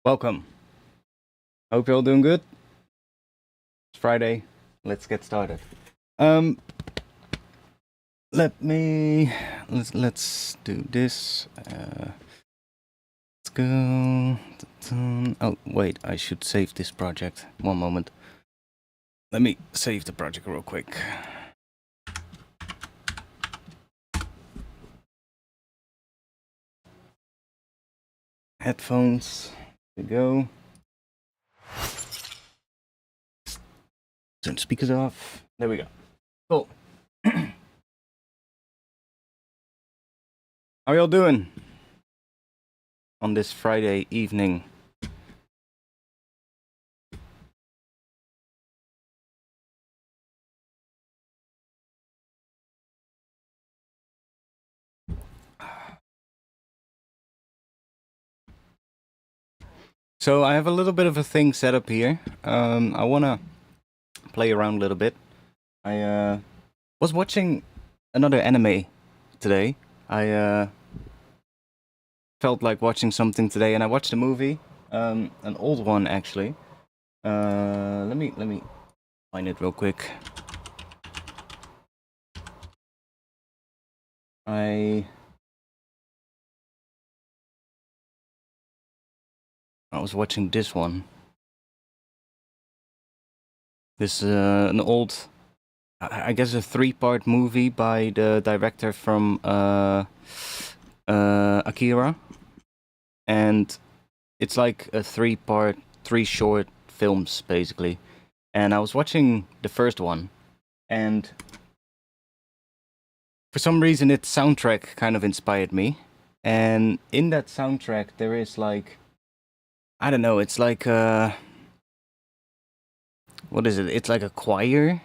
Welcome. Hope you're all doing good. It's Friday. Let's get started. Let's do this. Let's go. Oh wait, I should save this project. One moment. Let me save the project real quick. Headphones. Here we go. Turn speakers off. There we go. Cool. How y'all doing on this Friday evening? So I have a little bit of a thing set up here. I wanna play around a little bit. I was watching another anime today. I felt like watching something today, and I watched a movie, an old one actually. Let me find it real quick. I was watching this one. This an old, I guess a 3-part movie by the director from Akira, and it's like a 3-part, 3 short films basically. And I was watching the first one, and for some reason its soundtrack kind of inspired me. And in that soundtrack there is like, I don't know, it's like what is it? It's like a choir.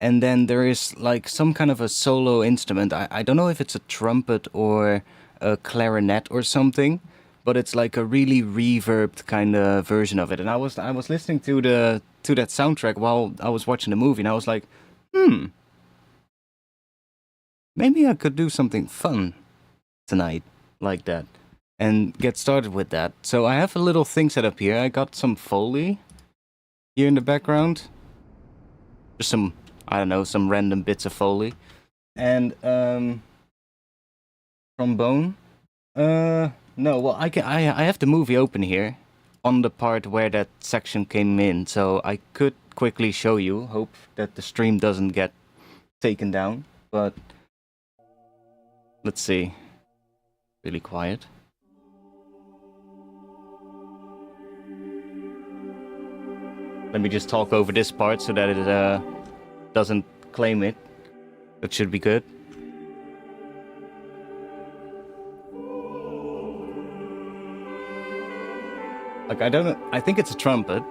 And then there is like some kind of a solo instrument. I don't know if it's a trumpet or a clarinet or something, but it's like a really reverbed kind of version of it. And I was listening to that soundtrack while I was watching the movie, and I was like, maybe I could do something fun tonight like that and get started with that. So I have a little thing set up here. I got some Foley here in the background. Just some, I don't know, some random bits of Foley. And trombone. No, well, I have the movie open here on the part where that section came in, so I could quickly show you. Hope that the stream doesn't get taken down, but let's see. Really quiet. Let me just talk over this part so that it doesn't claim it. That should be good. Like, I don't know. I think it's a trumpet.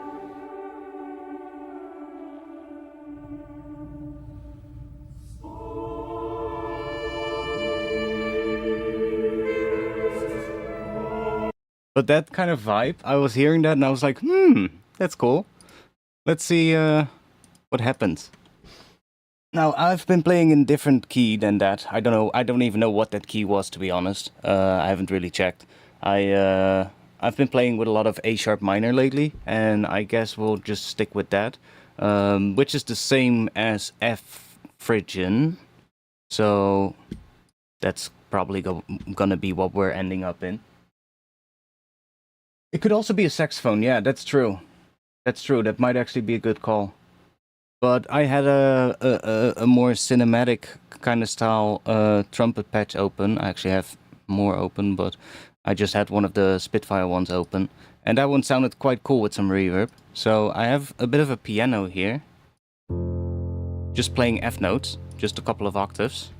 But that kind of vibe, I was hearing that and I was like, that's cool. Let's see what happens. Now, I've been playing in different key than that. I don't know. I don't even know what that key was, to be honest. I haven't really checked. I've been playing with a lot of A sharp minor lately, and I guess we'll just stick with that, which is the same as F Phrygian. So that's probably gonna be what we're ending up in. It could also be a saxophone. Yeah, that's true. That's true. That might actually be a good call. But I had a more cinematic kind of style trumpet patch open. I actually have more open, but I just had one of the Spitfire ones open. And that one sounded quite cool with some reverb. So I have a bit of a piano here. Just playing F notes, just a couple of octaves.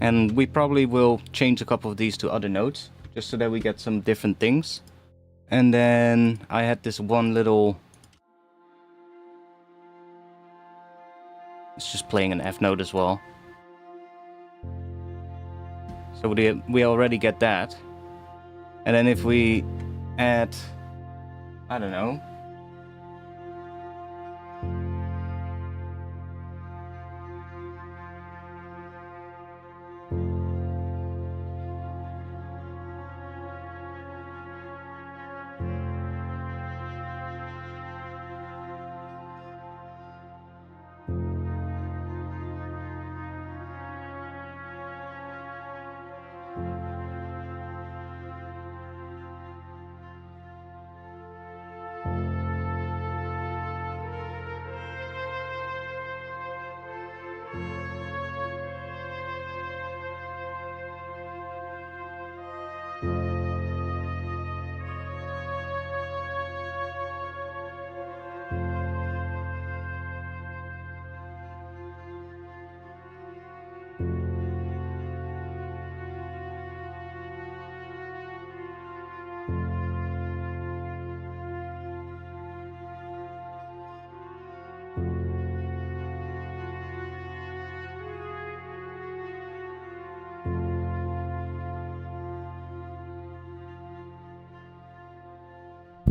And we probably will change a couple of these to other notes, just so that we get some different things. And then I had this one little... It's just playing an F note as well. So we already get that. And then if we add, I don't know,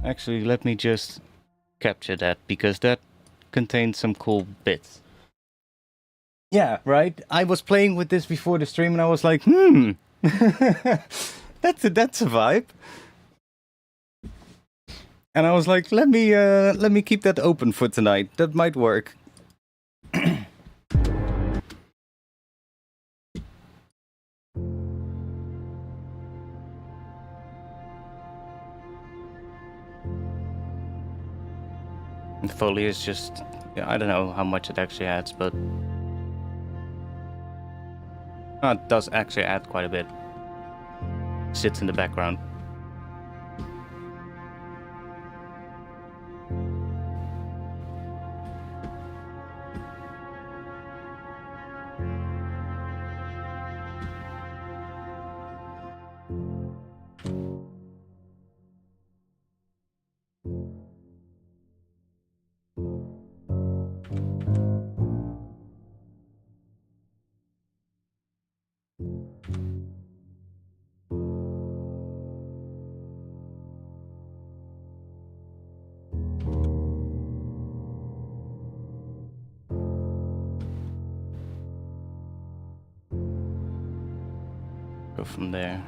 Actually, let me just capture that, because that contains some cool bits. Yeah, right? I was playing with this before the stream and I was like, that's a vibe. And I was like, let me keep that open for tonight. That might work. And Foley is just, I don't know how much it actually adds, but it does actually add quite a bit. Sits in the background. Go from there.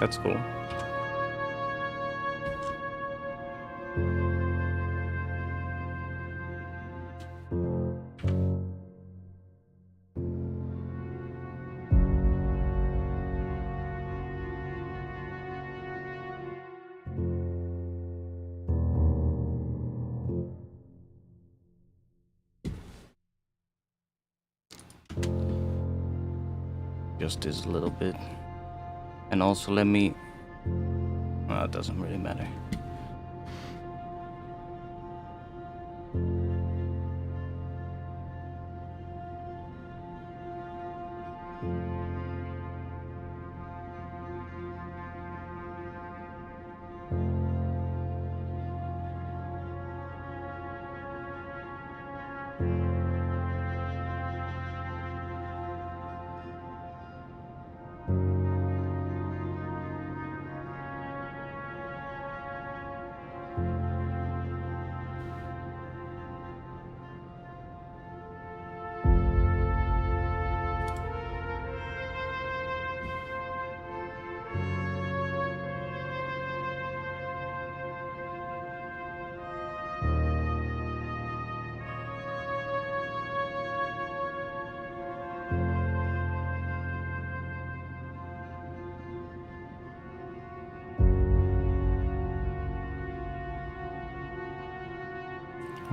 That's cool. Just this a little bit. And also let me... Well, it doesn't really matter.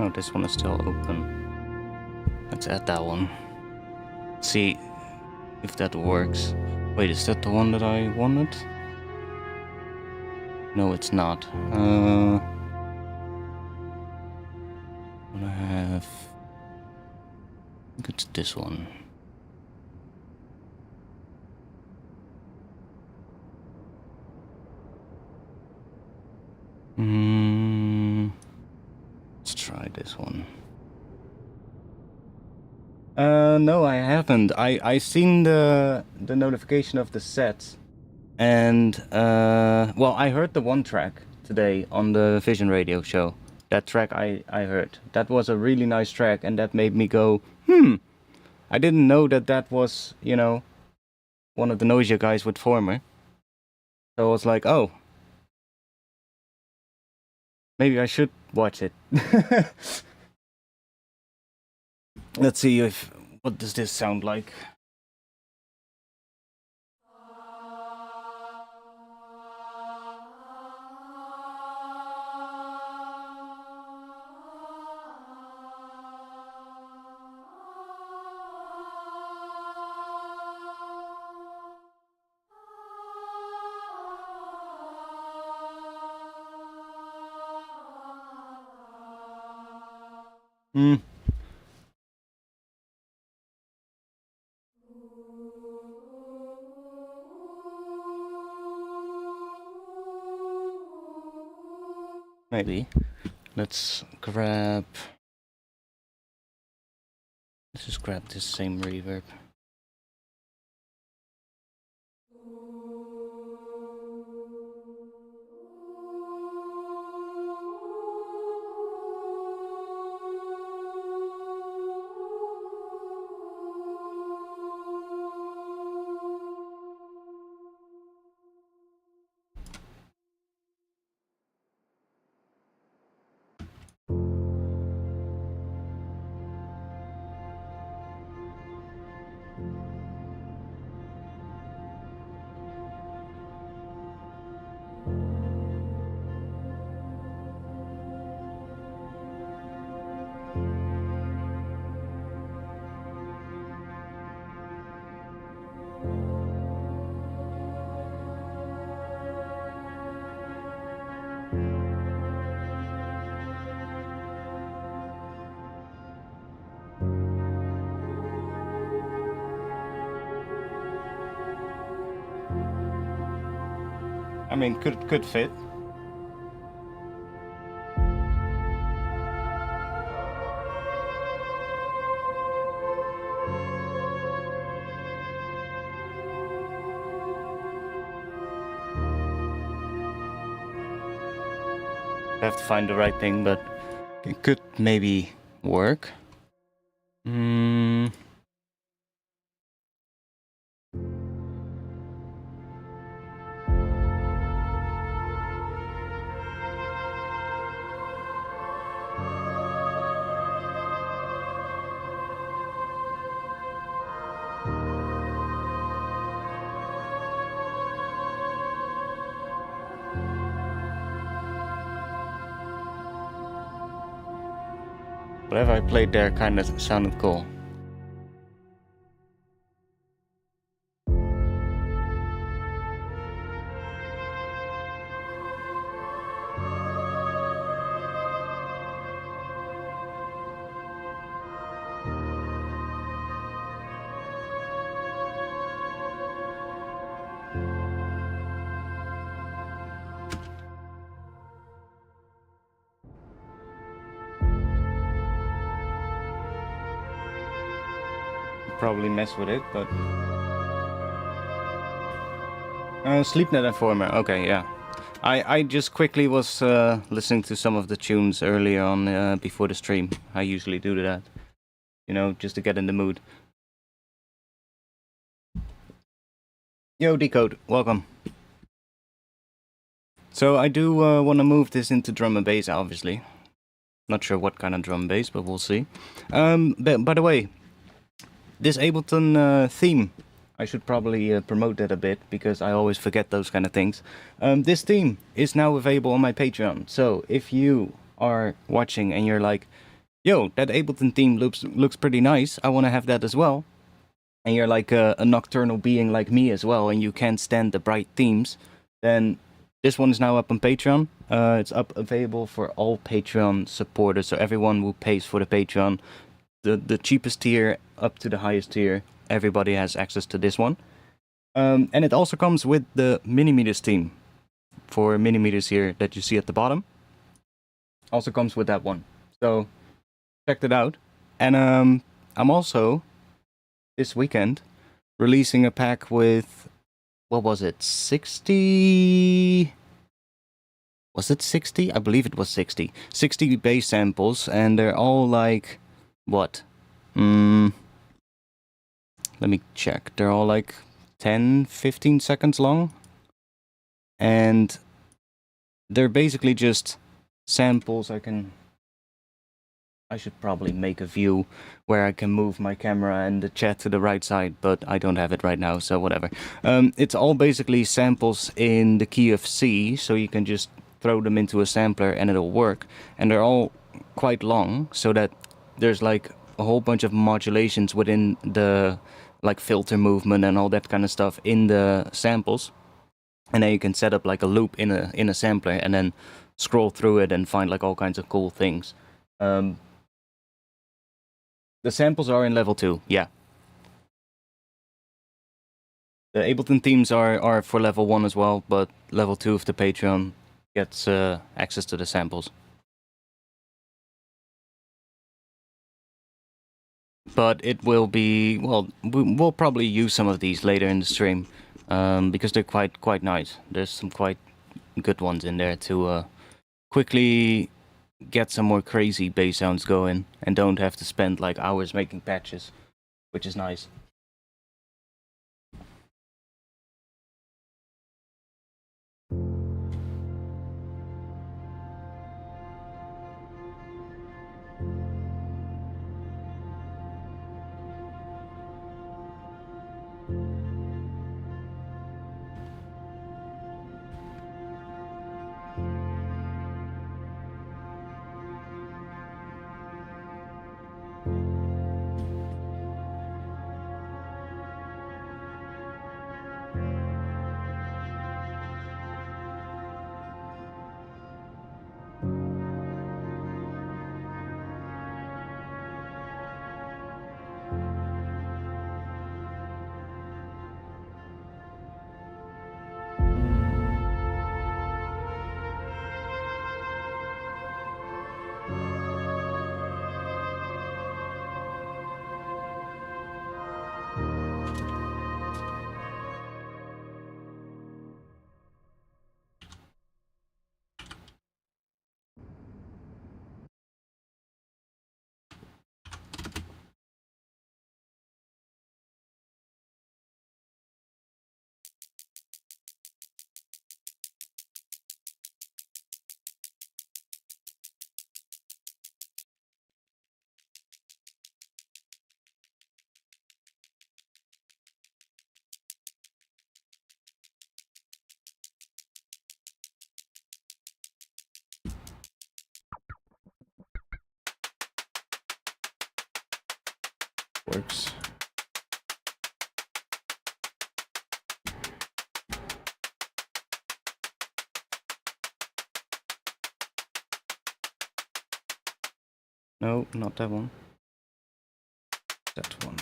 Oh, this one is still open. Let's add that one. See if that works. Wait, is that the one that I wanted? No, it's not. I'm gonna have... I think it's this one. Let's try this one. No, I haven't. I seen the notification of the set, and well, I heard the one track today on the Vision Radio show. That track I heard. That was a really nice track, and that made me go, I didn't know that was, you know, one of the noisier guys with Former. So I was like, oh, maybe I should watch it. Let's see if what does this sound like. Maybe. Let's just grab this same reverb. I mean, could fit. I have to find the right thing, but it could maybe work. Whatever I played there kind of sounded cool. Probably mess with it, but SleepNet Informer. Okay, yeah. I just quickly was listening to some of the tunes earlier on before the stream. I usually do that, you know, just to get in the mood. Yo, Decode, welcome. So I do want to move this into drum and bass, obviously. Not sure what kind of drum and bass, but we'll see. But by the way, this Ableton theme, I should probably promote that a bit, because I always forget those kind of things. This theme is now available on my Patreon, so if you are watching and you're like, yo, that Ableton theme looks pretty nice, I want to have that as well, and you're like a nocturnal being like me as well, and you can't stand the bright themes, then this one is now up on Patreon. It's up available for all Patreon supporters, so everyone who pays for the Patreon, the cheapest tier up to the highest tier, everybody has access to this one. And it also comes with the Minimeters theme for Minimeters here that you see at the bottom. Also comes with that one. So check that out. And I'm also, this weekend, releasing a pack with, what was it, 60... Was it 60? I believe it was 60. 60 bass samples, and they're all like, what? Let me check. They're all like 10, 15 seconds long. And they're basically just samples. I should probably make a view where I can move my camera and the chat to the right side, but I don't have it right now, so whatever. It's all basically samples in the key of C, so you can just throw them into a sampler and it'll work. And they're all quite long, so that there's like a whole bunch of modulations within the like filter movement and all that kind of stuff in the samples. And then you can set up like a loop in a sampler and then scroll through it and find like all kinds of cool things. The samples are in level 2, yeah. The Ableton themes are for level 1 as well, but level 2 of the Patreon gets access to the samples. But it will be, well, we'll probably use some of these later in the stream, because they're quite nice. There's some quite good ones in there to quickly get some more crazy bass sounds going and don't have to spend like hours making patches, which is nice. Works. No, not that one. That one.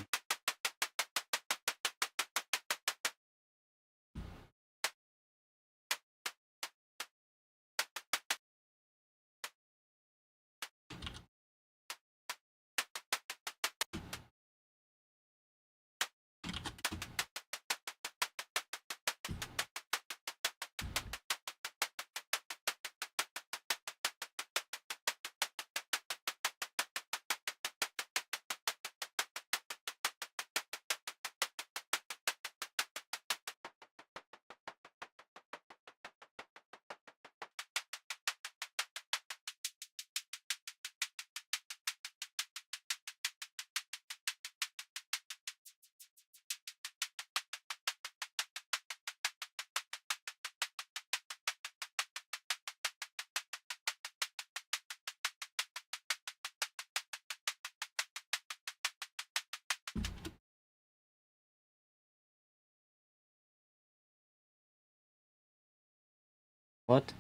What?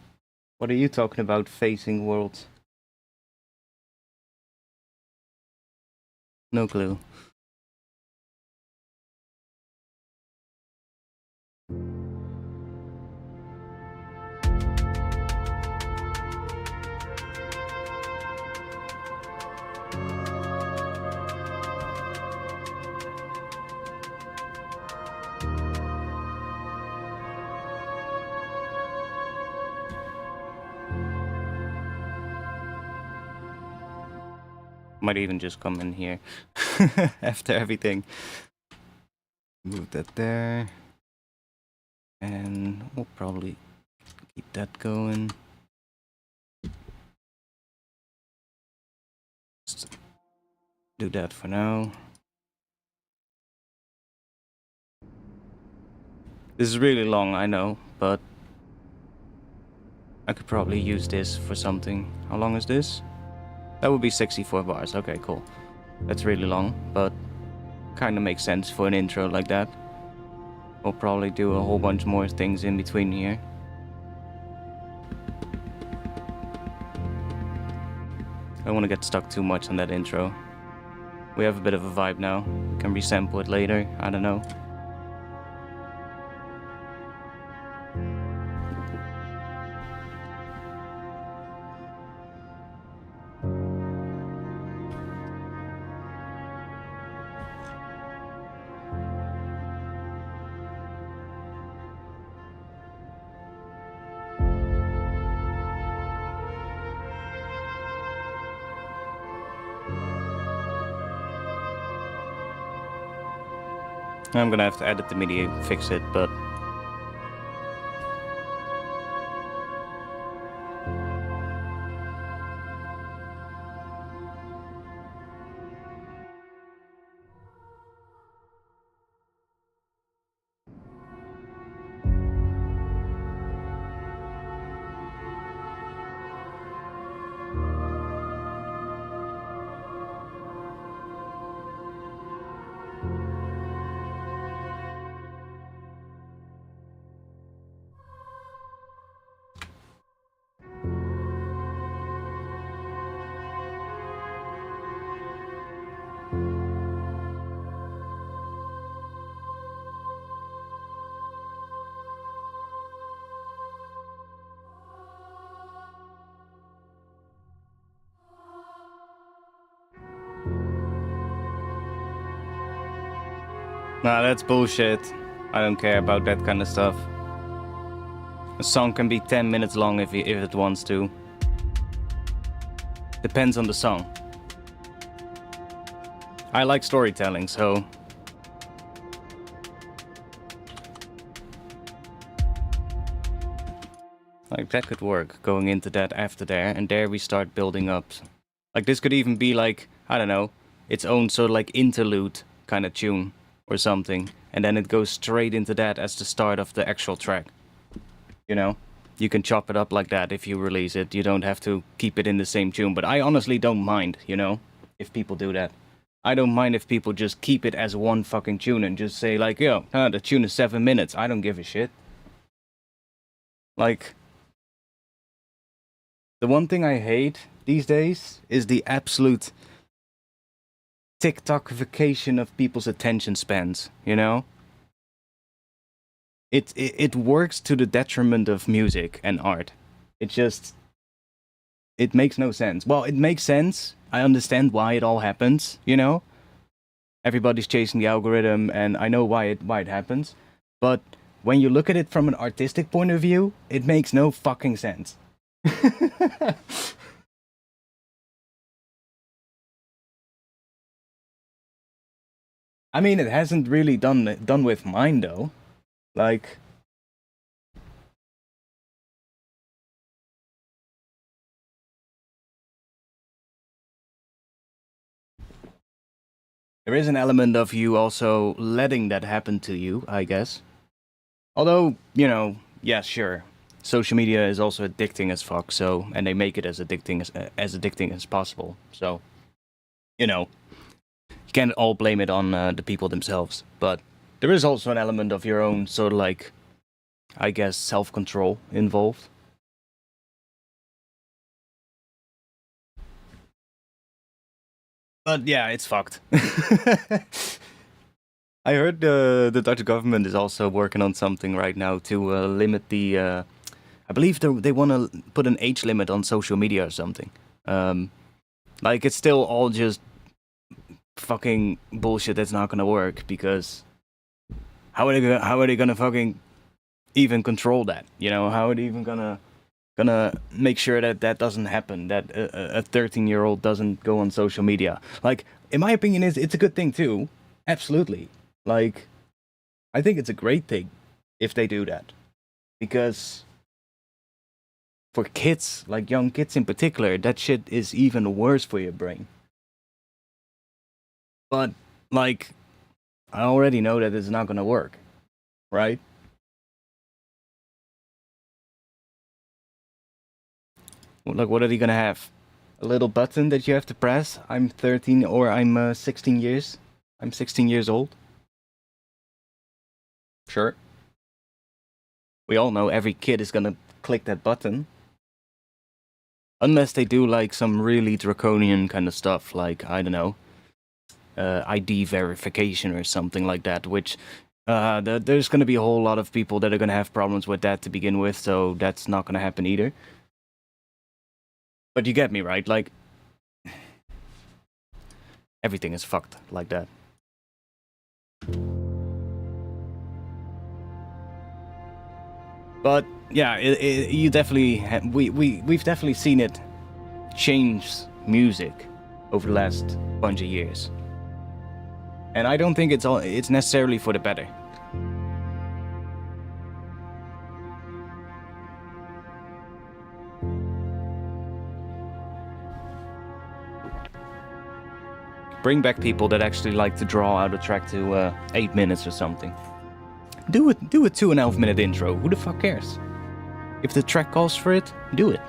What are you talking about, facing worlds? No clue. Might even just come in here after everything. Move that there. And we'll probably keep that going. Just do that for now. This is really long, I know, but I could probably use this for something. How long is this? That would be 64 bars. Okay, cool. That's really long, but kind of makes sense for an intro like that. We'll probably do a whole bunch more things in between here. I don't want to get stuck too much on that intro. We have a bit of a vibe now. We can resample it later. I don't know. I'm gonna have to edit the MIDI, fix it, but... Nah, that's bullshit. I don't care about that kind of stuff. A song can be 10 minutes long if it wants to. Depends on the song. I like storytelling, so... Like, that could work, going into that after there, and there we start building up. Like, this could even be like, I don't know, its own sort of like interlude kind of tune. Or something, and then it goes straight into that as the start of the actual track. You know? You can chop it up like that if you release it. You don't have to keep it in the same tune, but I honestly don't mind, you know? If people do that. I don't mind if people just keep it as one fucking tune and just say like, yo, the tune is 7 minutes. I don't give a shit. Like... The one thing I hate these days is the absolute... TikTokification of people's attention spans, you know? It works to the detriment of music and art. It just... It makes no sense. Well, it makes sense. I understand why it all happens, you know? Everybody's chasing the algorithm, and I know why it happens. But when you look at it from an artistic point of view, it makes no fucking sense. I mean, it hasn't really done with mine, though. Like... There is an element of you also letting that happen to you, I guess. Although, you know, yeah, sure. Social media is also addicting as fuck, so... And they make it as addicting as possible, so... You know... You can't all blame it on the people themselves, but there is also an element of your own sort of like, I guess, self-control involved. But yeah, it's fucked. I heard the Dutch government is also working on something right now to limit the... I believe they want to put an age limit on social media or something. Like, it's still all just... fucking bullshit that's not gonna work, because how are they gonna fucking even control that? You know, how are they even gonna gonna make sure that that doesn't happen, that a 13-year-old doesn't go on social media. Like, in my opinion, it's a good thing too. Absolutely. Like, I think it's a great thing if they do that. Because for kids, like young kids in particular, that shit is even worse for your brain. But, like, I already know that it's not gonna work, right? Like, what are they gonna have? A little button that you have to press? I'm 13 or I'm 16 years. I'm 16 years old. Sure. We all know every kid is gonna click that button. Unless they do like some really draconian kind of stuff, like, I don't know, ID verification or something like that, which there's gonna be a whole lot of people that are gonna have problems with that to begin with, so that's not gonna happen either. But you get me, right? Like, everything is fucked like that. But yeah, you definitely we've definitely seen it change music over the last bunch of years, and I don't think it's necessarily for the better. Bring back people that actually like to draw out a track to 8 minutes or something. Do a 2.5 minute intro. Who the fuck cares? If the track calls for it, do it.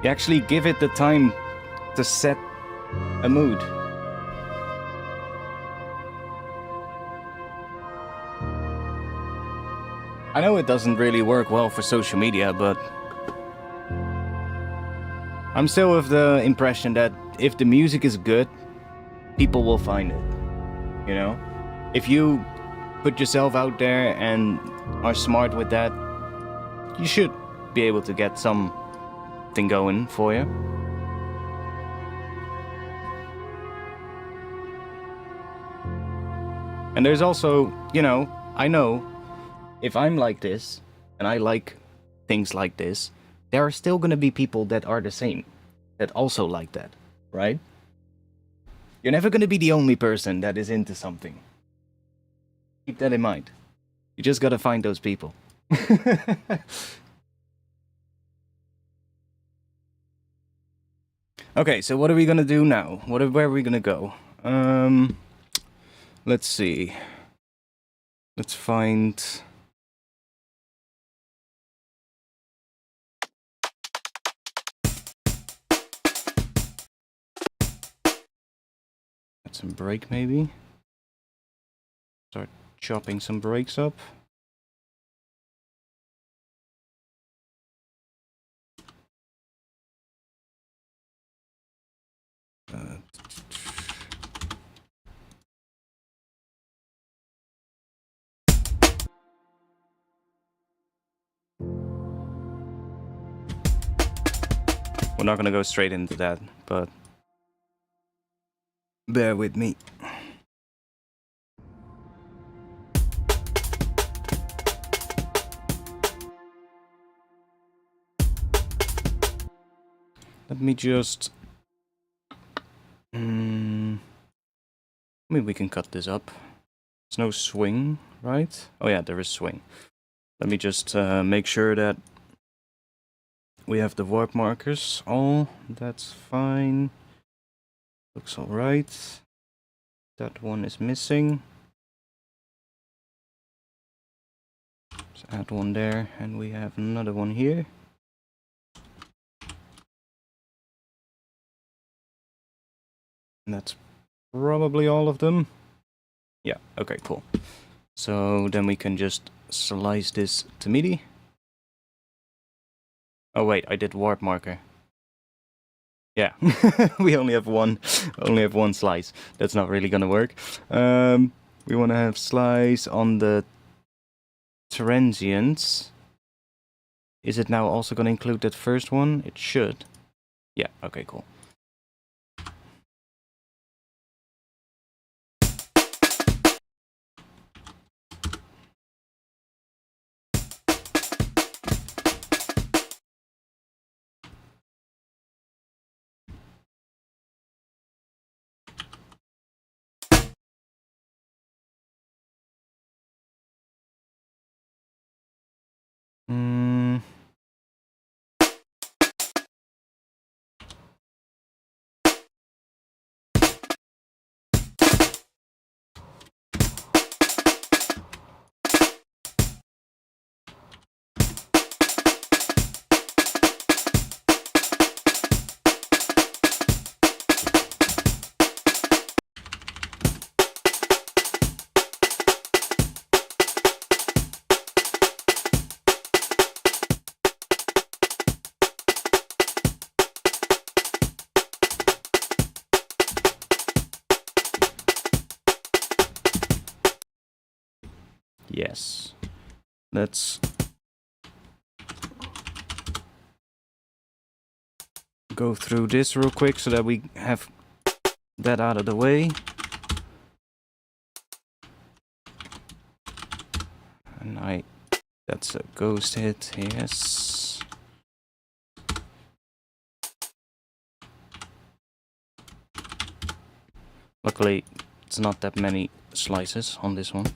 You actually give it the time to set a mood. I know it doesn't really work well for social media, but I'm still with the impression that if the music is good, people will find it. You know? If you put yourself out there and are smart with that, you should be able to get something going for you. And there's also, you know, I know if I'm like this, and I like things like this, there are still gonna be people that are the same, that also like that, right? You're never gonna be the only person that is into something. Keep that in mind. You just gotta find those people. Okay, so what are we gonna do now? Where are we gonna go? Let's see. Let's find... some break maybe. Start chopping some breaks up. We're not gonna go straight into that, but bear with me. Let me just... I mean, we can cut this up. There's no swing, right? Oh yeah, there is swing. Let me just make sure that we have the warp markers all. That's fine. Looks alright. That one is missing. Let's add one there, and we have another one here. And that's probably all of them. Yeah, okay, cool. So then we can just slice this to MIDI. Oh wait, I did warp marker. Yeah, we only have one slice. That's not really gonna work. We want to have slice on the transients. Is it now also gonna include that first one? It should. Yeah, okay, cool. Yes. Let's go through this real quick so that we have that out of the way. And that's a ghost hit, yes. Luckily, it's not that many slices on this one.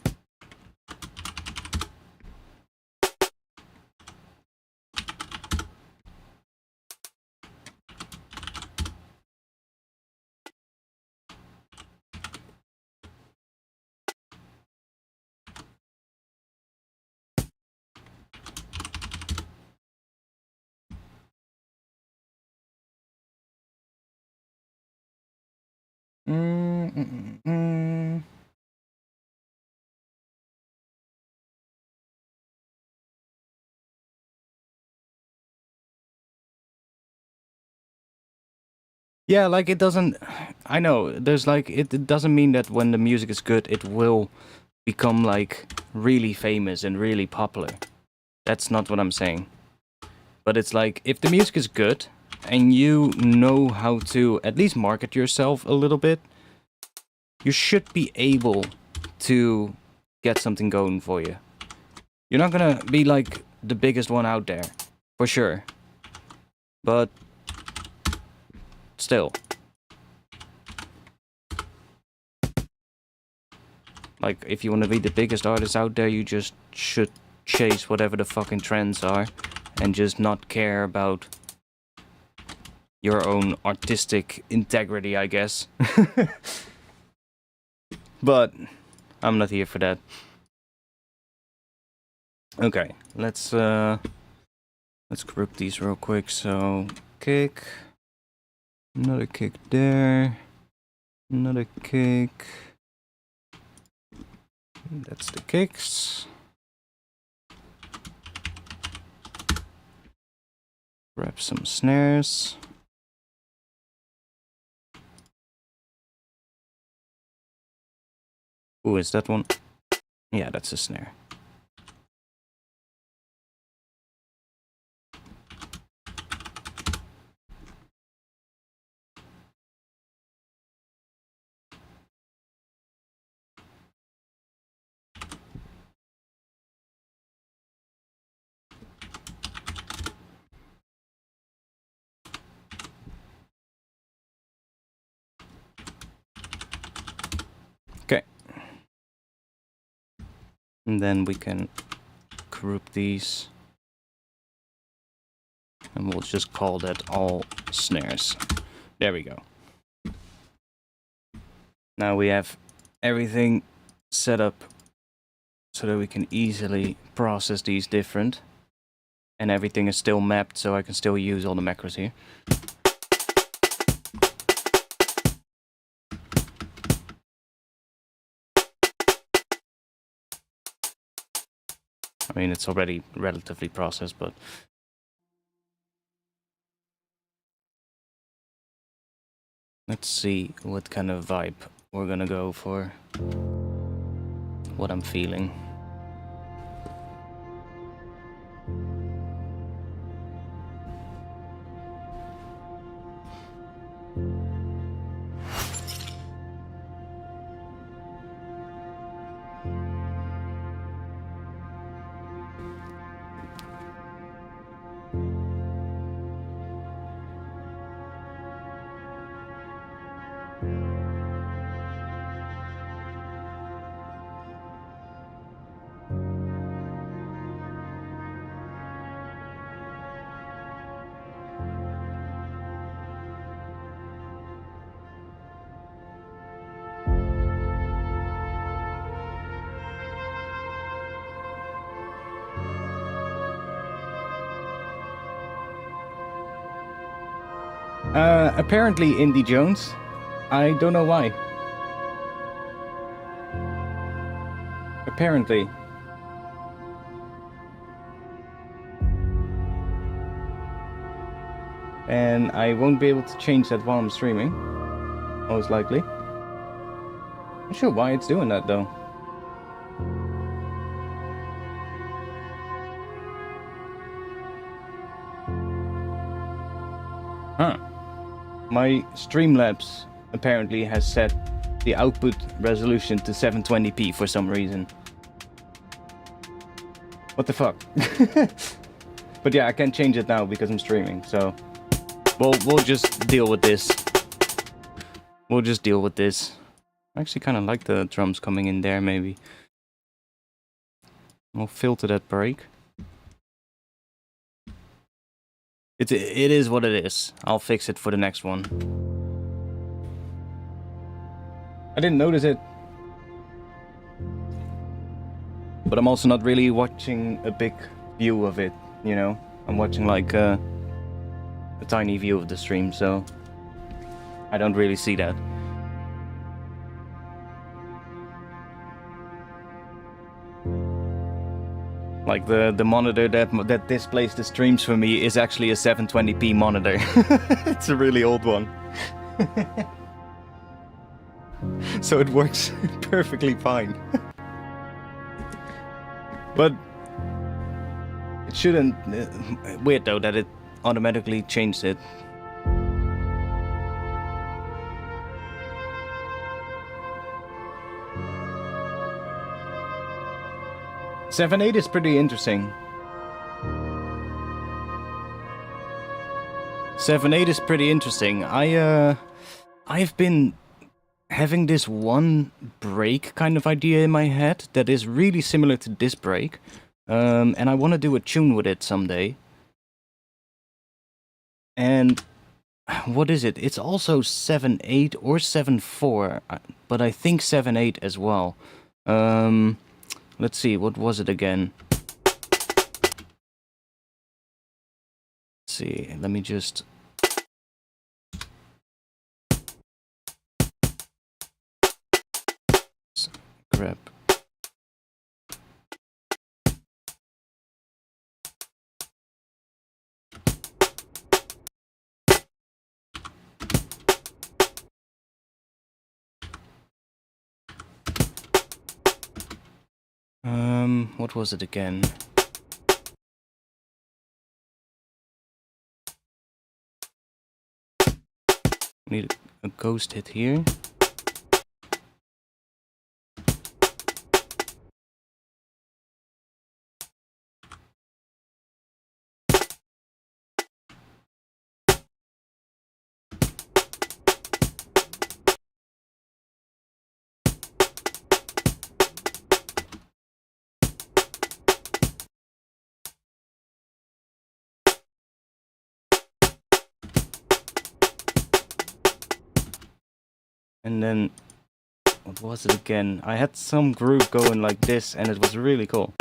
Yeah, like it doesn't... I know, there's like... It doesn't mean that when the music is good, it will become like really famous and really popular. That's not what I'm saying. But it's like, if the music is good, and you know how to at least market yourself a little bit, you should be able to get something going for you. You're not gonna be like the biggest one out there, for sure. But still. Like, if you want to be the biggest artist out there, you just should chase whatever the fucking trends are and just not care about your own artistic integrity, I guess. But I'm not here for that. Okay, let's group these real quick. So, kick, another kick there, another kick. That's the kicks. Grab some snares. Ooh, is that one? Yeah, that's a snare. Okay. And then we can group these. And we'll just call that all snares. There we go. Now we have everything set up so that we can easily process these different. And everything is still mapped, so I can still use all the macros here. I mean, it's already relatively processed, but... let's see what kind of vibe we're gonna go for. What I'm feeling. Apparently Indie Jones. I don't know why. Apparently. And I won't be able to change that while I'm streaming. Most likely. Not sure why it's doing that though. My Streamlabs apparently has set the output resolution to 720p for some reason. What the fuck? But yeah, I can't change it now because I'm streaming, so we'll just deal with this. We'll just deal with this. I actually kind of like the drums coming in there, maybe. We'll filter that break. It is what it is. I'll fix it for the next one. I didn't notice it. But I'm also not really watching a big view of it, you know? I'm watching like a tiny view of the stream, so I don't really see that. Like the monitor that displays the streams for me is actually a 720p monitor. It's a really old one. So it works perfectly fine. But it shouldn't... weird though that it automatically changed it. Seven eight is pretty interesting. 7/8 is pretty interesting. I've been having this one break kind of idea in my head that is really similar to this break, and I want to do a tune with it someday. And what is it? It's also 7/8 or 7/4, but I think 7/8 as well. Let's see, what was it again? Let's see, let me just... grab... what was it again? Need a ghost hit here. And then, what was it again? I had some groove going like this and it was really cool.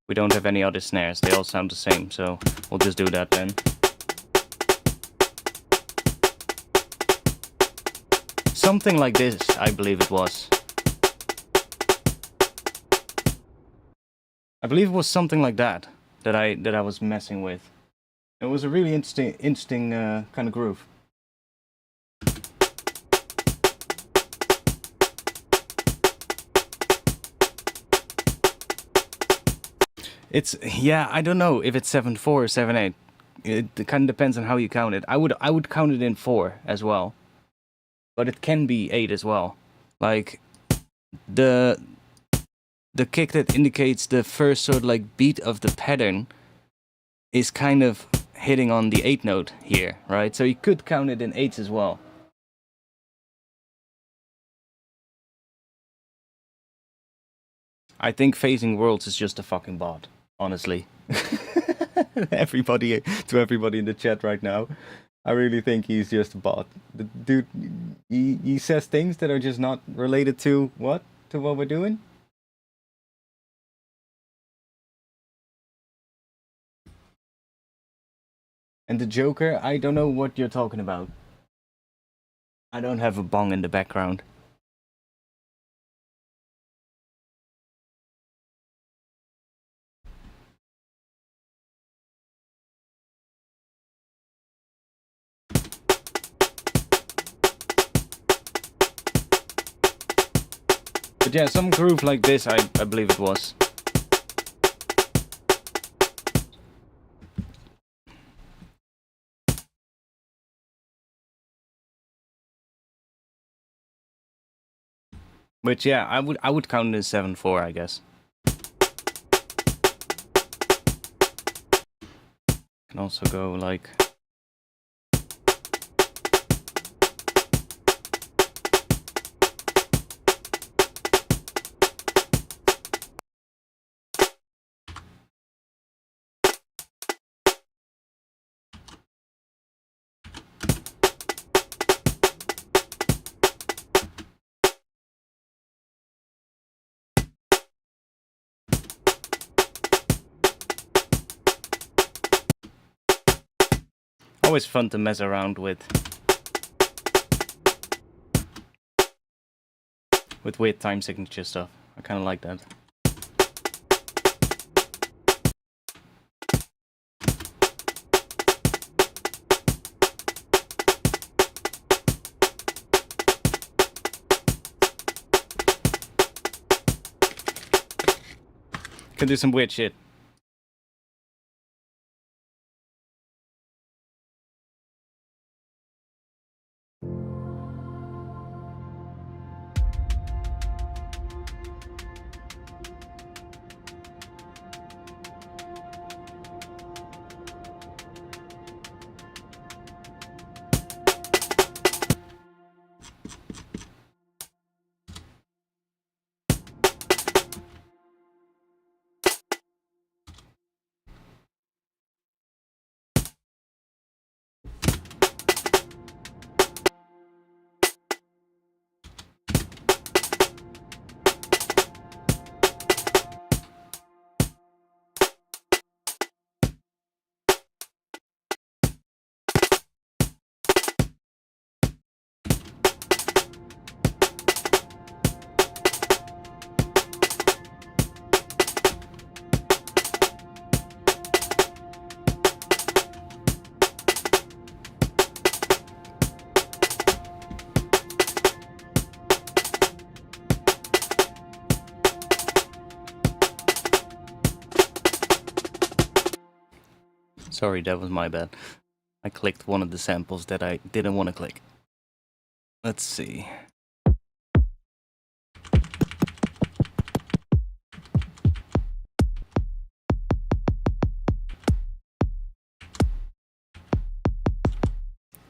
We don't have any other snares, they all sound the same, so we'll just do that then. Something like this, I believe it was. I believe it was something like that that I was messing with. It was a really interesting kind of groove. It's, yeah, I don't know if it's 7/4 or 7/8. It kind of depends on how you count it. I would count it in 4 as well, but it can be 8 as well. Like the kick that indicates the first sort of like beat of the pattern is kind of hitting on the 8 note here, right? So you could count it in 8s as well. I think Phasing Worlds is just a fucking bot, honestly. Everybody in the chat right now, I really think he's just a bot. The dude, he says things that are just not related to what we're doing. And the Joker, I don't know what you're talking about. I don't have a bong in the background. But yeah, some groove like this, I believe it was. Which, yeah, I would count it as 7/4, I guess. Can also go like. Always fun to mess around with weird time signature stuff. I kind of like that. Can do some weird shit. Sorry, that was my bad. I clicked one of the samples that I didn't want to click. Let's see.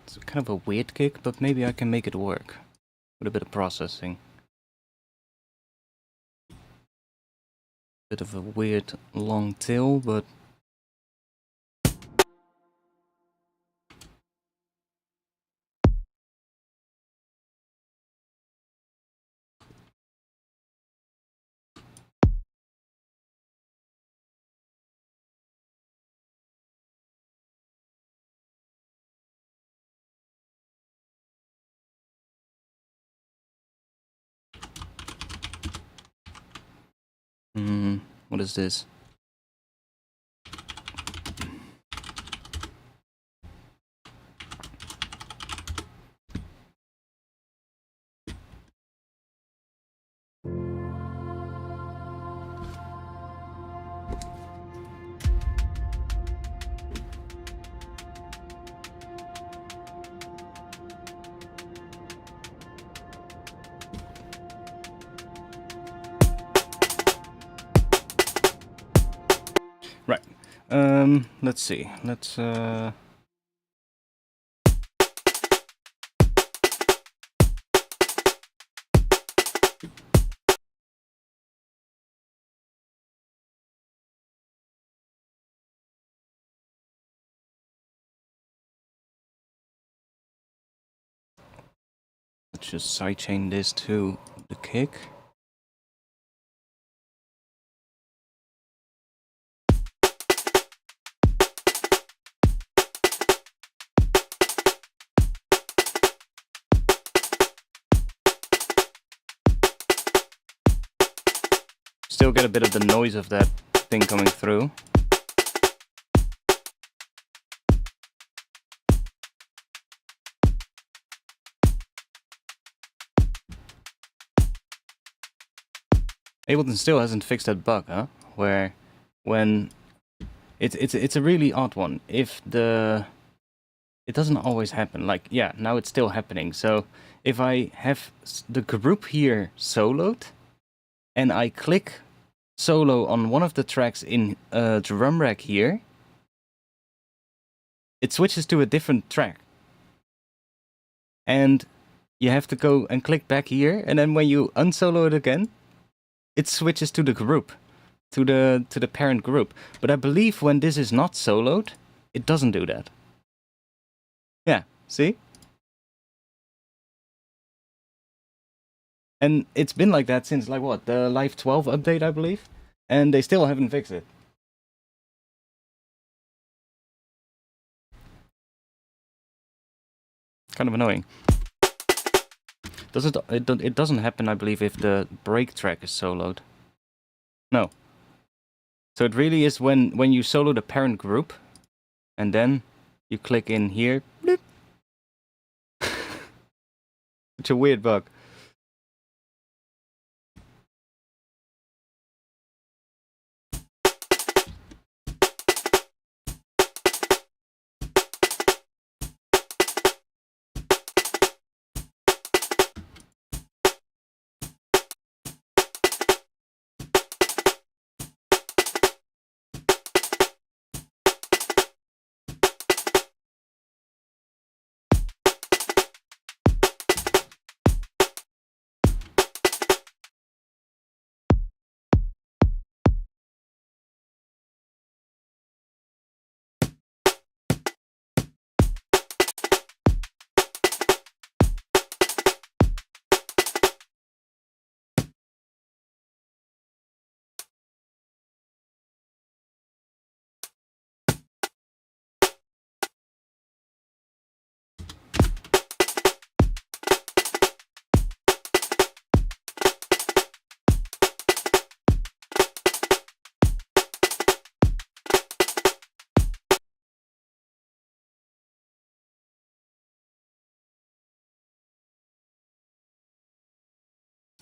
It's kind of a weird kick, but maybe I can make it work with a bit of processing. Bit of a weird long tail, but what is this? Right. Let's see. Let's just sidechain this to the kick. Still get a bit of the noise of that thing coming through. Ableton still hasn't fixed that bug, huh? Where when it's a really odd one. If the it doesn't always happen. Like, yeah, now it's still happening. So if I have the group here soloed, and I click solo on one of the tracks in drum rack here, it switches to a different track. And you have to go and click back here, and then when you unsolo it again, it switches to the group, to the parent group. But I believe when this is not soloed, it doesn't do that. Yeah, see? And it's been like that since, like, what, the Live 12 update, I believe? And they still haven't fixed it. Kind of annoying. It doesn't happen, I believe, if the break track is soloed. No. So it really is when you solo the parent group, and then you click in here. Bloop. It's a weird bug.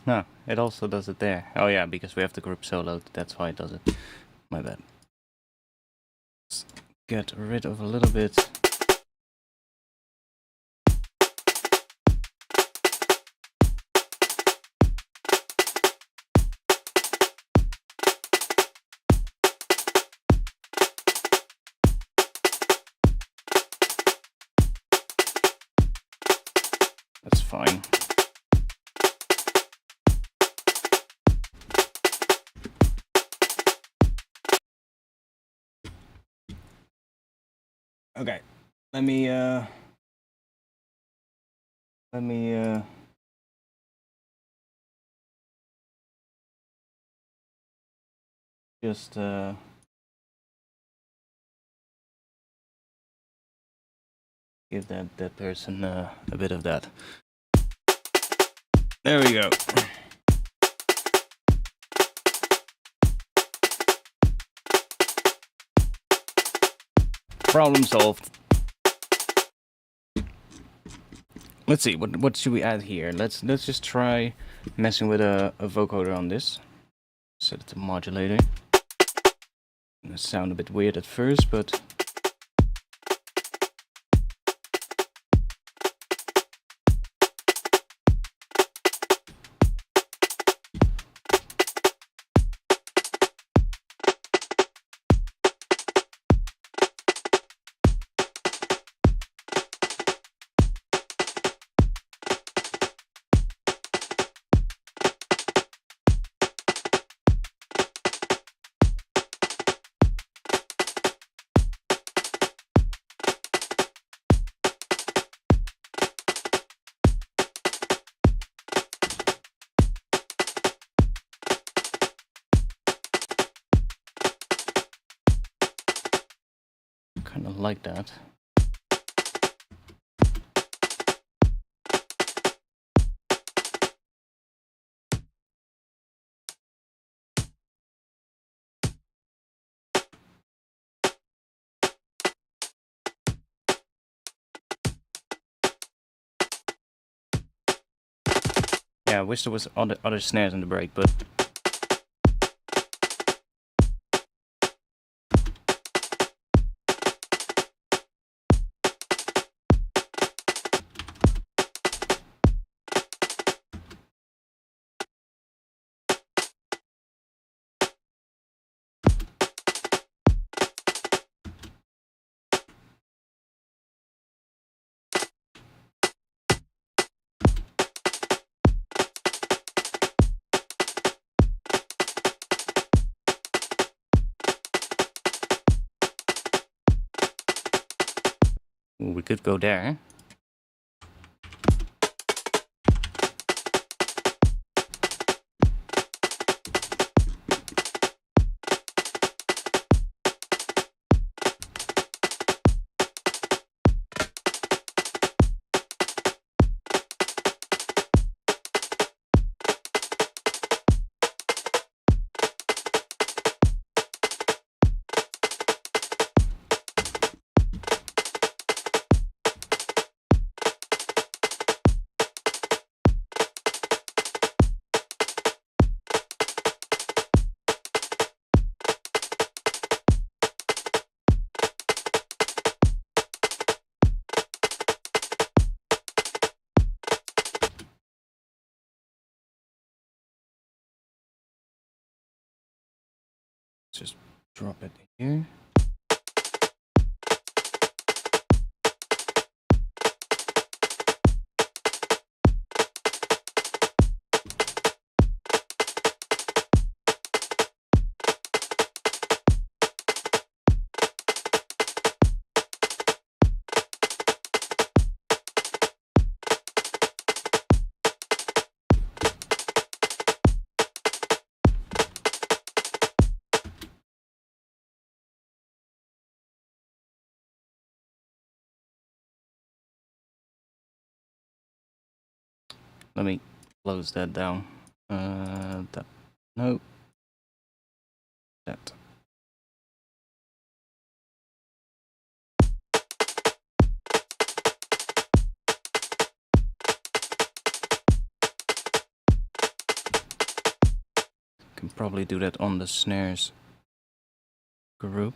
No, it also does it there. Oh yeah, because we have the group soloed, that's why it does it. My bad. Let's get rid of a little bit. That's fine. Okay, let me just give that person a bit of that. There we go. Problem solved. Let's see, what should we add here? Let's just try messing with a vocoder on this. Set it to modulator. Gonna sound a bit weird at first, but kind of like that. Yeah, I wish there was other snares in the break, but Ooh, we could go there. Just drop it here. Let me close that down. That, no. That. Can probably do that on the snares group.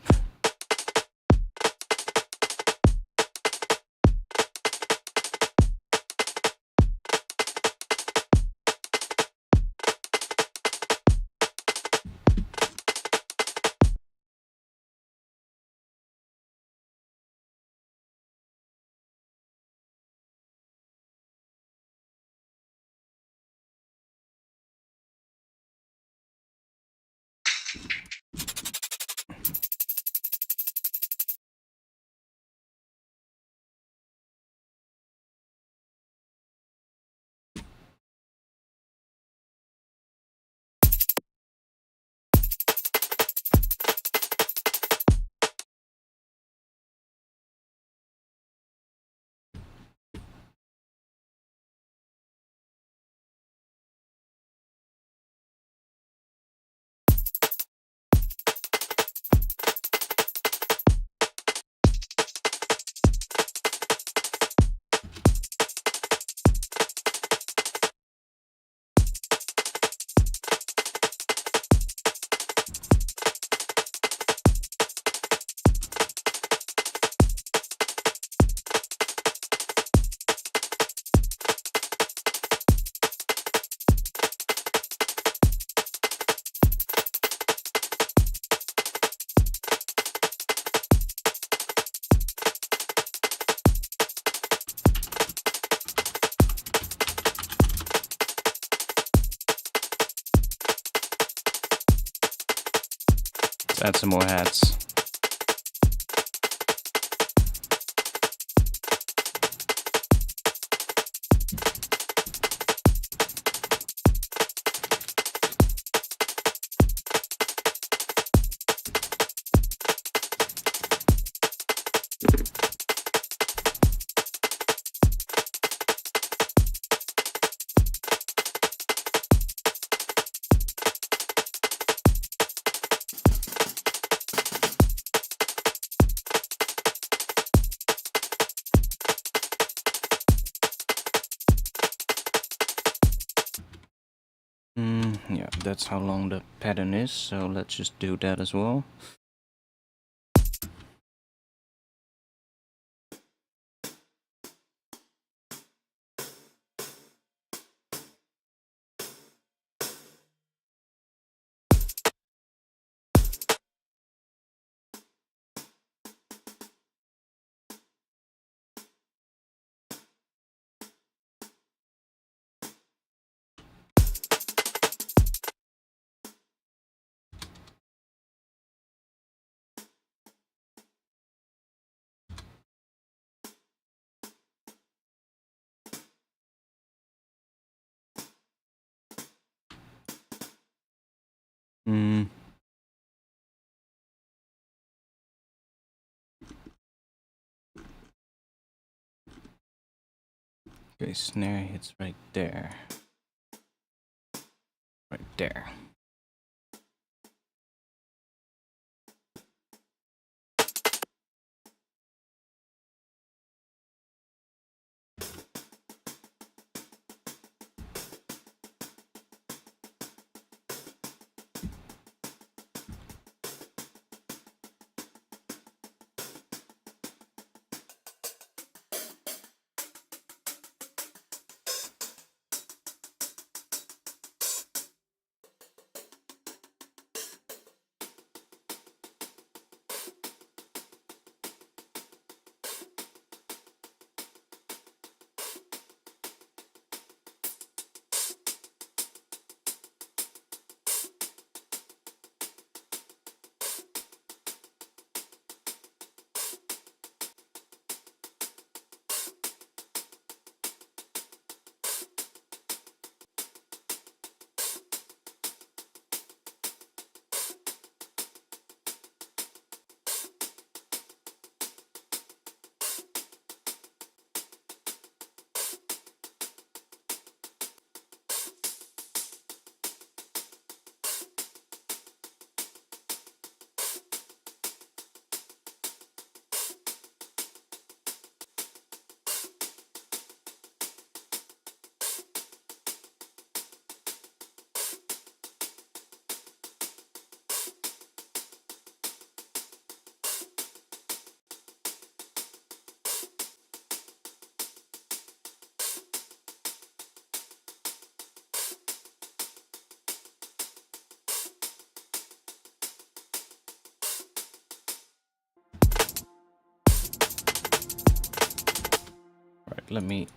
Let's add some more hats. Yeah, that's how long the pattern is, so let's just do that as well. Hmm. Okay, snare hits right there. Right there. Alright, let me...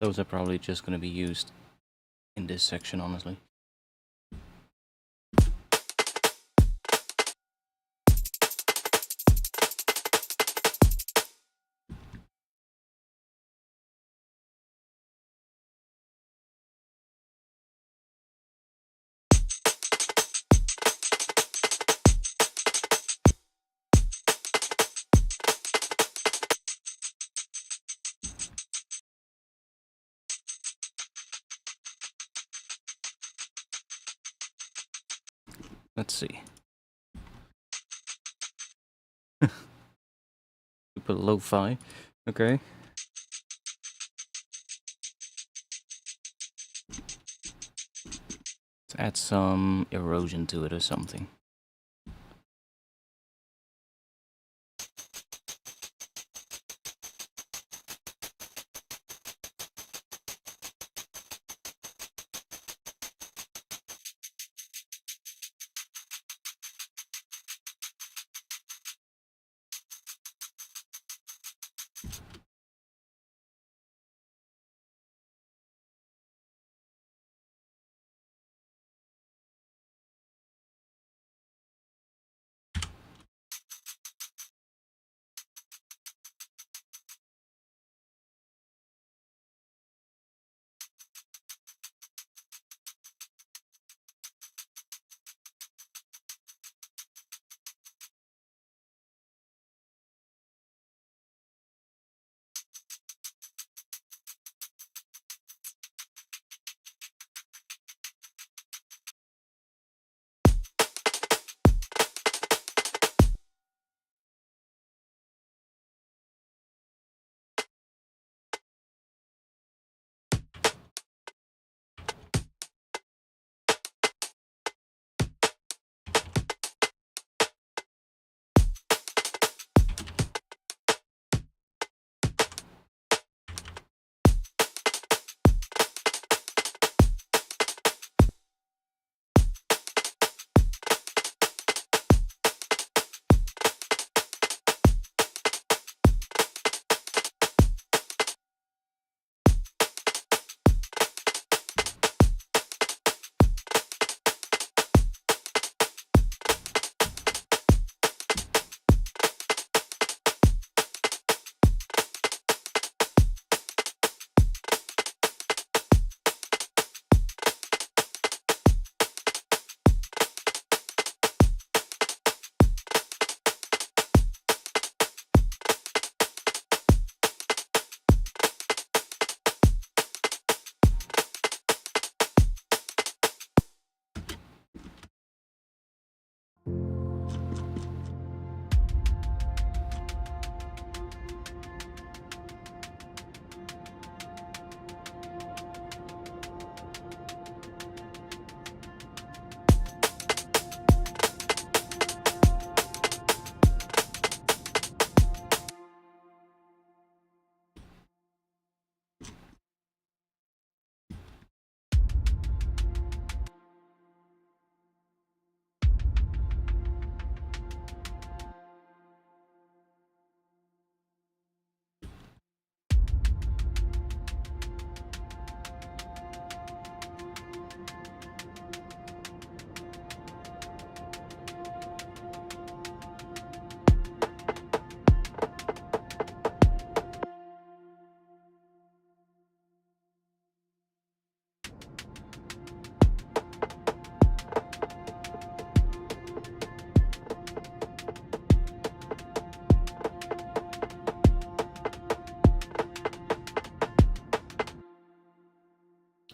Those are probably just going to be used in this section, honestly. Let's see. Super lo-fi. Okay. Let's add some erosion to it or something.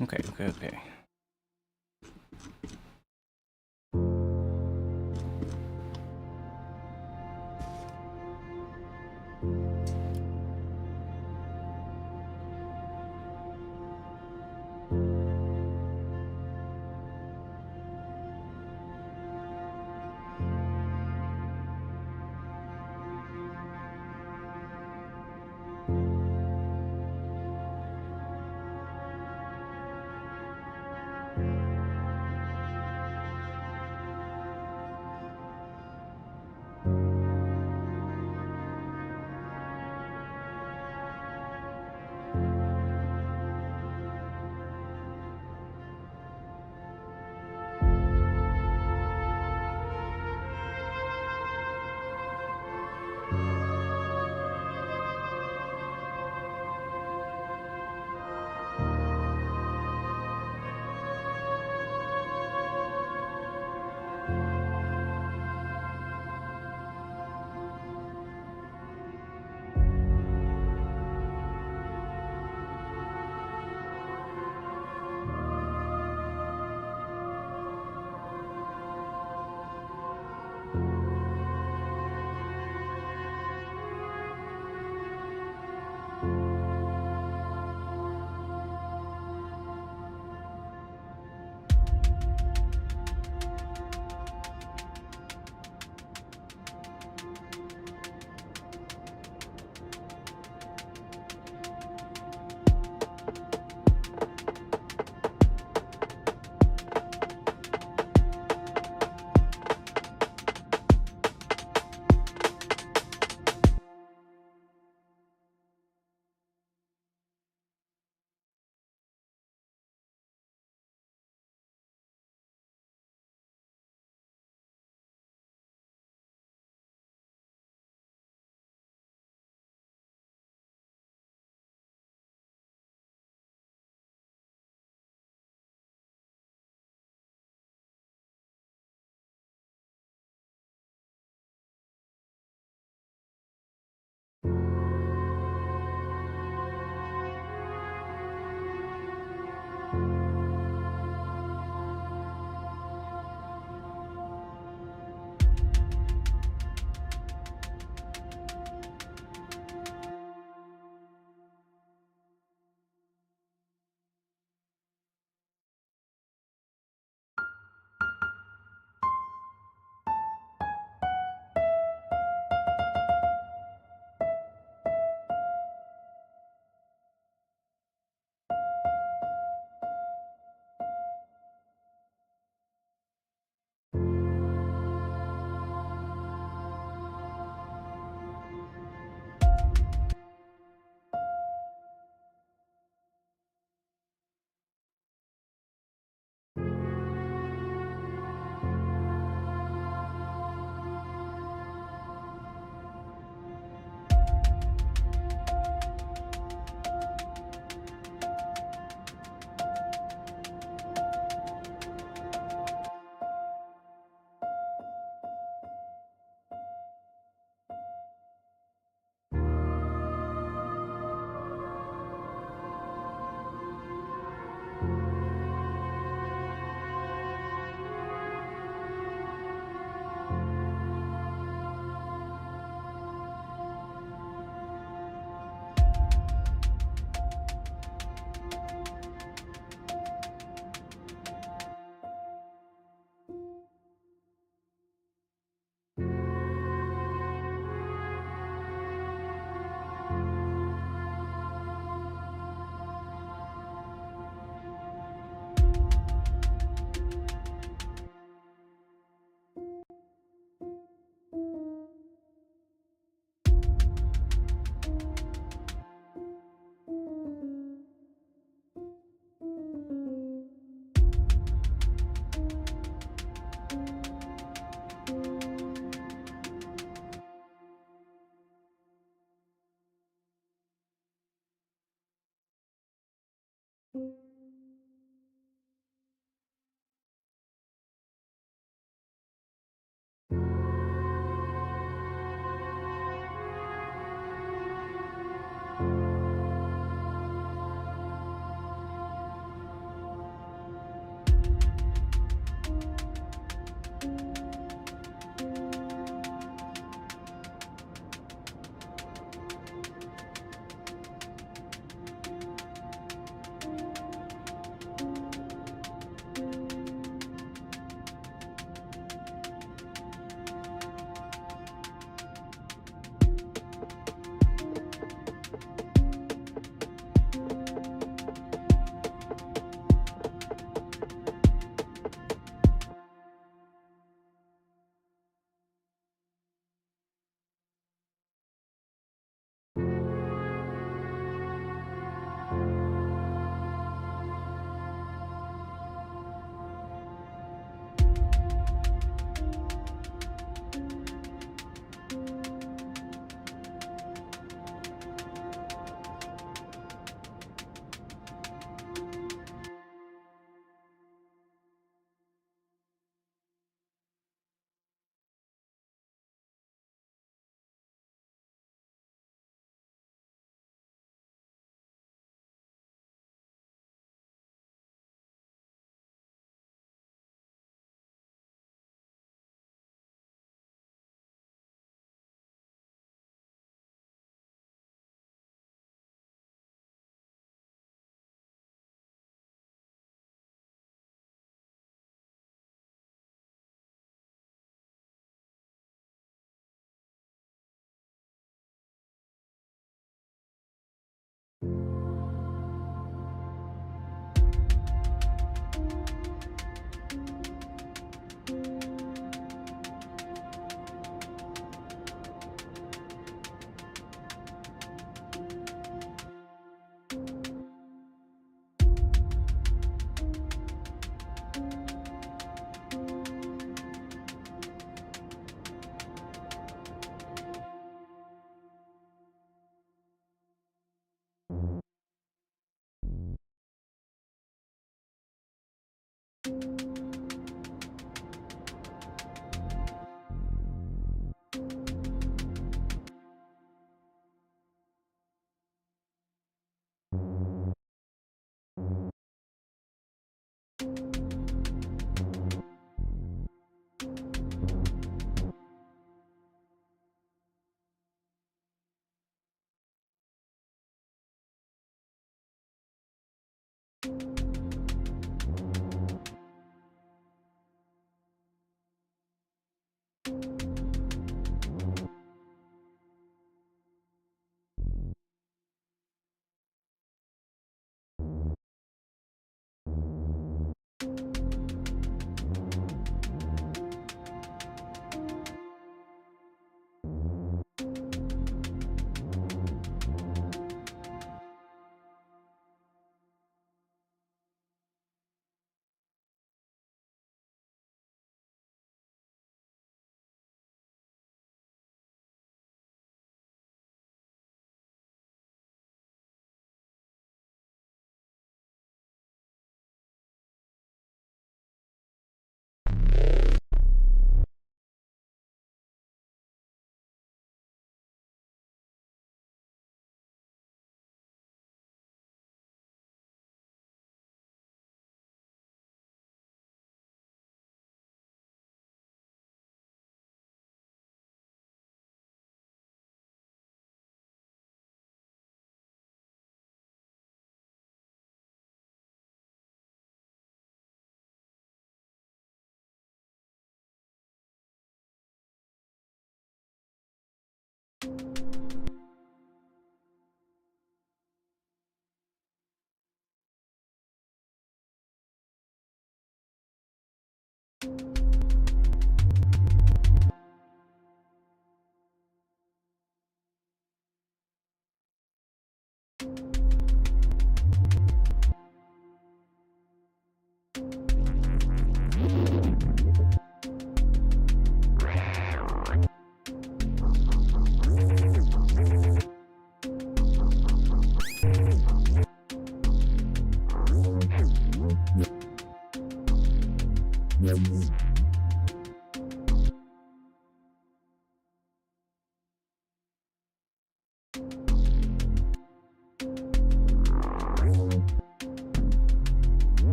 Okay, okay, okay.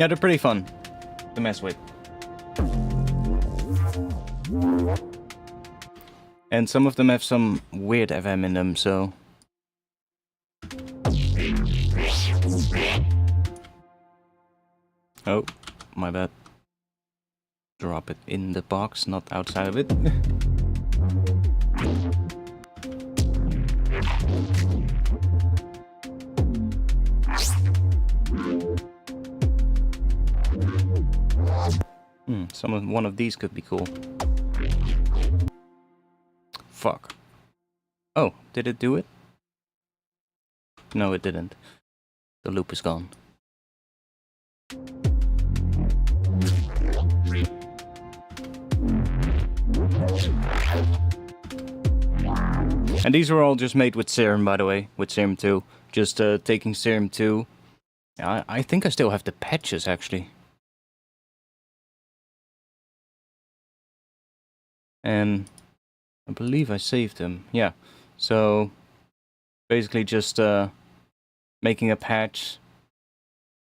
Yeah, they're pretty fun to mess with. And some of them have some weird FM in them, so... Oh, my bad. Drop it in the box, not outside of it. One of these could be cool. Fuck. Oh, did it do it? No, it didn't. The loop is gone. And these were all just made with Serum, by the way, with Serum 2. Just taking Serum 2. I think I still have the patches, actually. And I believe I saved them. Yeah. So basically just making a patch.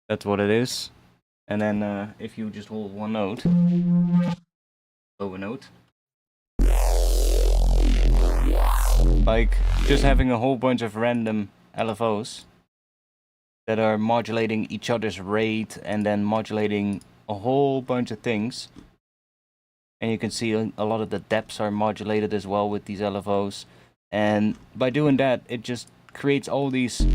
That's what it is. And then if you just hold one note, lower note, like just having a whole bunch of random LFOs that are modulating each other's rate and then modulating a whole bunch of things. And you can see a lot of the depths are modulated as well with these LFOs. And by doing that, it just creates all these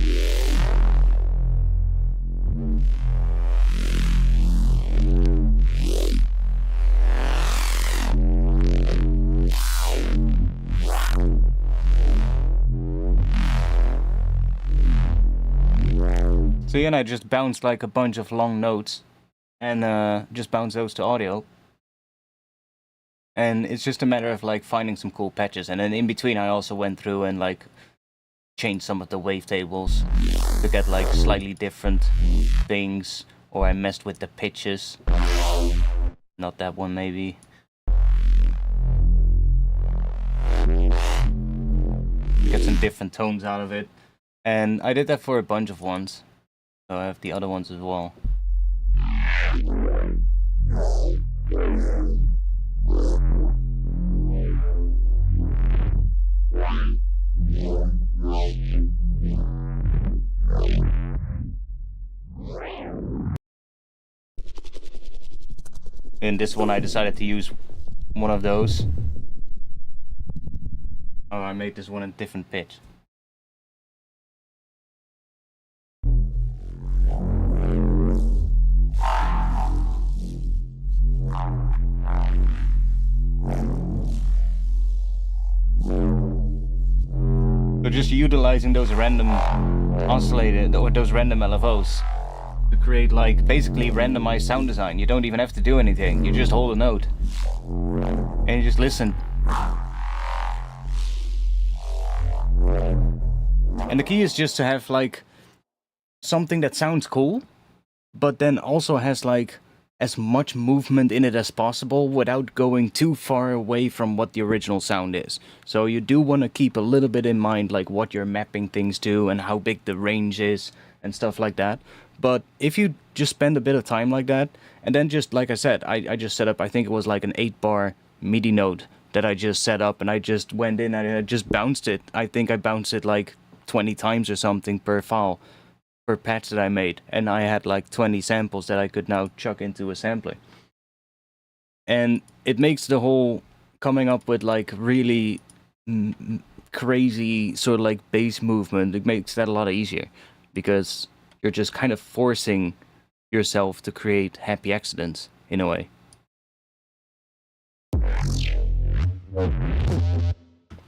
So yeah, and I just bounced like a bunch of long notes and just bounce those to audio. And it's just a matter of like finding some cool patches. And then in between I also went through and like changed some of the wavetables to get like slightly different things. Or I messed with the pitches. Not that one maybe. Get some different tones out of it. And I did that for a bunch of ones. So I have the other ones as well. In this one I decided to use one of those. Oh, I made this one a different pitch. So just utilizing those random oscillated or those random LFOs to create like basically randomized sound design. You don't even have to do anything. You just hold a note and you just listen. And the key is just to have like something that sounds cool, but then also has like as much movement in it as possible without going too far away from what the original sound is. So you do want to keep a little bit in mind like what you're mapping things to and how big the range is and stuff like that. But if you just spend a bit of time like that, and then just like I said, I just set up, I think it was like an 8-bar MIDI note that I just set up, and I just went in and I just bounced it. I think I bounced it like 20 times or something per file. Per patch that I made, and I had like 20 samples that I could now chuck into a sampler. And it makes the whole coming up with like really crazy sort of like bass movement, it makes that a lot easier because you're just kind of forcing yourself to create happy accidents in a way.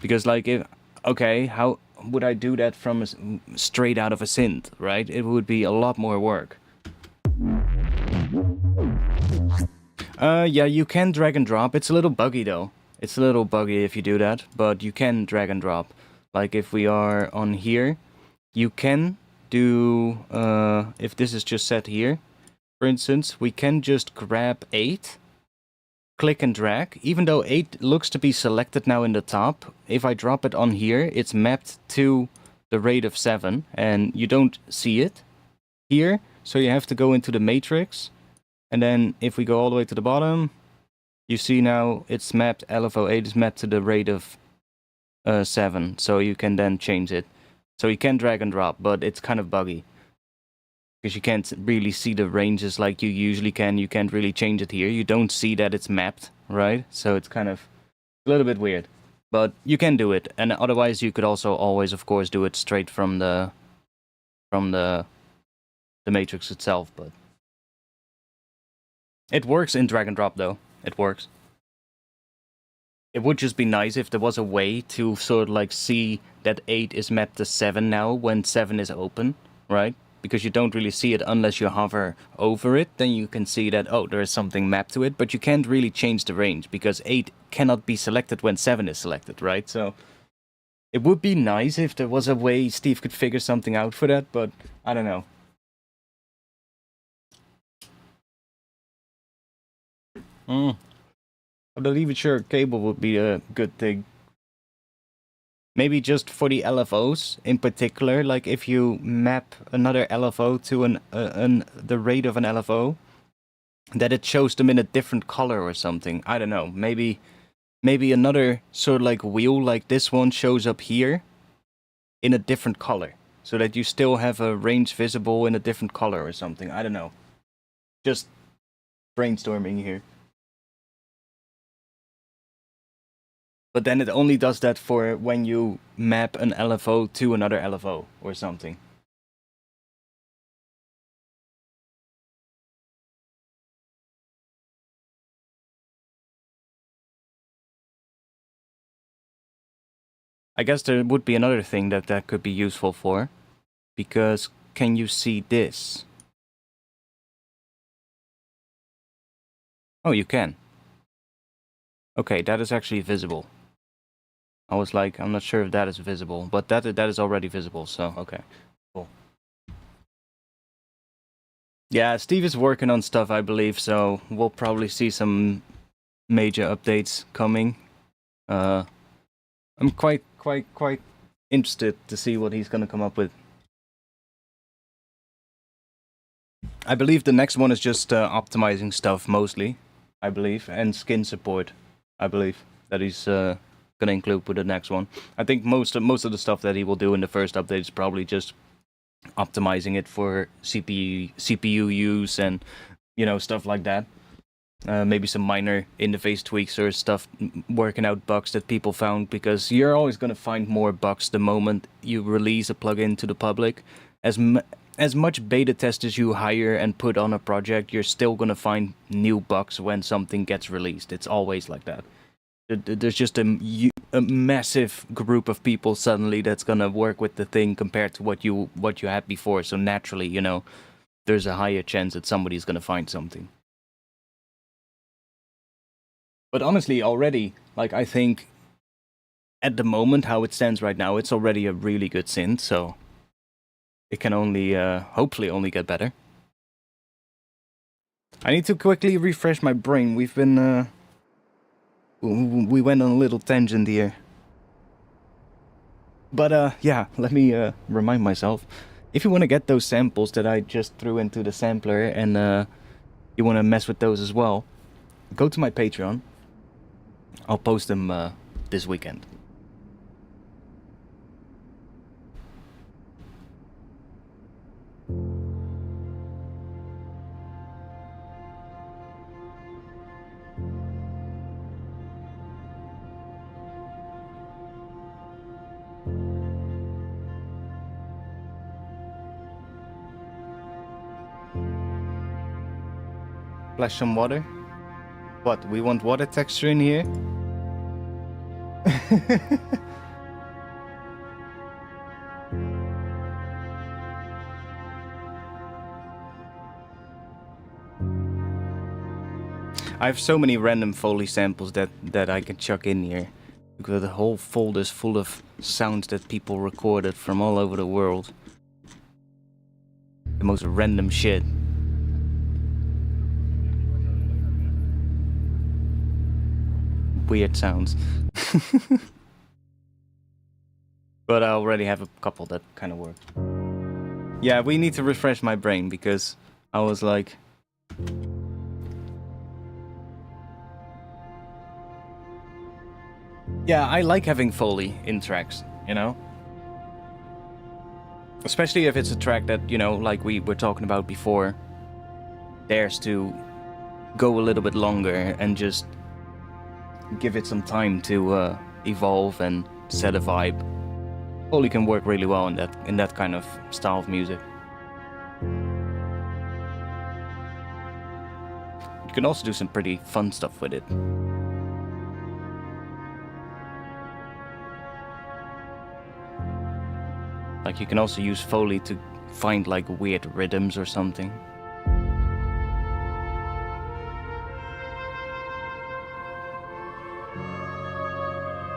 Because like if okay, how would I do that from straight out of a synth, right? It would be a lot more work. Yeah, you can drag and drop. It's a little buggy though. It's a little buggy if you do that, but you can drag and drop. Like if we are on here, you can do, if this is just set here, for instance, we can just grab 8, click and drag. Even though 8 looks to be selected now in the top, if I drop it on here, it's mapped to the rate of 7, and you don't see it here, so you have to go into the matrix, and then if we go all the way to the bottom, you see now it's mapped, LFO 8 is mapped to the rate of 7, so you can then change it. So you can drag and drop, but it's kind of buggy. Because you can't really see the ranges like you usually can. You can't really change it here. You don't see that it's mapped, right? So it's kind of a little bit weird. But you can do it. And otherwise you could also always, of course, do it straight from the matrix itself. But It works in drag and drop though. It works. It would just be nice if there was a way to sort of like see that 8 is mapped to 7 now when 7 is open, right? Because you don't really see it unless you hover over it, then you can see that, oh, there is something mapped to it, but you can't really change the range because 8 cannot be selected when 7 is selected, right? So it would be nice if there was a way Steve could figure something out for that, but I don't know. I believe a short cable would be a good thing. Maybe just for the LFOs in particular, like if you map another LFO to the rate of an LFO, that it shows them in a different color or something. I don't know. Maybe another sort of like wheel like this one shows up here in a different color, so that you still have a range visible in a different color or something. I don't know. Just brainstorming here. But then it only does that for when you map an LFO to another LFO or something. I guess there would be another thing that could be useful for. Because can you see this? Oh, you can. Okay, that is actually visible. I was like, I'm not sure if that is visible, but that is already visible, so okay. Cool. Yeah, Steve is working on stuff, I believe, so we'll probably see some major updates coming. I'm quite interested to see what he's gonna come up with. I believe the next one is just optimizing stuff mostly, I believe, and skin support, I believe, that he's gonna include with the next one. I think most of the stuff that he will do in the first update is probably just optimizing it for CPU use and, you know, stuff like that. Maybe some minor interface tweaks or stuff, working out bugs that people found, because you're always gonna find more bugs the moment you release a plugin to the public. As much beta testers you hire and put on a project, you're still gonna find new bugs when something gets released. It's always like that. There's just a massive group of people suddenly that's gonna work with the thing compared to what you had before. So naturally, you know, there's a higher chance that somebody's gonna find something. But honestly, already, like, I think at the moment how it stands right now, it's already a really good synth. So it can only hopefully only get better. I need to quickly refresh my brain. We've been we went on a little tangent here. But yeah, let me remind myself. If you want to get those samples that I just threw into the sampler and you want to mess with those as well, go to my Patreon. I'll post them this weekend. Splash some water. What, we want water texture in here? I have so many random Foley samples that I can chuck in here. Because the whole folder's full of sounds that people recorded from all over the world. The most random shit. Weird sounds. But I already have a couple that kind of work. Yeah, we need to refresh my brain because I was like... Yeah, I like having Foley in tracks, you know? Especially if it's a track that, you know, like we were talking about before, dares to go a little bit longer and just give it some time to evolve and set a vibe. Foley can work really well in that kind of style of music. You can also do some pretty fun stuff with it. Like you can also use Foley to find like weird rhythms or something.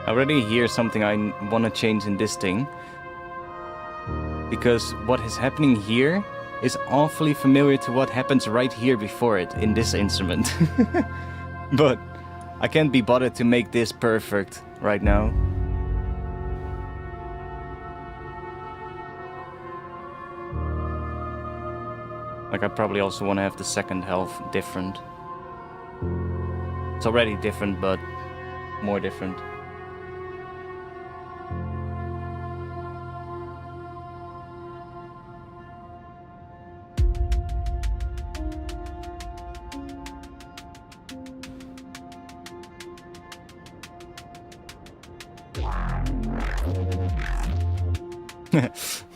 I already hear something I want to change in this thing. Because what is happening here is awfully familiar to what happens right here before it in this instrument. But I can't be bothered to make this perfect right now. Like I probably also want to have the second half different. It's already different, but more different.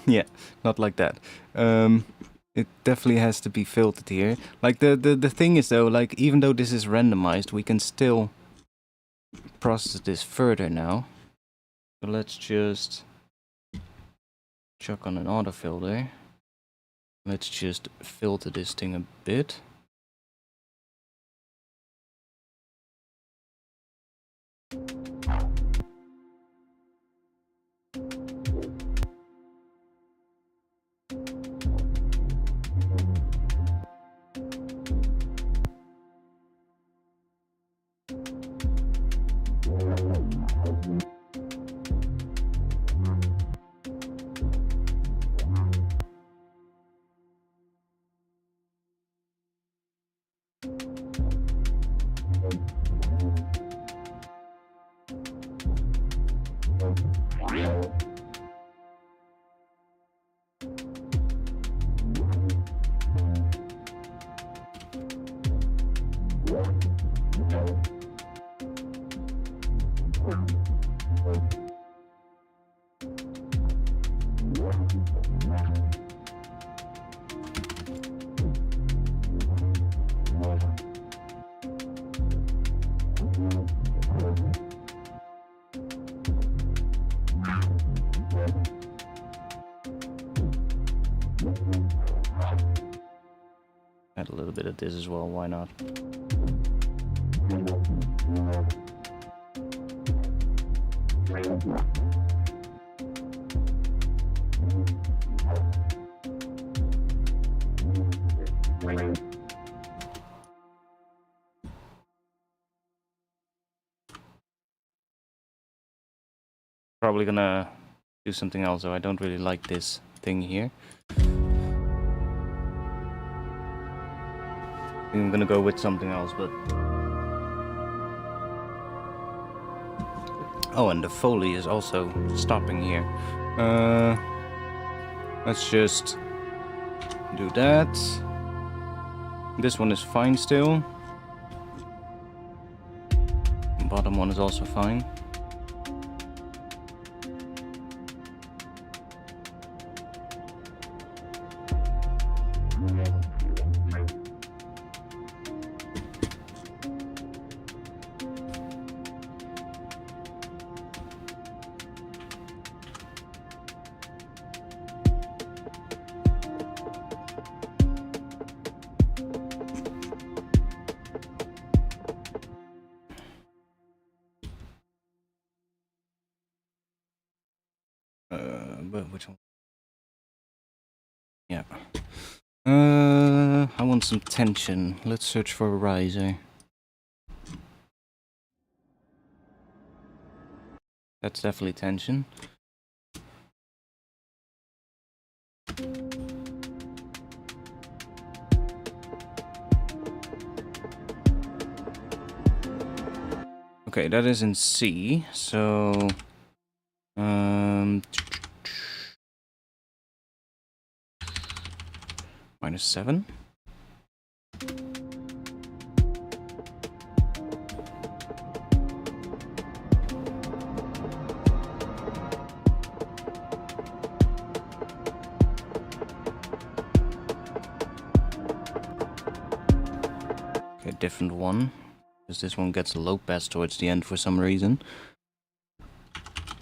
Yeah, not like that. It definitely has to be filtered here. Like the thing is though, like even though this is randomized, we can still process this further now. So let's just chuck on an autofilter. Let's just filter this thing a bit. Add a little bit of this as well, why not? Probably gonna do something else, though. I don't really like this thing here. I think I'm gonna go with something else, but... Oh, and the Foley is also stopping here. Let's just do that. This one is fine still. The bottom one is also fine. Which one? Yeah. I want some tension. Let's search for a riser. That's definitely tension. Okay, that is in C, so... -7. Okay, different one, because this one gets a low pass towards the end for some reason.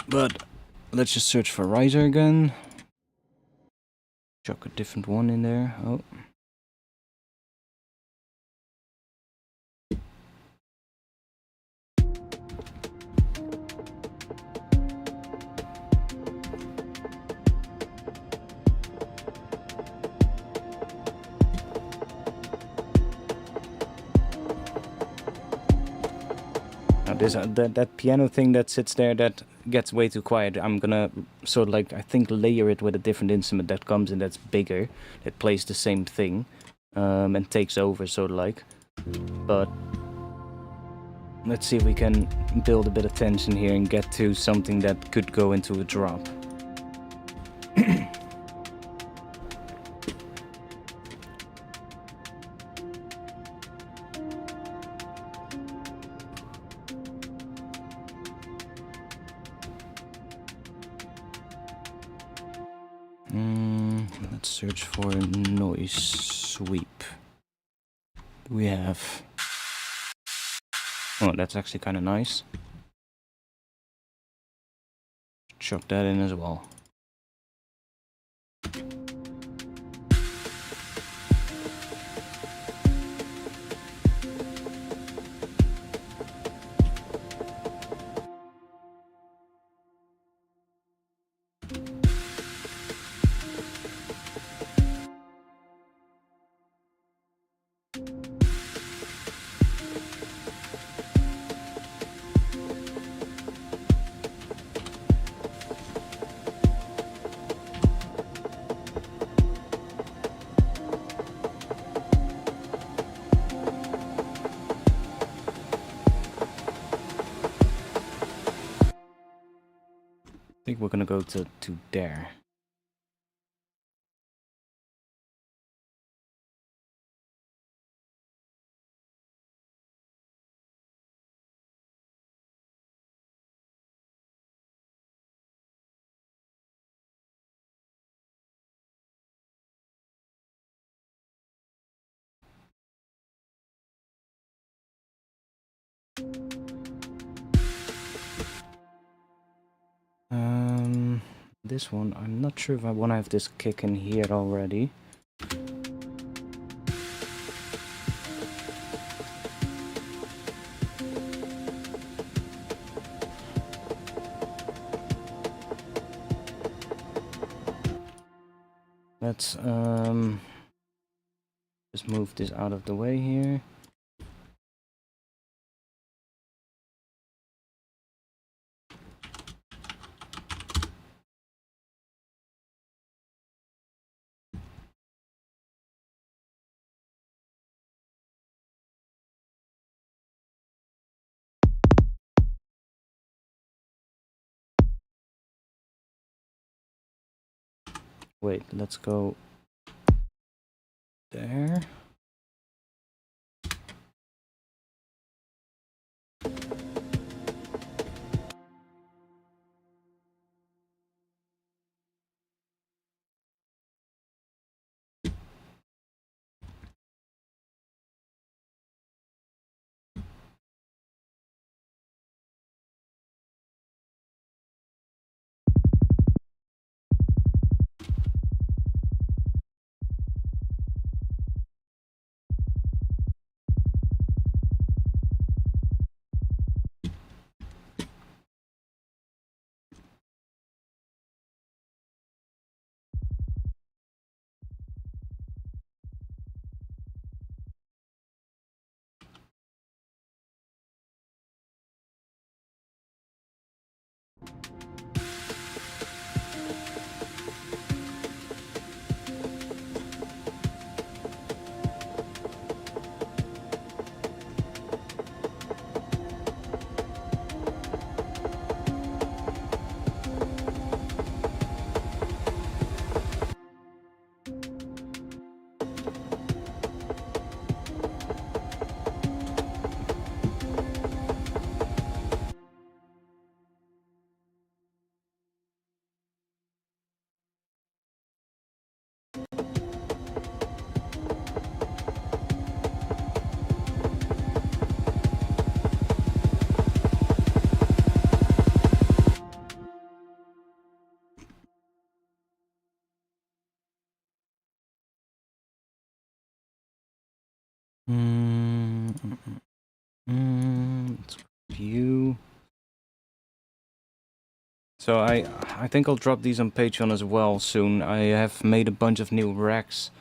But let's just search for riser again. Chuck a different one in there. Oh. Now this that piano thing that sits there, that gets way too quiet. I'm gonna sort of like, I think, layer it with a different instrument that comes in that's bigger, that plays the same thing, and takes over, sort of like. But let's see if we can build a bit of tension here and get to something that could go into a drop. Let's search for noise sweep. We have... Oh, that's actually kind of nice. Chuck that in as well. I think we're gonna go to there. This one, I'm not sure if I want to have this kick in here already. Let's just move this out of the way here. Wait, let's go there. view. So I think I'll drop these on Patreon as well soon. I have made a bunch of new racks.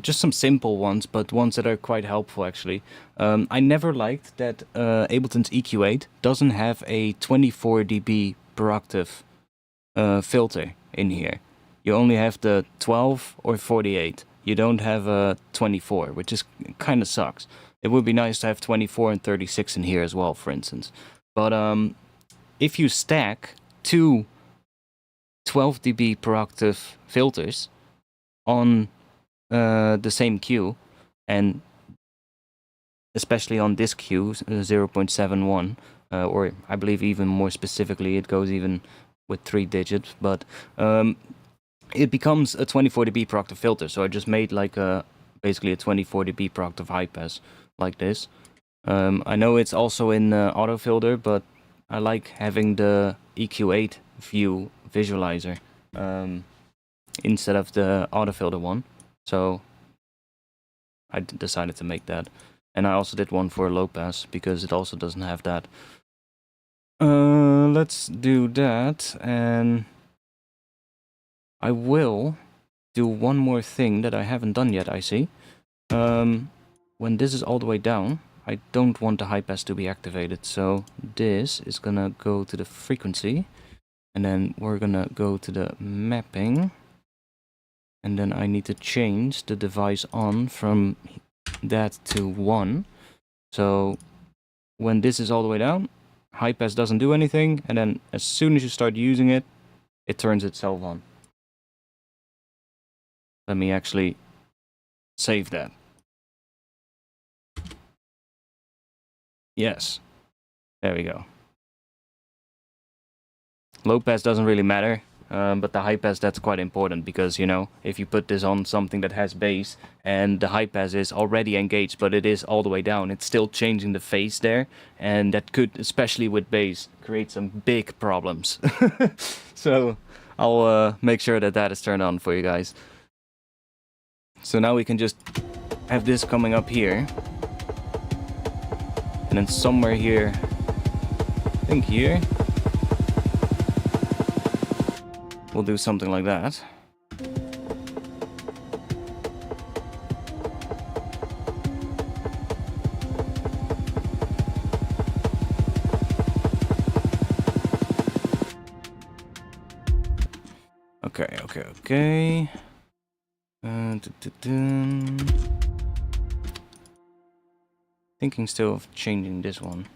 Just some simple ones, but ones that are quite helpful actually. I never liked that Ableton's EQ8 doesn't have a 24 dB per octave filter in here. You only have the 12 or 48. You don't have a 24, which is kind of sucks. It would be nice to have 24 and 36 in here as well, for instance. But if you stack two 12 dB per octave filters on the same Q, and especially on this Q, 0.71, or I believe even more specifically, it goes even with 3 digits, but it becomes a 24 dB per octave filter. So I just made like basically a 24 dB per octave high pass like this. I know it's also in autofilter, but I like having the EQ8 view visualizer instead of the autofilter one. So I decided to make that. And I also did one for low pass because it also doesn't have that. Let's do that, and I will do one more thing that I haven't done yet, I see. When this is all the way down, I don't want the high pass to be activated, so this is gonna go to the frequency, and then we're gonna go to the mapping, and then I need to change the device on from that to 1. So when this is all the way down, high pass doesn't do anything, and then as soon as you start using it, it turns itself on. Let me actually save that. Yes, there we go. Low pass doesn't really matter, but the high pass, that's quite important, because, you know, if you put this on something that has bass and the high pass is already engaged, but it is all the way down, it's still changing the phase there, and that could, especially with bass, create some big problems. So I'll make sure that that is turned on for you guys. So now we can just have this coming up here, and then somewhere here, I think here, we'll do something like that. Okay. Thinking still of changing this one.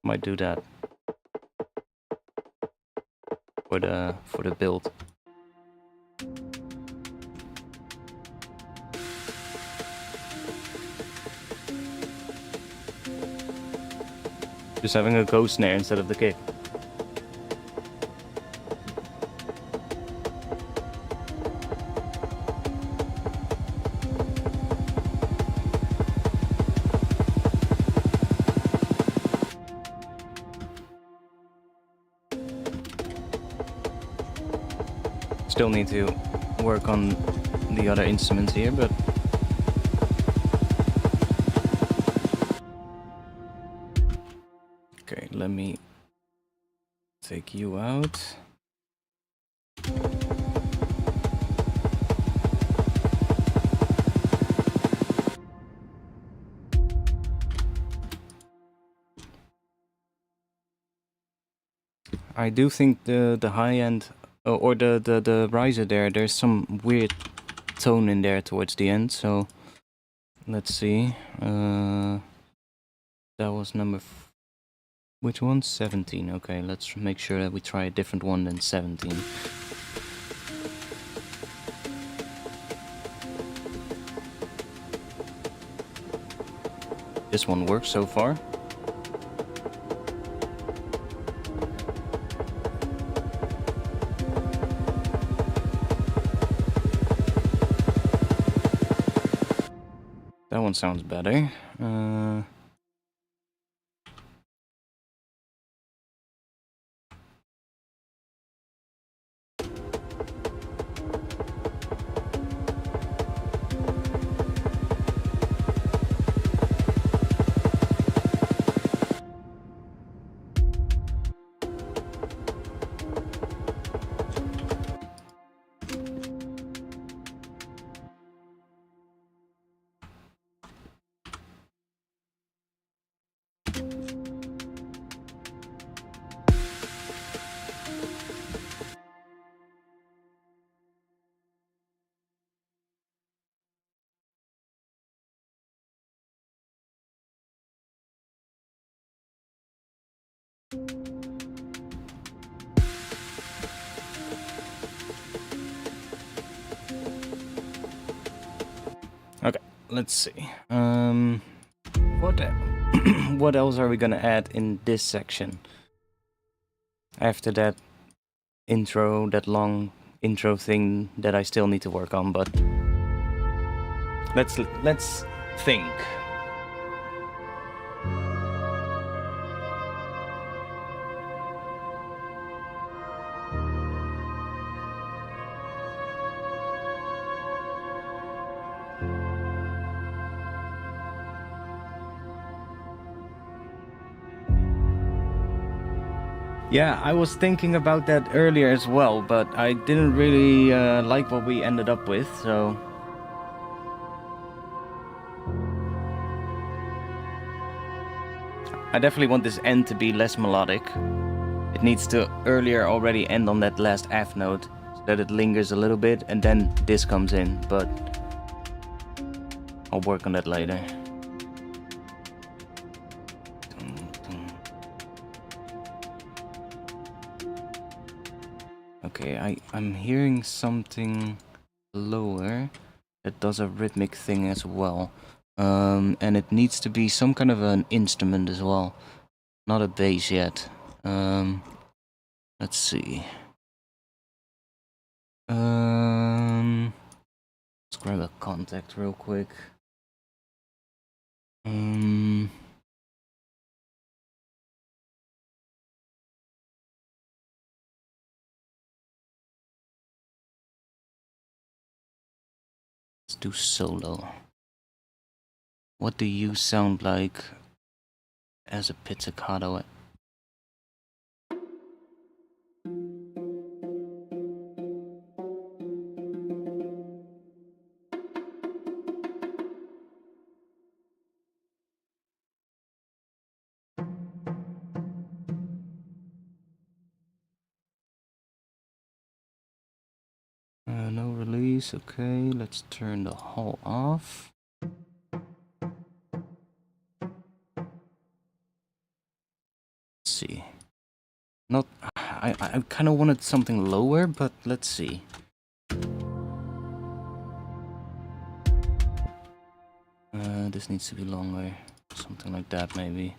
Might do that for the build. Just having a ghost snare instead of the kick. Still need to work on the other instruments here, but okay, let me take you out. I do think the high end or the riser there's some weird tone in there towards the end, so let's see. That was number Which one's 17? Okay, let's make sure that we try a different one than 17. This one works so far. That one sounds better. Okay, let's see. What else are we gonna add in this section? After that intro, that long intro thing that I still need to work on, but let's think. Yeah, I was thinking about that earlier as well, but I didn't really like what we ended up with, so... I definitely want this end to be less melodic. It needs to earlier already end on that last F note, so that it lingers a little bit, and then this comes in, but... I'll work on that later. Okay, I'm hearing something lower that does a rhythmic thing as well. And it needs to be some kind of an instrument as well. Not a bass yet. Let's see. Let's grab a contact real quick. Let's do solo. What do you sound like as a pizzicato? No release, okay, let's turn the hull off. Let's see. Not, I kind of wanted something lower, but let's see. This needs to be longer, something like that maybe.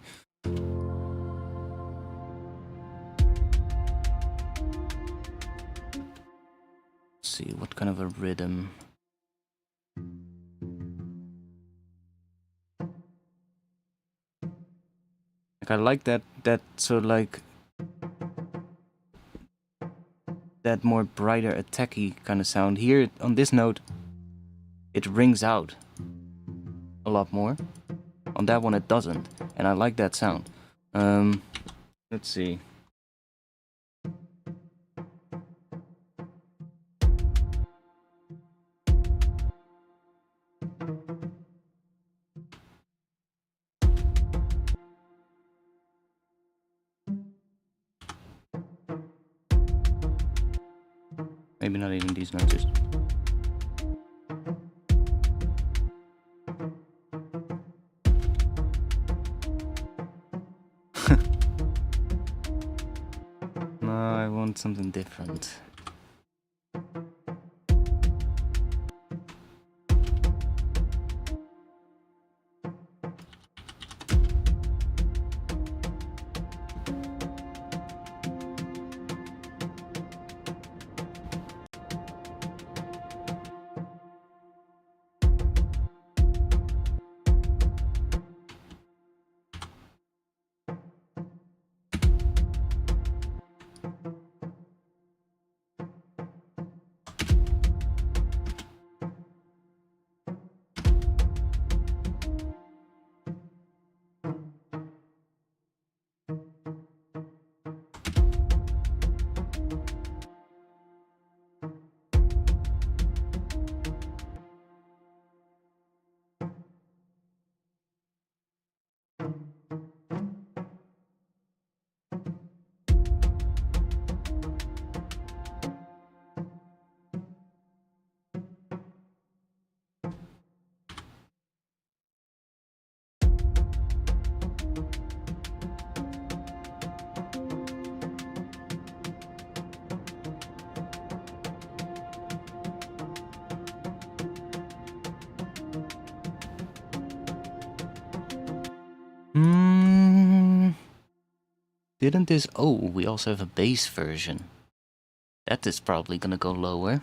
Let's see, what kind of a rhythm? Like I like that sort of like that more brighter attacky kind of sound. Here on this note, it rings out a lot more. On that one it doesn't, and I like that sound. Let's see. Maybe not even these notes. want something different. Didn't this... Oh, we also have a bass version. That is probably gonna go lower.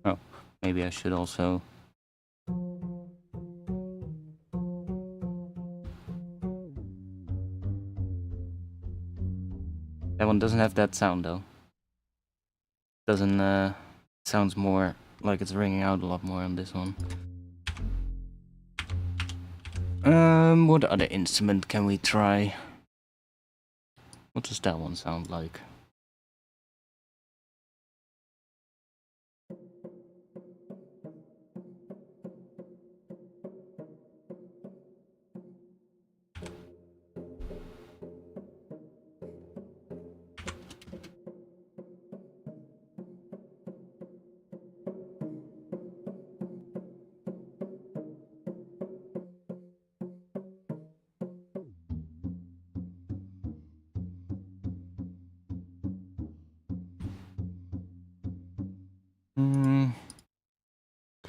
Oh, maybe I should also... That one doesn't have that sound though. Doesn't, sounds more like it's ringing out a lot more on this one. What other instrument can we try? What does that one sound like?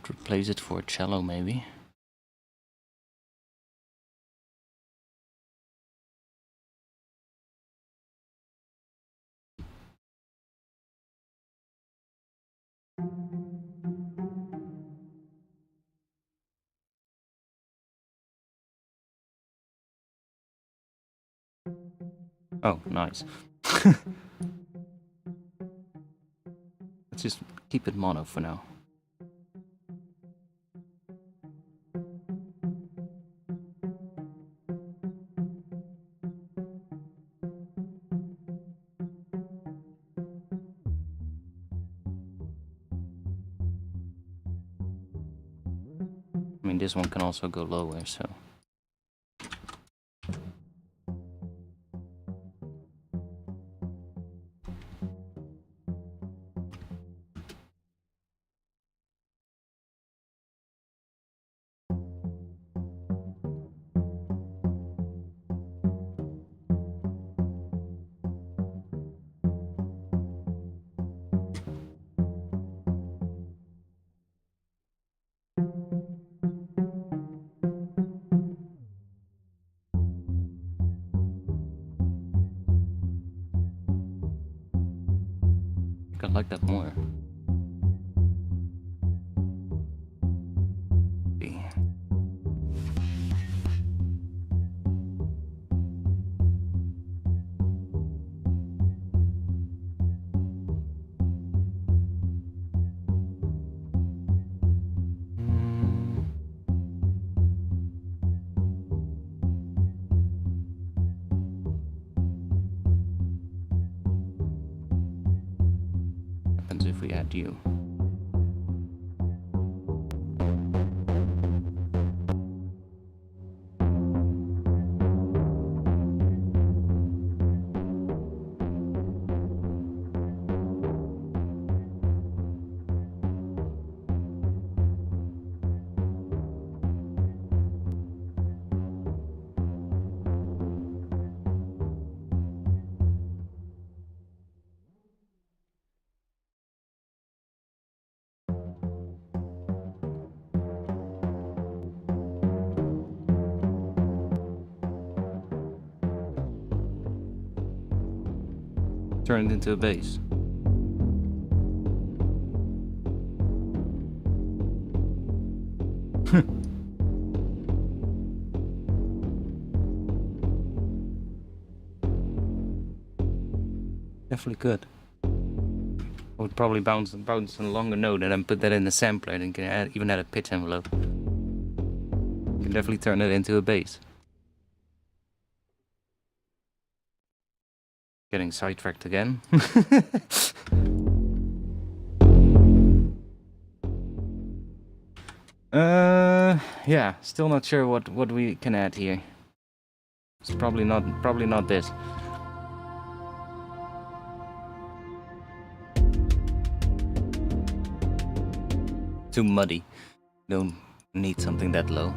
Could replace it for a cello maybe. Oh, nice. Let's just keep it mono for now. I mean, this one can also go lower, so... I like that more. See. Happens if we add you. turn it into a bass. Definitely good. I would probably bounce a longer note and then put that in the sampler and can even add a pitch envelope. You can definitely turn it into a bass. Getting sidetracked again. Yeah, still not sure what we can add here. It's probably not this. Too muddy. Don't need something that low.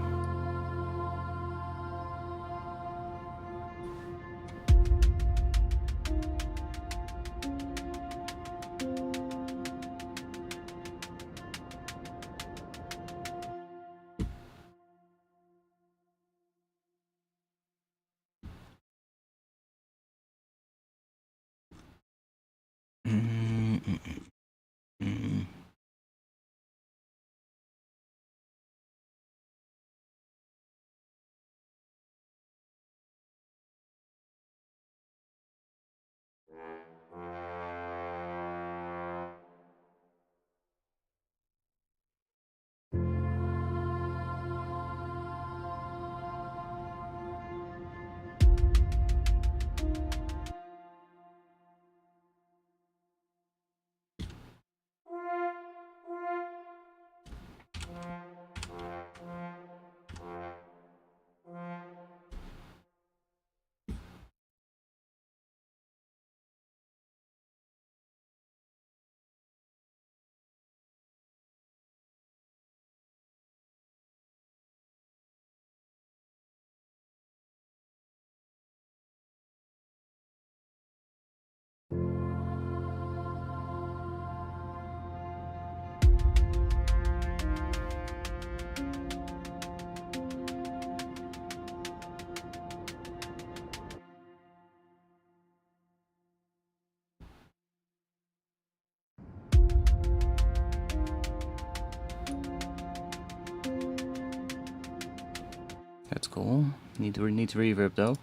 That's cool. Need reverb though.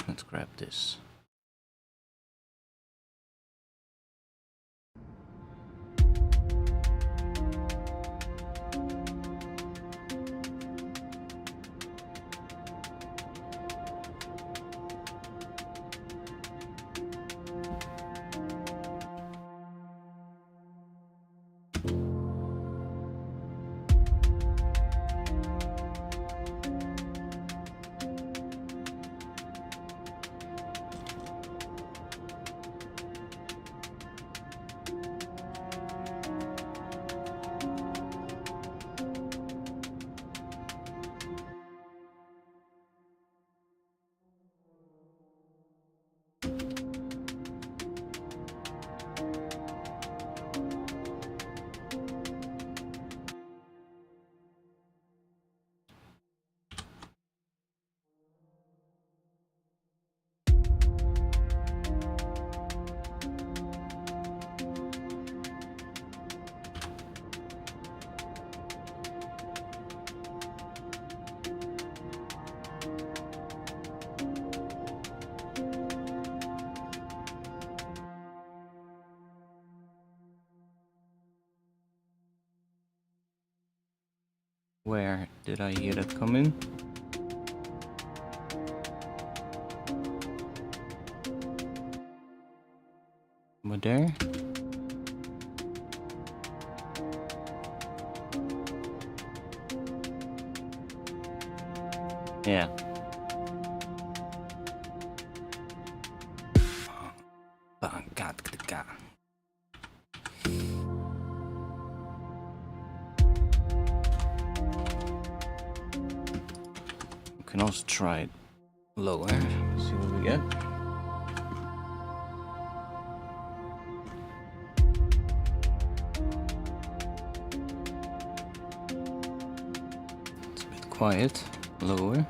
Let's grab this. Where did I hear that come in? Over there? Yeah. We can also try it lower. See what we get. It's a bit quiet. Lower.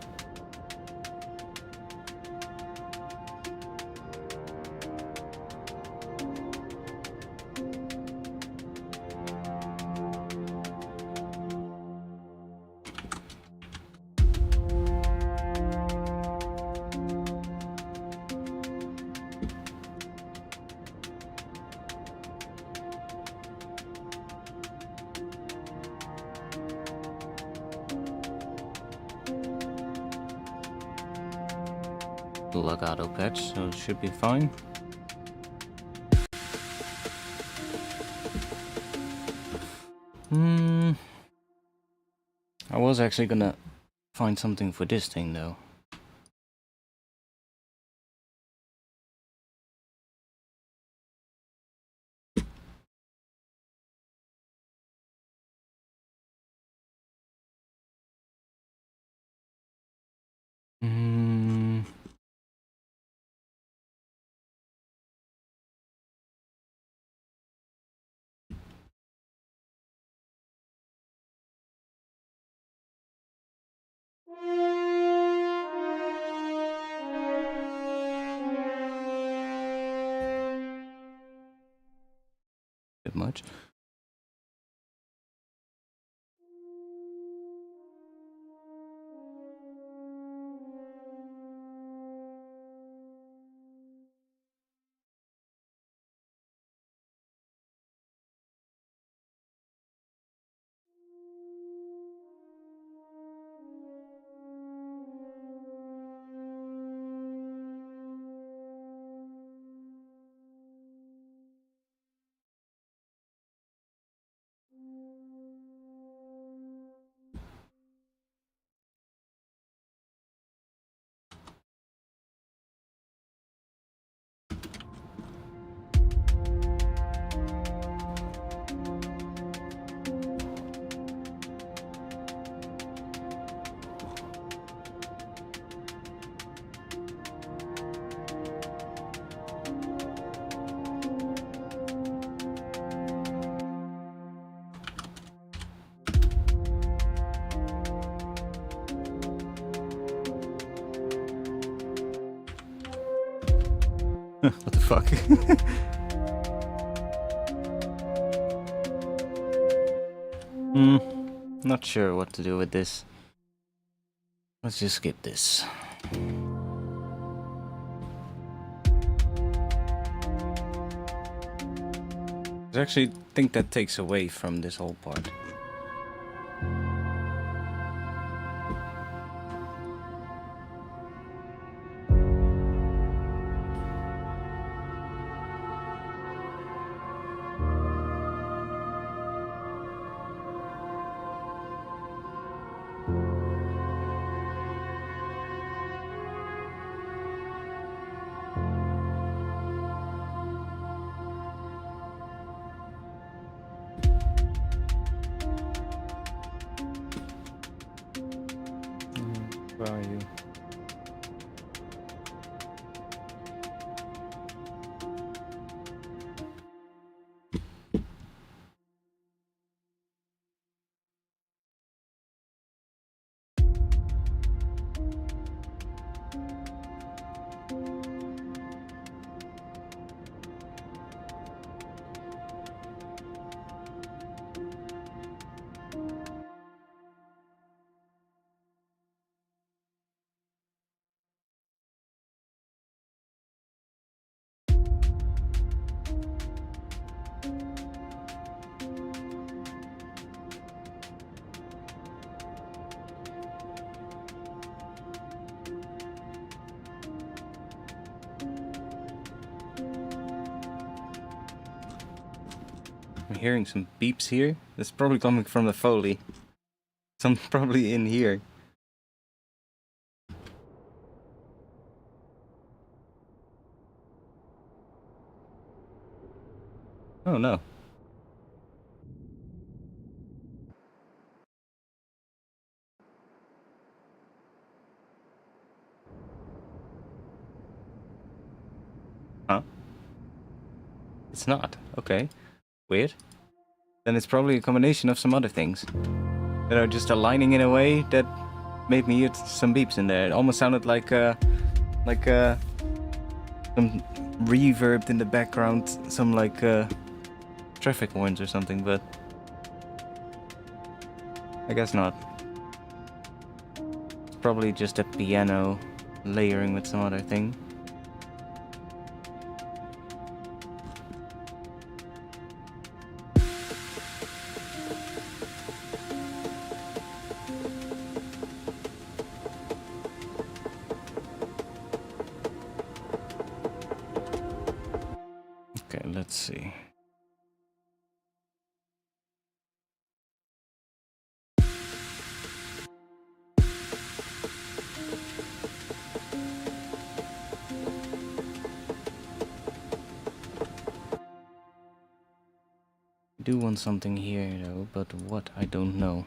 legato patch, so it should be fine. I was actually gonna find something for this thing though. Bit much. What the fuck? Not sure what to do with this. Let's just skip this. I actually think that takes away from this whole part. Where are you? I'm hearing some beeps here. That's probably coming from the Foley. Some probably in here. Oh no. Huh? It's not. Okay. Weird. Then it's probably a combination of some other things that are just aligning in a way that made me hear some beeps in there. It almost sounded like some reverb in the background, some traffic horns or something, but I guess not. It's probably just a piano layering with some other thing. Okay, let's see. I do want something here though, but what I don't know.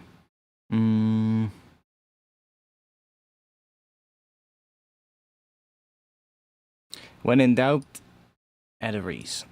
When in doubt, add a Reese.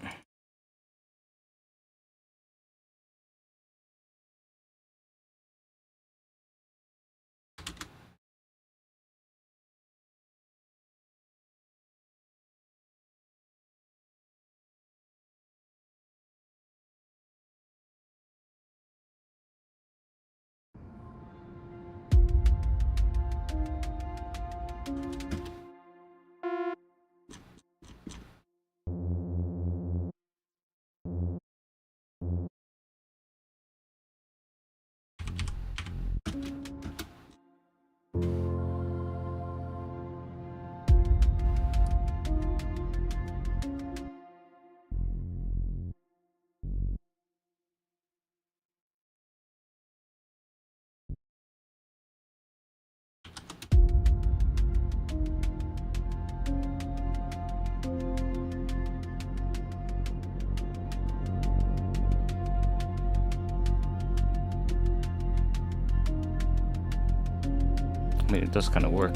I mean, it does kind of work.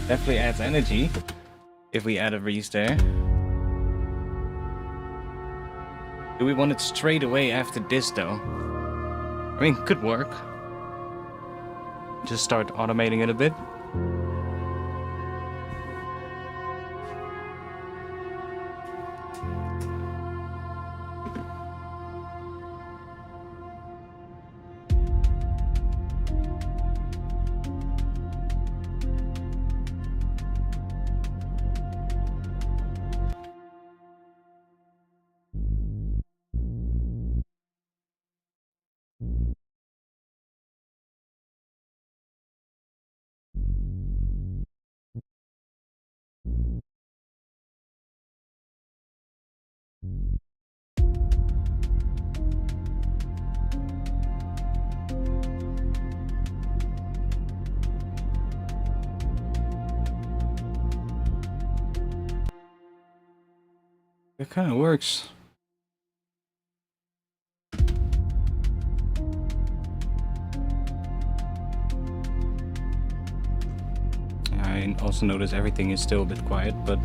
Definitely adds energy if we add a Reese there. Do we want it straight away after this though? I mean, could work. Just start automating it a bit. It kind of works. I also notice everything is still a bit quiet, but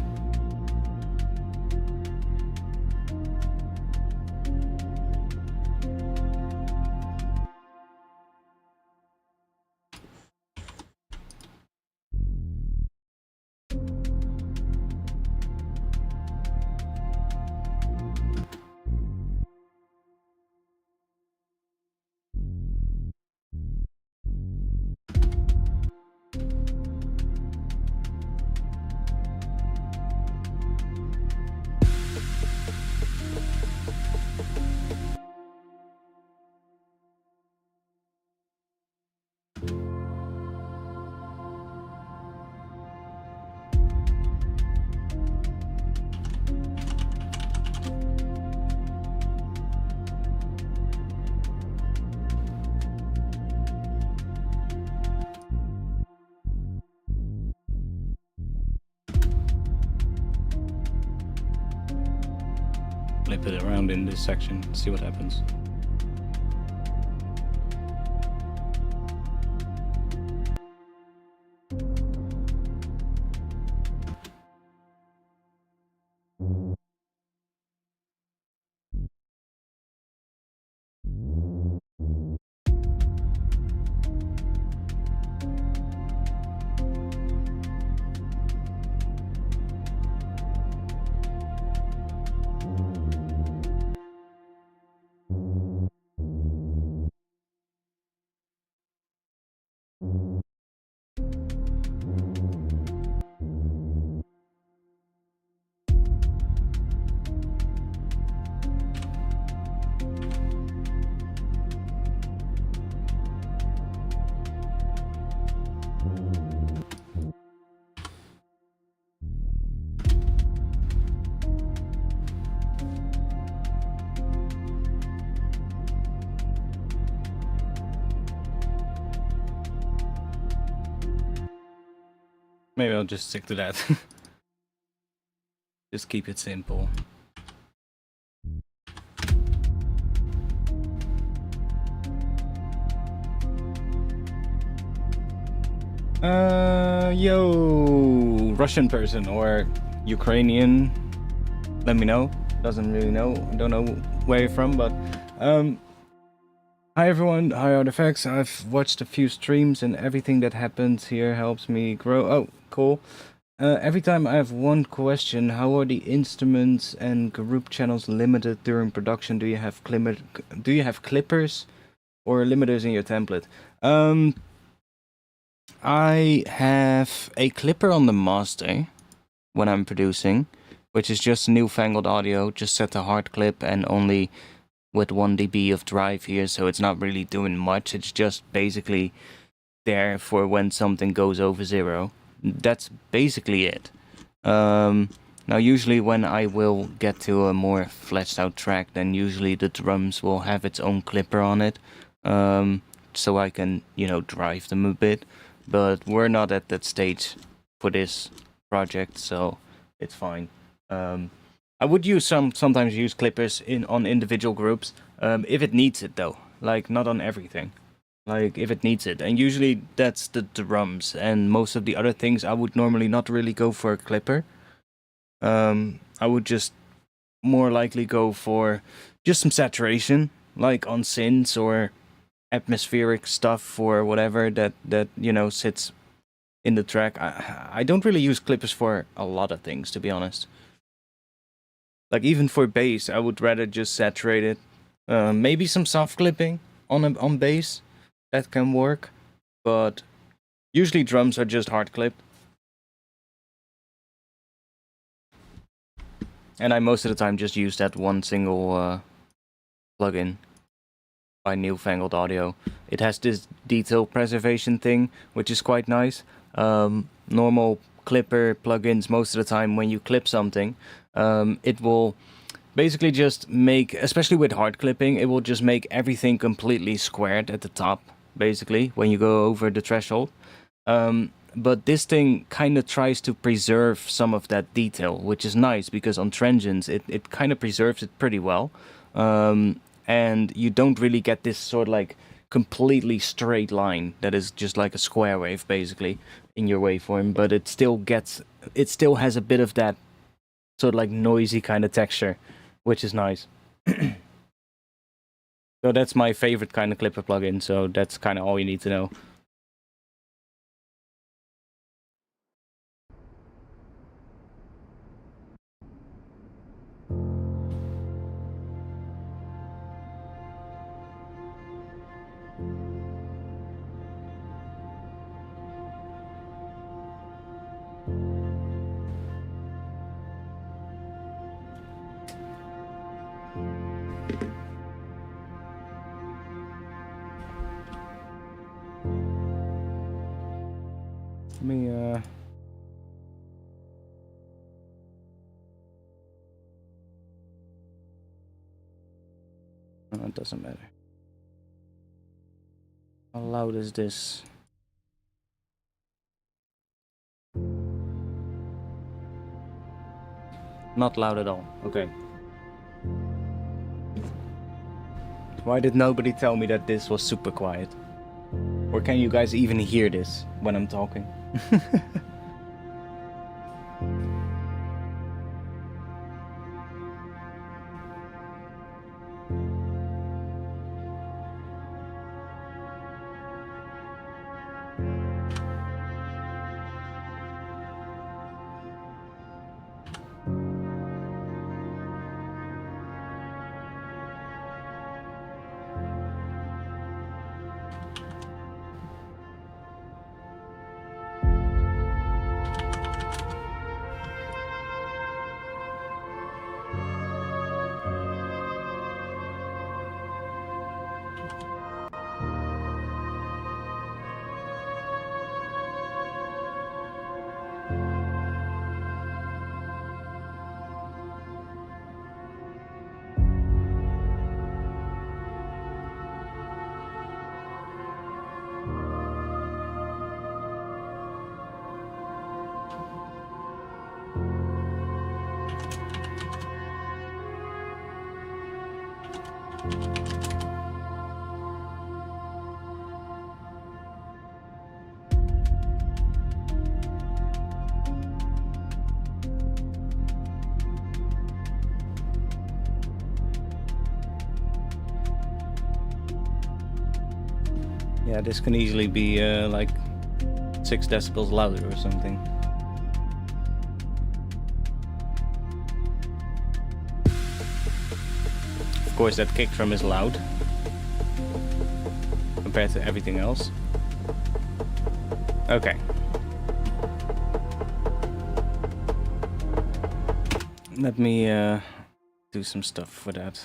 flip it around in this section, see what happens. Maybe I'll just stick to that. Just keep it simple. Yo, Russian person or Ukrainian, let me know. Doesn't really know. I don't know where you're from, but hi everyone, hi Artifacts. I've watched a few streams and everything that happens here helps me grow. Oh, cool. Every time I have one question, how are the instruments and group channels limited during production? Do you have clippers or limiters in your template? I have a clipper on the master when I'm producing, which is just newfangled audio, just set to hard clip and only with 1 dB of drive here, so it's not really doing much. It's just basically there for when something goes over 0. That's basically it. Now usually when I will get to a more fleshed out track, then usually the drums will have its own clipper on it, so I can, you know, drive them a bit. But we're not at that stage for this project, so it's fine. I would sometimes use clippers on individual groups, if it needs it though. Like, not on everything. Like, if it needs it. And usually that's the drums, and most of the other things I would normally not really go for a clipper. I would just more likely go for just some saturation, like on synths or atmospheric stuff or whatever that you know sits in the track. I don't really use clippers for a lot of things, to be honest. Like, even for bass, I would rather just saturate it. Maybe some soft clipping on bass, that can work, but usually drums are just hard clipped. And I most of the time just use that one single plugin by Newfangled Audio. It has this detail preservation thing, which is quite nice. Normal clipper plugins, most of the time when you clip something, it will basically just make, especially with hard clipping, it will just make everything completely squared at the top, basically, when you go over the threshold. But this thing kind of tries to preserve some of that detail, which is nice, because on transients it kind of preserves it pretty well. And you don't really get this sort of like completely straight line that is just like a square wave, basically, in your waveform, but it still has a bit of that sort of like noisy kind of texture, which is nice. So that's my favorite kind of clipper plugin, so that's kind of all you need to know. Let me, oh, it doesn't matter. How loud is this? Not loud at all. Okay. Why did nobody tell me that this was super quiet? Or can you guys even hear this when I'm talking? Yeah, this can easily be like 6 decibels louder or something. Of course, that kick drum is loud compared to everything else. Okay. Let me do some stuff for that.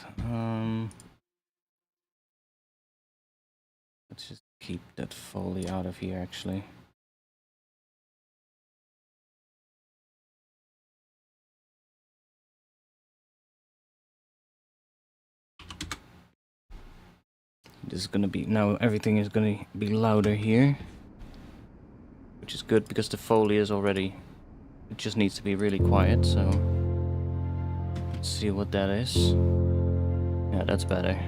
Let's just keep that Foley out of here, actually. This is gonna be, now everything is gonna be louder here, which is good because the Foley is already, it just needs to be really quiet, so let's see what that is. Yeah, that's better.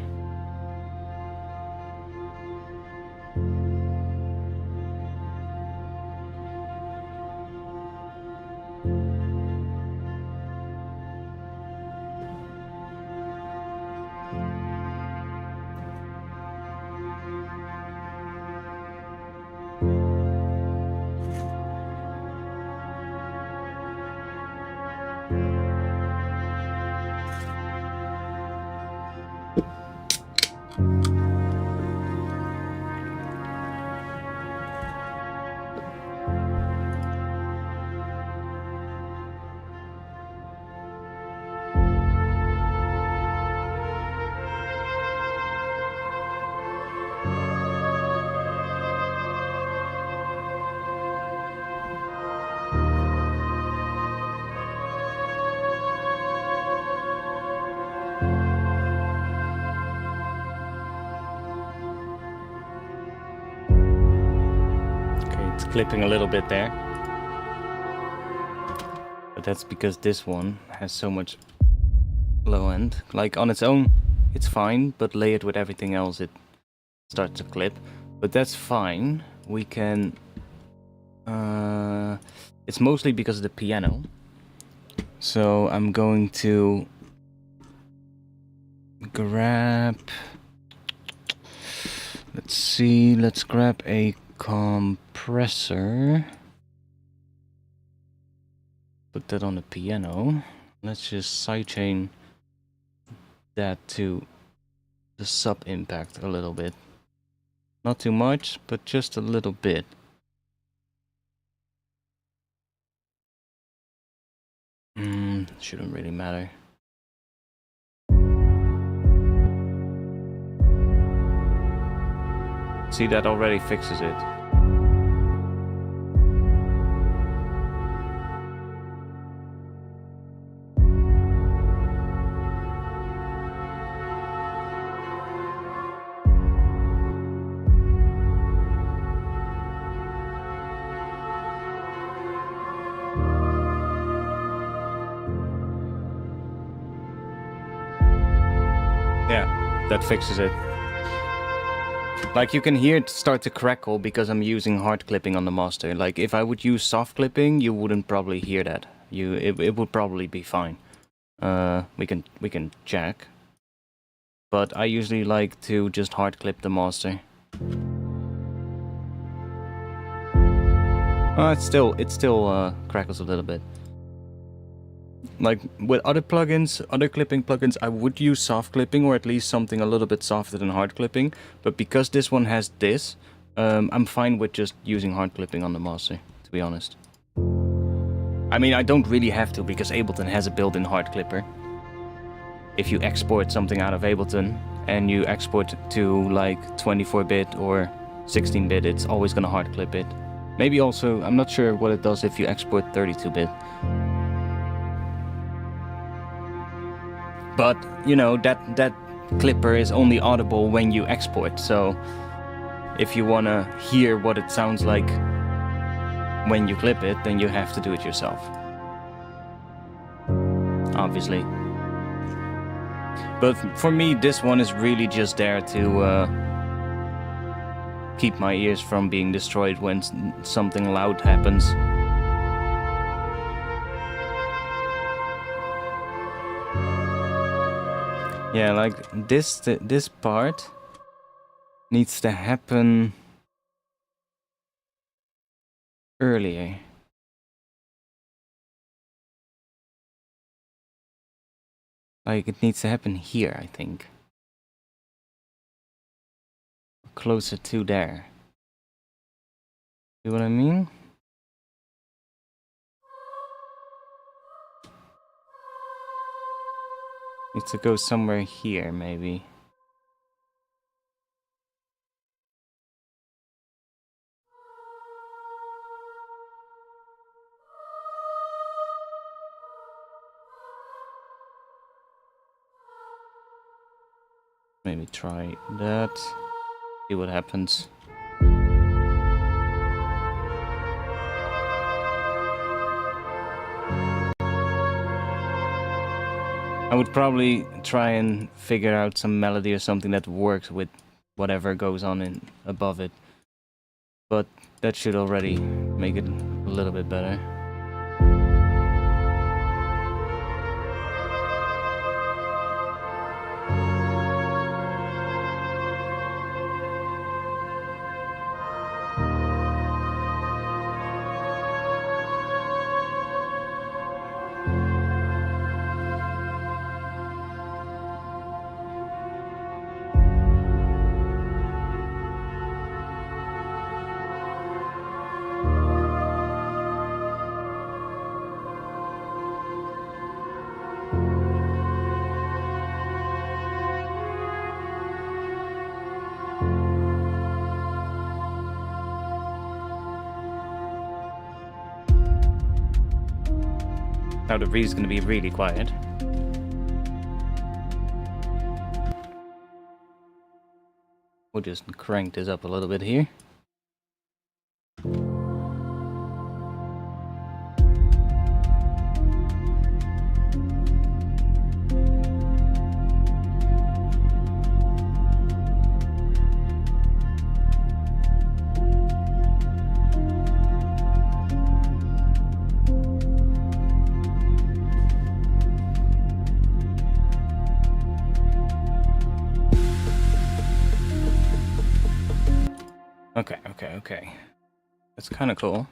Clipping a little bit there, but that's because this one has so much low end. Like on its own it's fine, but layered with everything else it starts to clip, but that's fine. We can it's mostly because of the piano, so I'm going to grab, let's see, let's grab a compressor, put that on the piano. Let's just sidechain that to the sub impact a little bit. Not too much, but just a little bit. Shouldn't really matter. See, that already fixes it. Yeah, that fixes it. Like you can hear it start to crackle because I'm using hard clipping on the master. Like if I would use soft clipping, you wouldn't probably hear that. It would probably be fine. We can check. But I usually like to just hard clip the master. It still crackles a little bit. Like with other plugins, other clipping plugins, I would use soft clipping or at least something a little bit softer than hard clipping. But because this one has this, I'm fine with just using hard clipping on the master, to be honest. I mean, I don't really have to because Ableton has a built-in hard clipper. If you export something out of Ableton and you export to like 24-bit or 16-bit, it's always gonna hard clip it. Maybe also, I'm not sure what it does if you export 32-bit. But, you know, that clipper is only audible when you export, so if you wanna hear what it sounds like when you clip it, then you have to do it yourself. Obviously. But for me, this one is really just there to keep my ears from being destroyed when something loud happens. Yeah, like this part needs to happen earlier. Like, it needs to happen here, I think. Closer to there. See what I mean? Needs to go somewhere here, maybe. Maybe try that. See what happens. I would probably try and figure out some melody or something that works with whatever goes on in above it. But that should already make it a little bit better. Now the breeze is going to be really quiet. We'll just crank this up a little bit here. Okay. That's kind of cool.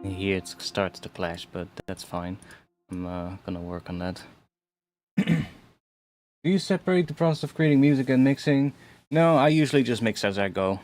Here it starts to clash, but that's fine. I'm gonna work on that. Do you separate the process of creating music and mixing? No, I usually just mix as I go.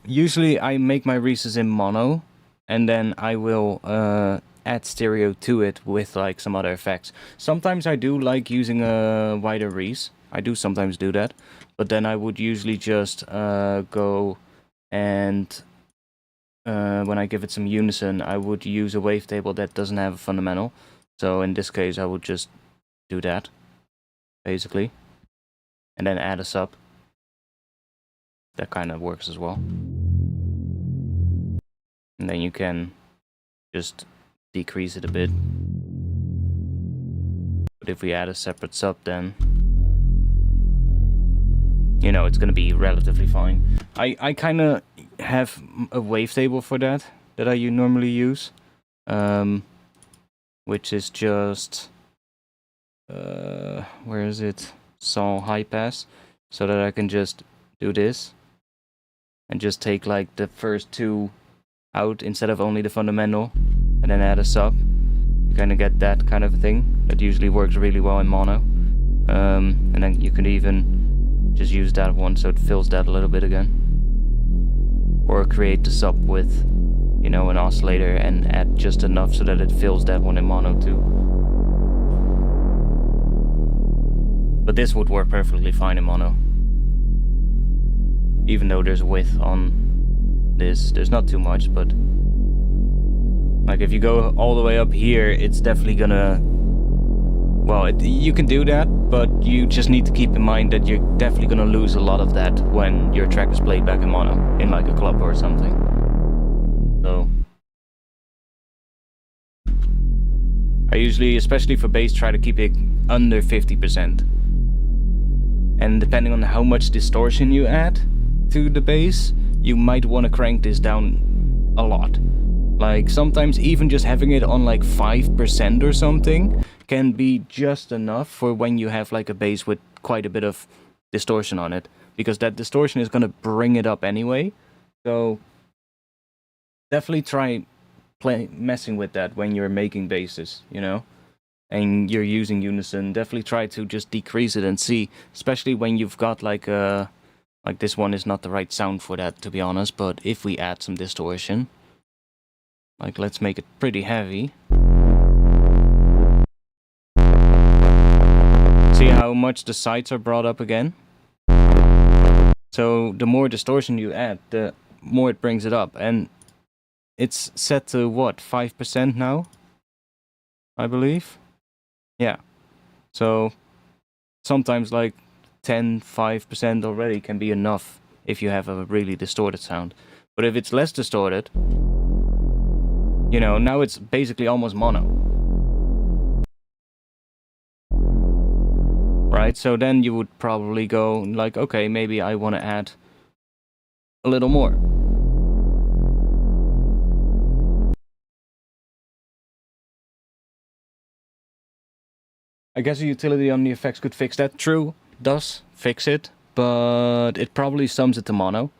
Usually I make my recess in mono, and then I will add stereo to it with like some other effects. Sometimes I do like using a wider Reese. I do sometimes do that, but then I would usually just go and when I give it some unison, I would use a wavetable that doesn't have a fundamental. So in this case, I would just do that, basically, and then add a sub. That kind of works as well. And then you can just decrease it a bit. But if we add a separate sub, then you know it's gonna be relatively fine. I kind of have a wavetable for that I normally use, which is just where is it? Saw high pass, so that I can just do this and just take like the first two out instead of only the fundamental, and then add a sub. You kind of get that kind of thing. That usually works really well in mono. And then you can even just use that one so it fills that a little bit again. Or create the sub with, you know, an oscillator and add just enough so that it fills that one in mono too. But this would work perfectly fine in mono. Even though there's width on this, there's not too much, but like if you go all the way up here, it's definitely gonna, well, you can do that, but you just need to keep in mind that you're definitely gonna lose a lot of that when your track is played back in mono, in like a club or something. So I usually, especially for bass, try to keep it under 50%. And depending on how much distortion you add to the bass, you might want to crank this down a lot. Like sometimes even just having it on like 5% or something can be just enough for when you have like a bass with quite a bit of distortion on it, because that distortion is going to bring it up anyway. So definitely try messing with that when you're making basses, you know, and you're using unison. Definitely try to just decrease it and see, especially when you've got like a, like this one is not the right sound for that, to be honest, but if we add some distortion, like let's make it pretty heavy. See how much the sides are brought up again? So the more distortion you add, the more it brings it up. And it's set to what, 5% now? I believe? Yeah. So sometimes like 5% already can be enough if you have a really distorted sound. But if it's less distorted, you know, now it's basically almost mono. Right? So then you would probably go like, okay, maybe I want to add a little more. I guess a utility on the effects could fix that. True, does fix it, but it probably sums it to mono.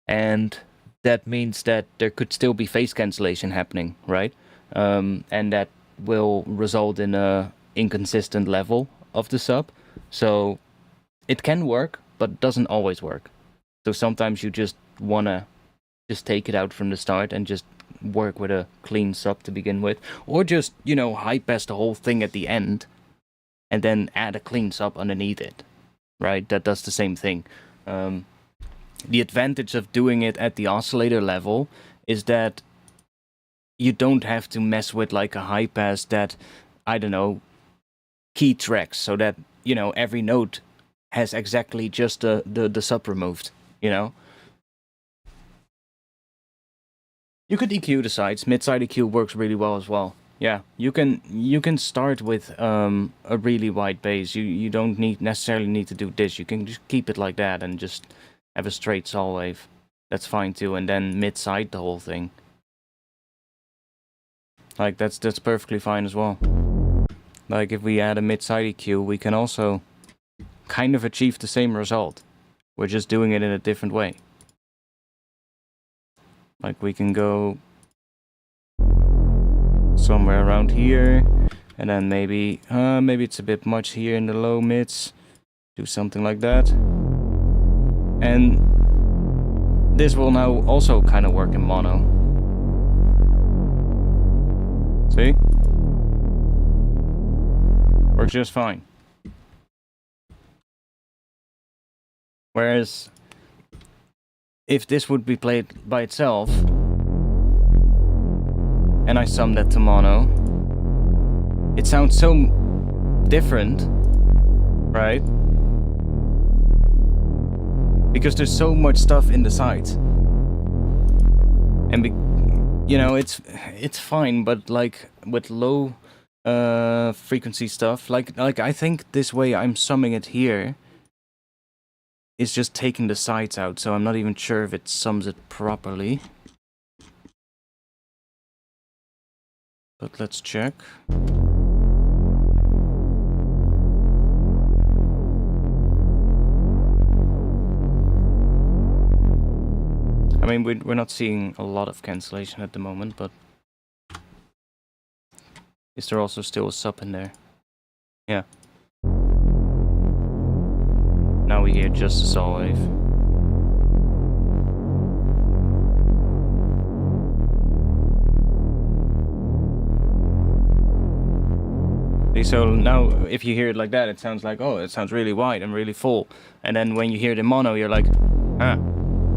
And that means that there could still be phase cancellation happening, right? And that will result in a inconsistent level of the sub. So it can work, but doesn't always work. So sometimes you just wanna just take it out from the start and just work with a clean sub to begin with, or just, you know, high pass the whole thing at the end and then add a clean sub underneath it, right? That does the same thing. The advantage of doing it at the oscillator level is that you don't have to mess with like a high pass that, I don't know, key tracks so that, you know, every note has exactly just the sub removed, you know? You could EQ the sides. Mid-side EQ works really well as well. Yeah, you can start with a really wide bass. You don't necessarily need to do this. You can just keep it like that and just have a straight saw wave. That's fine too. And then mid-side the whole thing. Like that's perfectly fine as well. Like if we add a mid-side EQ, we can also kind of achieve the same result. We're just doing it in a different way. Like we can go somewhere around here, and then maybe it's a bit much here in the low mids. Do something like that. And this will now also kind of work in mono. See? Works just fine. Whereas, if this would be played by itself, and I sum that to mono, it sounds so different, right? Because there's so much stuff in the sides. And you know, it's fine, but like with low frequency stuff, like I think this way I'm summing it here is just taking the sides out, so I'm not even sure if it sums it properly. But let's check. I mean, we're not seeing a lot of cancellation at the moment, but is there also still a sub in there? Yeah. Now we hear just a saw wave. So now, if you hear it like that, it sounds like, oh, it sounds really wide and really full. And then when you hear it in mono, you're like, huh,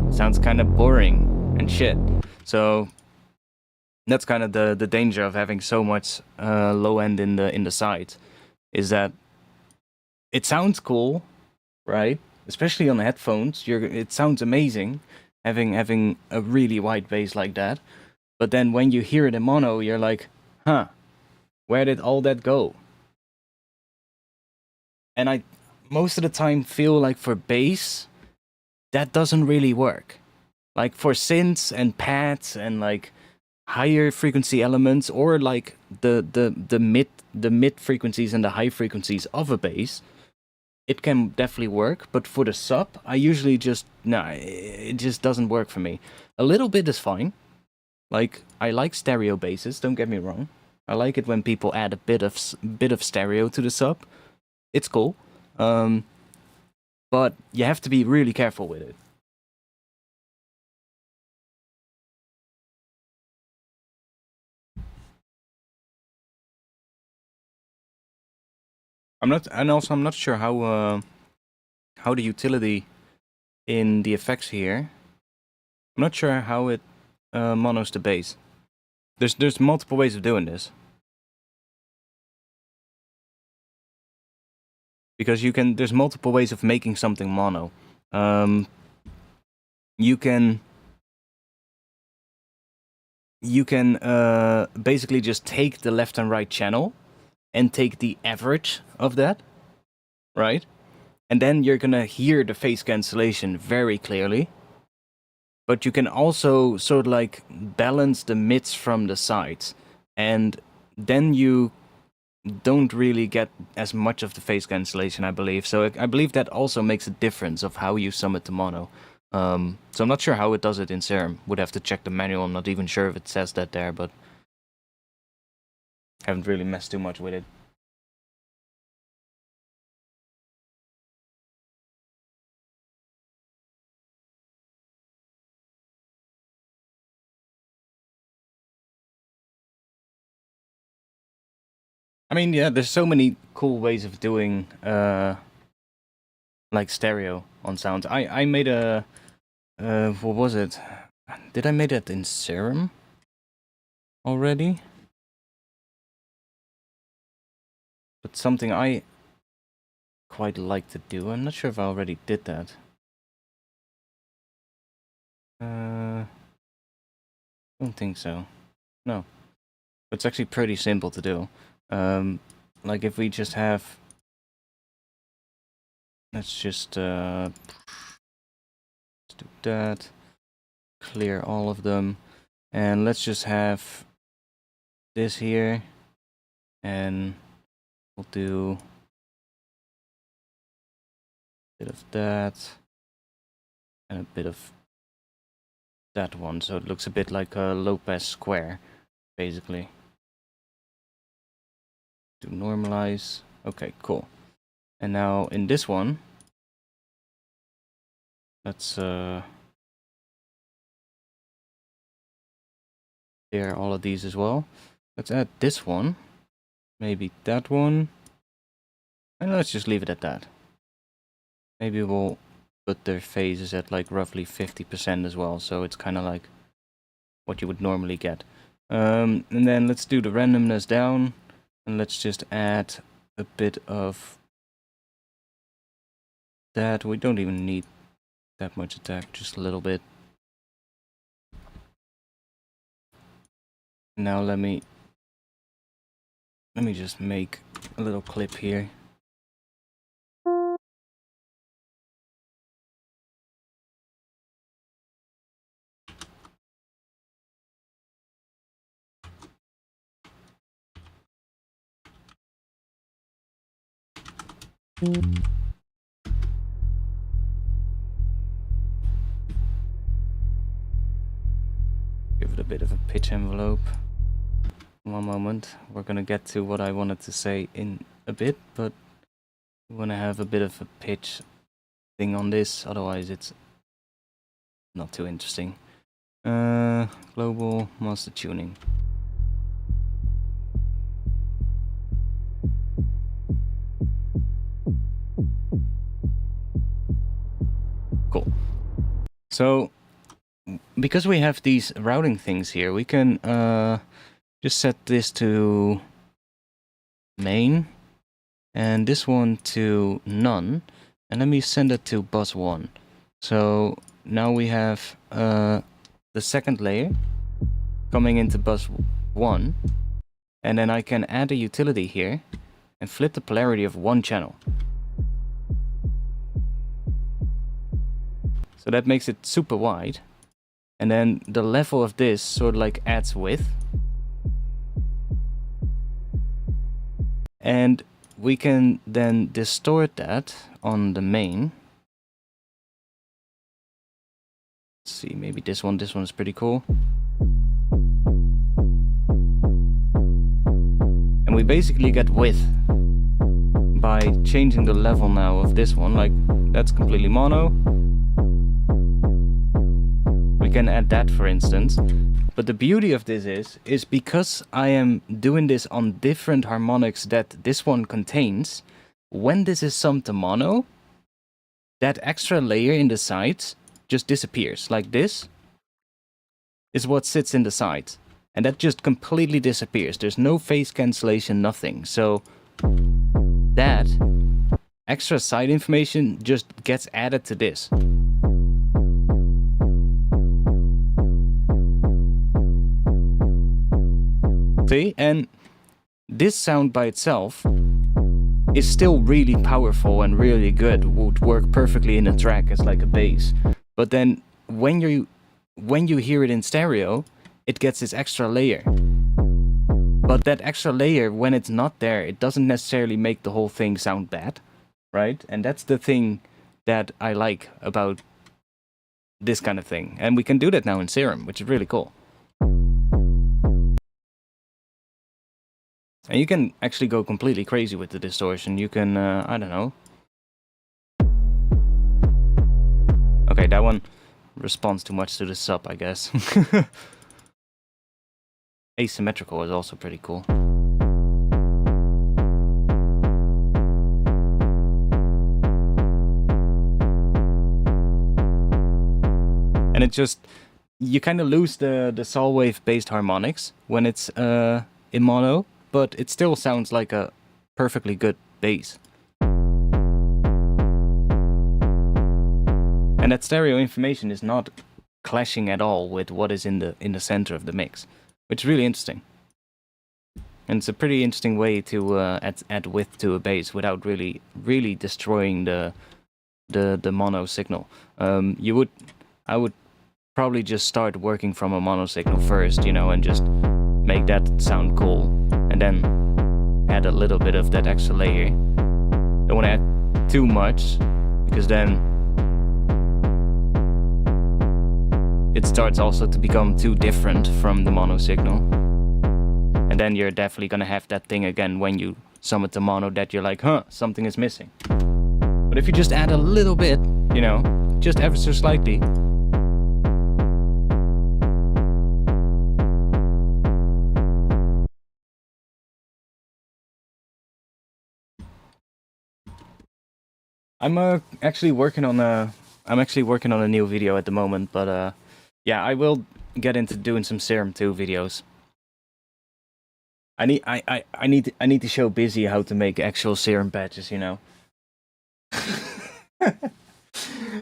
it sounds kind of boring and shit. So that's kind of the danger of having so much low end in the sides, is that it sounds cool, right? Especially on headphones, it sounds amazing having a really wide bass like that. But then when you hear it in mono, you're like, huh, where did all that go? And I most of the time feel like for bass, that doesn't really work. Like for synths and pads and like higher frequency elements, or like the mid frequencies and the high frequencies of a bass, it can definitely work. But for the sub, I usually just it just doesn't work for me. A little bit is fine. Like I like stereo basses. Don't get me wrong. I like it when people add a bit of stereo to the sub. It's cool. But you have to be really careful with it. I'm not sure how the utility in the effects here. I'm not sure how it monos the bass. There's multiple ways of doing this. Because there's multiple ways of making something mono. You can basically just take the left and right channel and take the average of that, right? And then you're gonna hear the phase cancellation very clearly. But you can also sort of like balance the mids from the sides, and then you don't really get as much of the phase cancellation, I believe. So I believe that also makes a difference of how you sum it to mono. So I'm not sure how it does it in Serum. Would have to check the manual. I'm not even sure if it says that there, but haven't really messed too much with it. I mean, yeah, there's so many cool ways of doing like stereo on sounds. I made a what was it? Did I make it in Serum already? But something I quite like to do. I'm not sure if I already did that. Don't think so. No. It's actually pretty simple to do. Like if we just have... Let's just let's do that. Clear all of them. And let's just have this here. And we'll do a bit of that. And a bit of that one. So it looks a bit like a low-pass square, basically. Do normalize. Okay, cool. And now in this one, let's clear all of these as well. Let's add this one. Maybe that one. And let's just leave it at that. Maybe we'll put their phases at like roughly 50% as well, so it's kind of like what you would normally get. And then let's do the randomness down, and let's just add a bit of that. We don't even need that much attack, just a little bit. Now let me just make a little clip here. Give it a bit of a pitch envelope. One moment, we're gonna get to what I wanted to say in a bit, but we wanna have a bit of a pitch thing on this, otherwise it's not too interesting. Global master tuning. Cool. So, because we have these routing things here, we can just set this to main, and this one to none, and let me send it to bus 1. So now we have the second layer coming into bus 1, and then I can add a utility here and flip the polarity of one channel. So that makes it super wide, and then the level of this sort of like adds width. And we can then distort that on the main. Let's see, maybe this one is pretty cool. And we basically get width by changing the level now of this one. Like, that's completely mono. We can add that, for instance. But the beauty of this is because I am doing this on different harmonics that this one contains, when this is summed to mono, that extra layer in the sides just disappears. Like this is what sits in the sides, and that just completely disappears. There's no phase cancellation, nothing. So that extra side information just gets added to this. See, and this sound by itself is still really powerful and really good, would work perfectly in a track as like a bass. But then when you hear it in stereo, it gets this extra layer. But that extra layer, when it's not there, it doesn't necessarily make the whole thing sound bad, right? And that's the thing that I like about this kind of thing. And we can do that now in Serum, which is really cool. And you can actually go completely crazy with the distortion. You can, I don't know. Okay, that one responds too much to the sub, I guess. Asymmetrical is also pretty cool. And it just, you kind of lose the saw wave based harmonics when it's in mono. But it still sounds like a perfectly good bass. And that stereo information is not clashing at all with what is in the center of the mix, which is really interesting. And it's a pretty interesting way to add width to a bass without really destroying the mono signal. I would probably just start working from a mono signal first, you know, and just make that sound cool, and then add a little bit of that extra layer. Don't want to add too much, because then it starts also to become too different from the mono signal. And then you're definitely gonna have that thing again when you sum it to mono that you're like, huh, something is missing. But if you just add a little bit, you know, just ever so slightly, I'm actually working on a new video at the moment, but yeah, I will get into doing some Serum 2 videos. I need to show Busy how to make actual Serum patches, you know.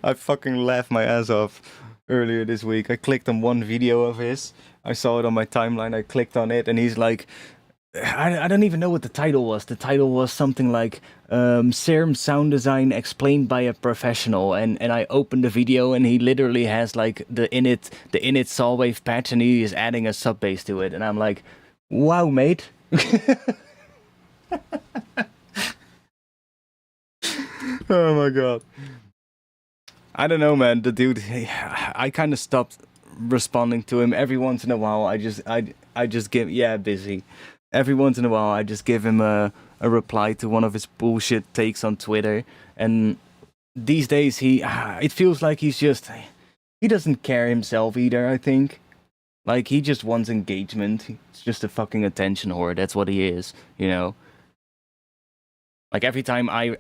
I fucking laughed my ass off earlier this week. I clicked on one video of his. I saw it on my timeline. I clicked on it, and he's like, I don't even know what the title was. The title was something like Serum Sound Design Explained by a Professional. And I opened the video, and he literally has like the init saw wave patch, and he is adding a sub bass to it. And I'm like, wow, mate. Oh my god. I don't know, man. The dude, I kind of stopped responding to him. Every once in a while, I just give, yeah, Busy. Every once in a while, I just give him a reply to one of his bullshit takes on Twitter. And these days, it feels like he doesn't care himself either, I think. Like, he just wants engagement. He's just a fucking attention whore. That's what he is, you know? Like, every time I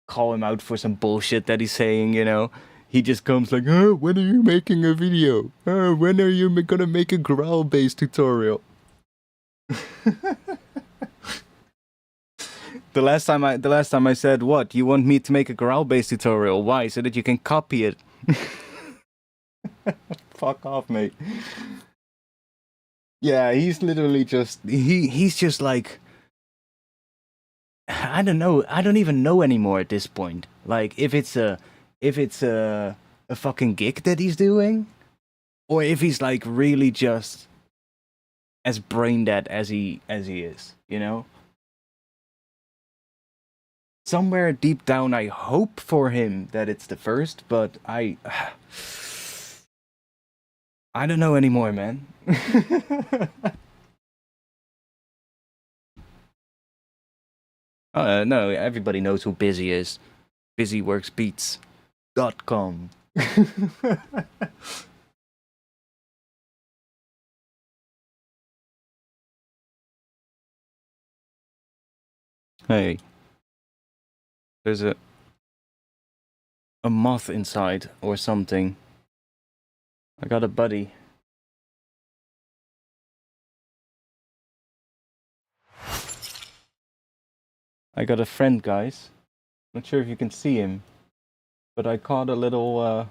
call him out for some bullshit that he's saying, you know, he just comes like, oh, when are you making a video? Oh, when are you gonna make a growl-based tutorial? The last time I said, what? You want me to make a growl-based tutorial? Why? So that you can copy it. Fuck off, mate. Yeah, he's literally just he's just like, I don't know. I don't even know anymore at this point. Like, if it's a fucking gig that he's doing, or if he's like really just as brain dead as he is, you know. Somewhere deep down, I hope for him that it's the first, but I don't know anymore, man. No, everybody knows who Busy is. BusyWorksBeats.com. Hey, there's a moth inside or something. I got a buddy. I got a friend, guys. Not sure if you can see him, but I caught a little,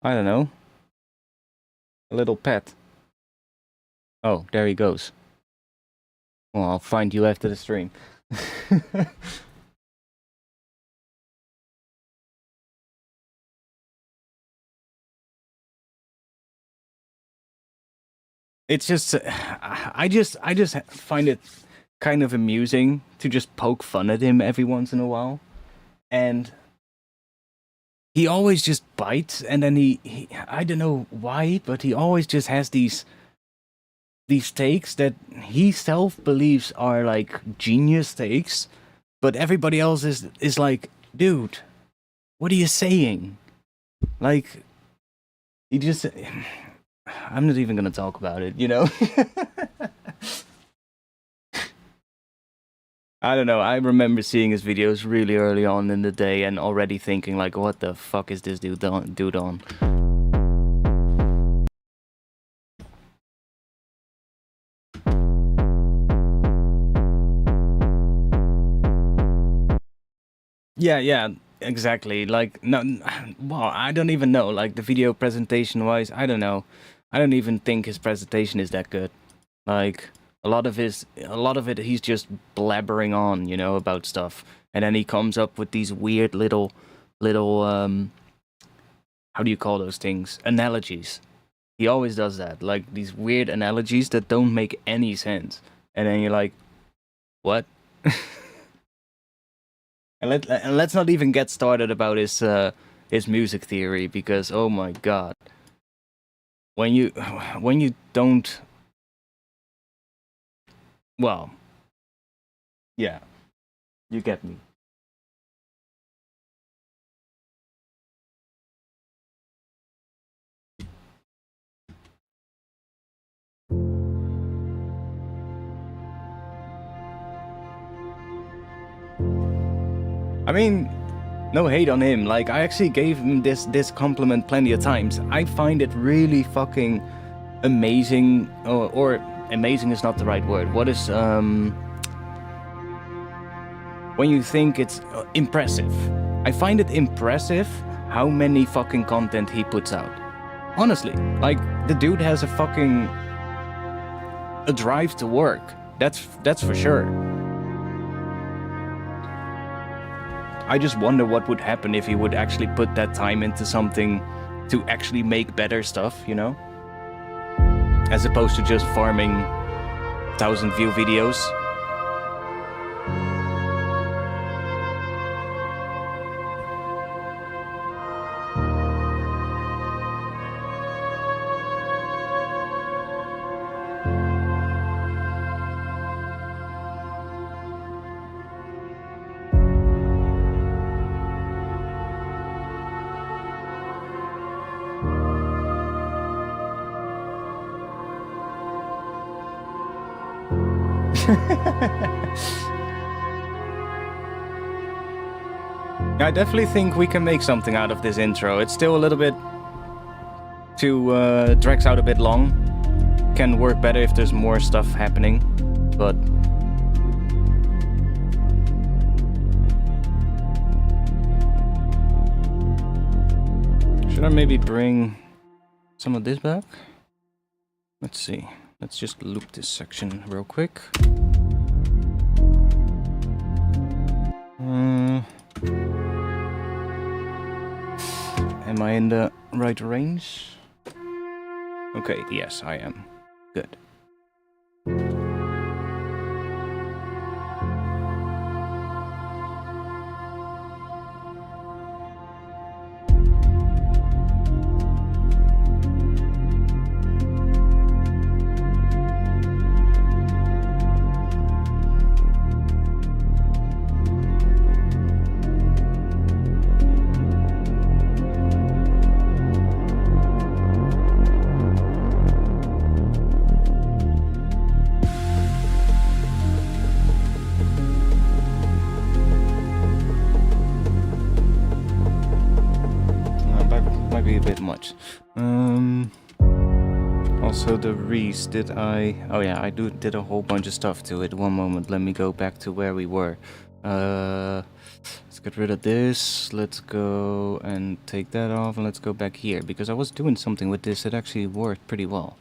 I don't know, a little pet. Oh, there he goes. Well, I'll find you after the stream. It's just, I just find it kind of amusing to just poke fun at him every once in a while, and he always just bites, and then he I don't know why, but he always just has these takes that he self believes are like genius takes, but everybody else is like, dude, what are you saying? Like, he just, I'm not even gonna talk about it, you know. I don't know. I remember seeing his videos really early on in the day and already thinking like, what the fuck is this dude on? Yeah, exactly. Like, no, well, I don't even know. Like, the video presentation wise, I don't know. I don't even think his presentation is that good. Like, a lot of it, he's just blabbering on, you know, about stuff, and then he comes up with these weird little, how do you call those things? Analogies. He always does that, like these weird analogies that don't make any sense, and then you're like, what? And let's not even get started about his music theory, because oh my god, when you don't, well, yeah, you get me. I mean, no hate on him. Like, I actually gave him this compliment plenty of times. I find it really fucking amazing, or amazing is not the right word. What is, when you think it's impressive. I find it impressive how many fucking content he puts out. Honestly, like, the dude has a drive to work. That's for sure. I just wonder what would happen if he would actually put that time into something to actually make better stuff, you know? As opposed to just farming 1,000 view videos. I definitely think we can make something out of this intro. It's still a little bit too drags out a bit long. Can work better if there's more stuff happening, but should I maybe bring some of this back? Let's see. Let's just loop this section real quick. Am I in the right range? Okay, yes, I am. Good. Also the Reese, did I... Oh yeah, I did a whole bunch of stuff to it. One moment, let me go back to where we were. Let's get rid of this. Let's go and take that off, and let's go back here. Because I was doing something with this that actually worked pretty well.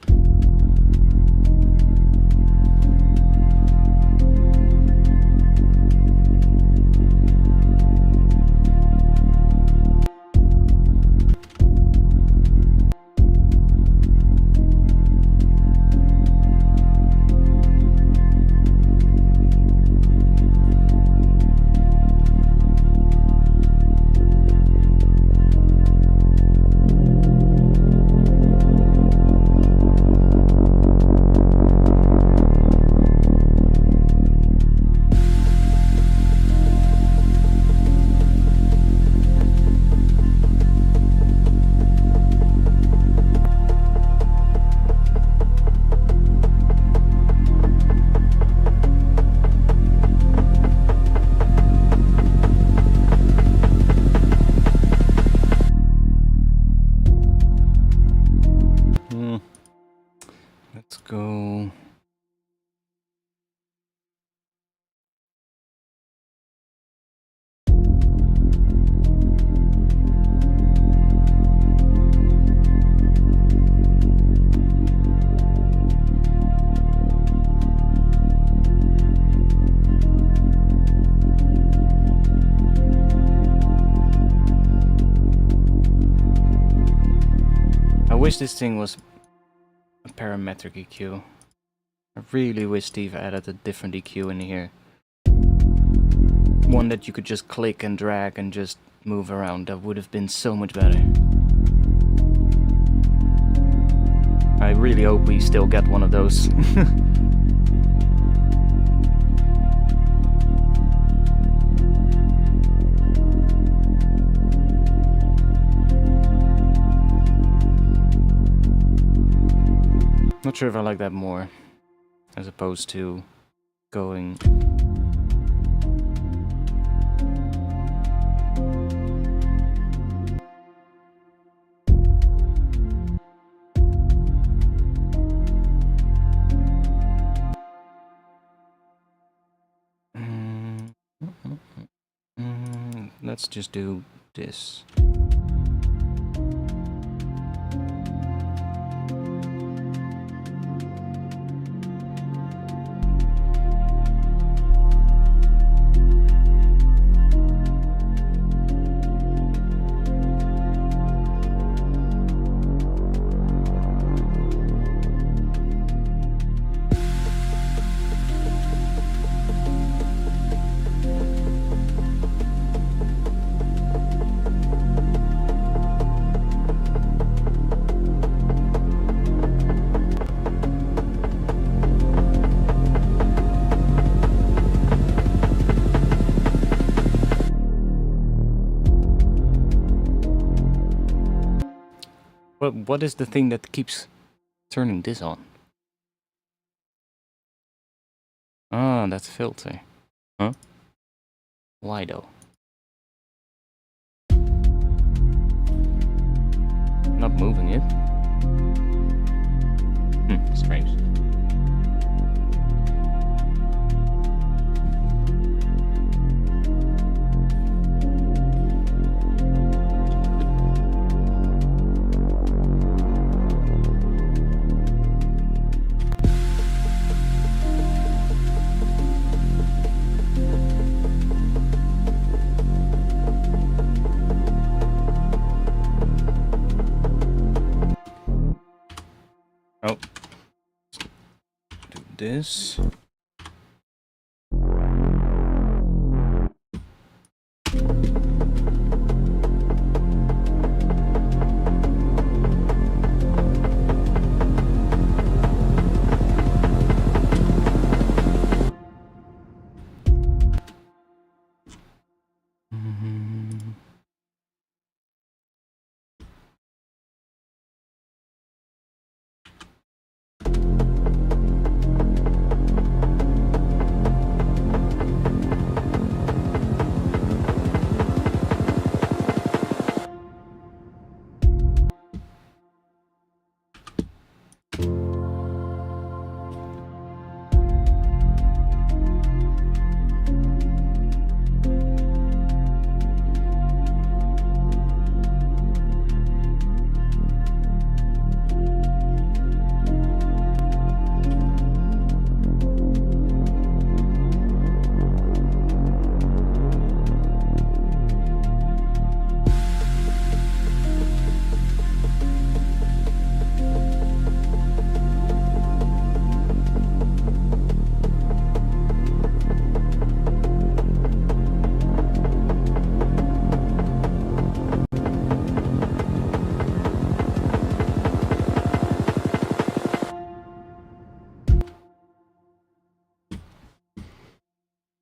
Let's go. I wish this thing was a parametric EQ. I really wish Steve added a different EQ in here. One that you could just click and drag and just move around. That would have been so much better. I really hope we still get one of those. Not sure if I like that more, as opposed to going let's just do this. What is the thing that keeps turning this on? Ah, that's filter. Huh? Why though? Not moving it. Strange. Oh. Do this.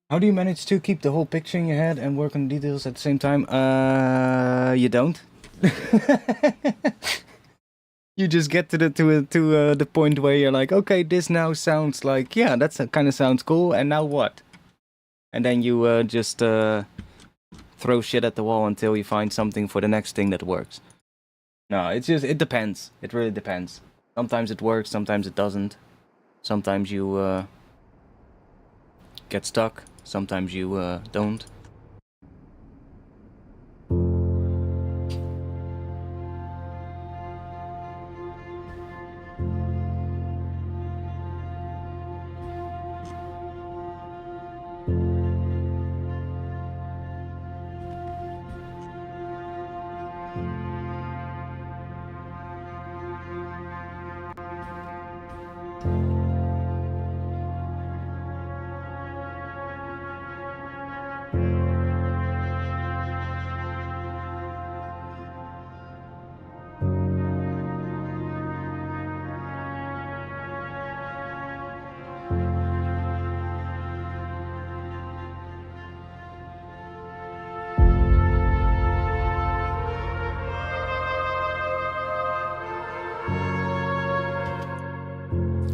How do you manage to keep the whole picture in your head and work on details at the same time? You don't. You just get to the point where you're like, okay, this now sounds like, yeah, that's kind of sounds cool, and now what? And then you just throw shit at the wall until you find something for the next thing that works. No, it depends. It really depends. Sometimes it works, sometimes it doesn't. Sometimes you get stuck. Sometimes you don't.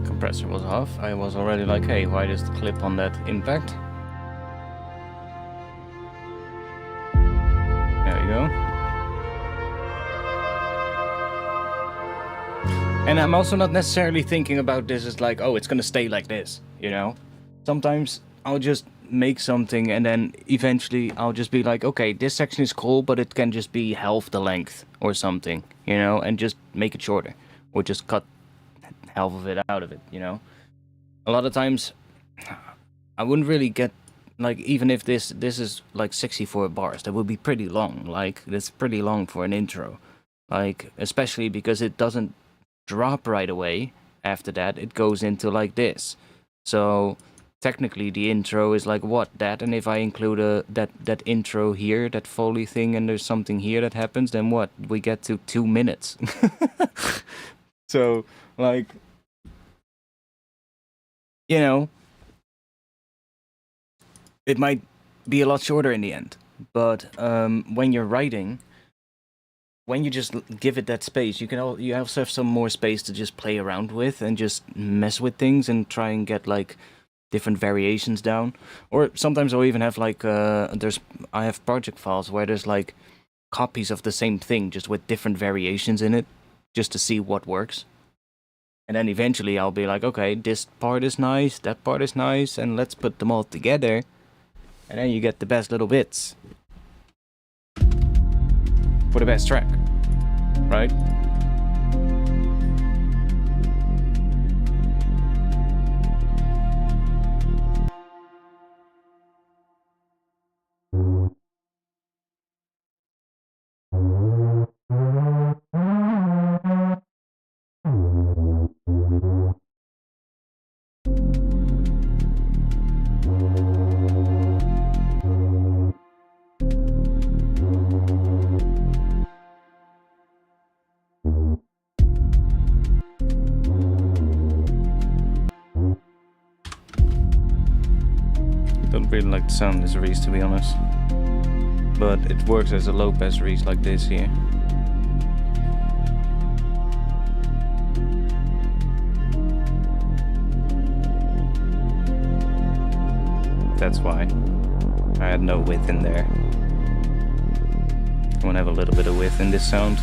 Compressor was off. I was already like, hey, why does the clip on that impact? There you go. And I'm also not necessarily thinking about this as like, oh, it's gonna stay like this, you know? Sometimes I'll just make something, and then eventually I'll just be like, okay, this section is cool, but it can just be half the length or something, you know, and just make it shorter, or just cut half of it out of it, you know. A lot of times, I wouldn't really get, like, even if this is like 64 bars, that would be pretty long. Like, that's pretty long for an intro, like, especially because it doesn't drop right away. After that, it goes into like this. So technically the intro is like what, that, and if I include that intro here, that Foley thing, and there's something here that happens, then what, we get to 2 minutes. So, like, you know, it might be a lot shorter in the end, but when you're writing, when you just give it that space, you also have some more space to just play around with and just mess with things and try and get like different variations down. Or sometimes I'll even have like I have project files where there's like copies of the same thing just with different variations in it, just to see what works. And then eventually I'll be like, okay, this part is nice, that part is nice, and let's put them all together. And then you get the best little bits for the best track, right? Don't really like the sound of this Reese, to be honest, but it works as a low pass Reese like this here. That's why I had no width in there. I want to have a little bit of width in this sound.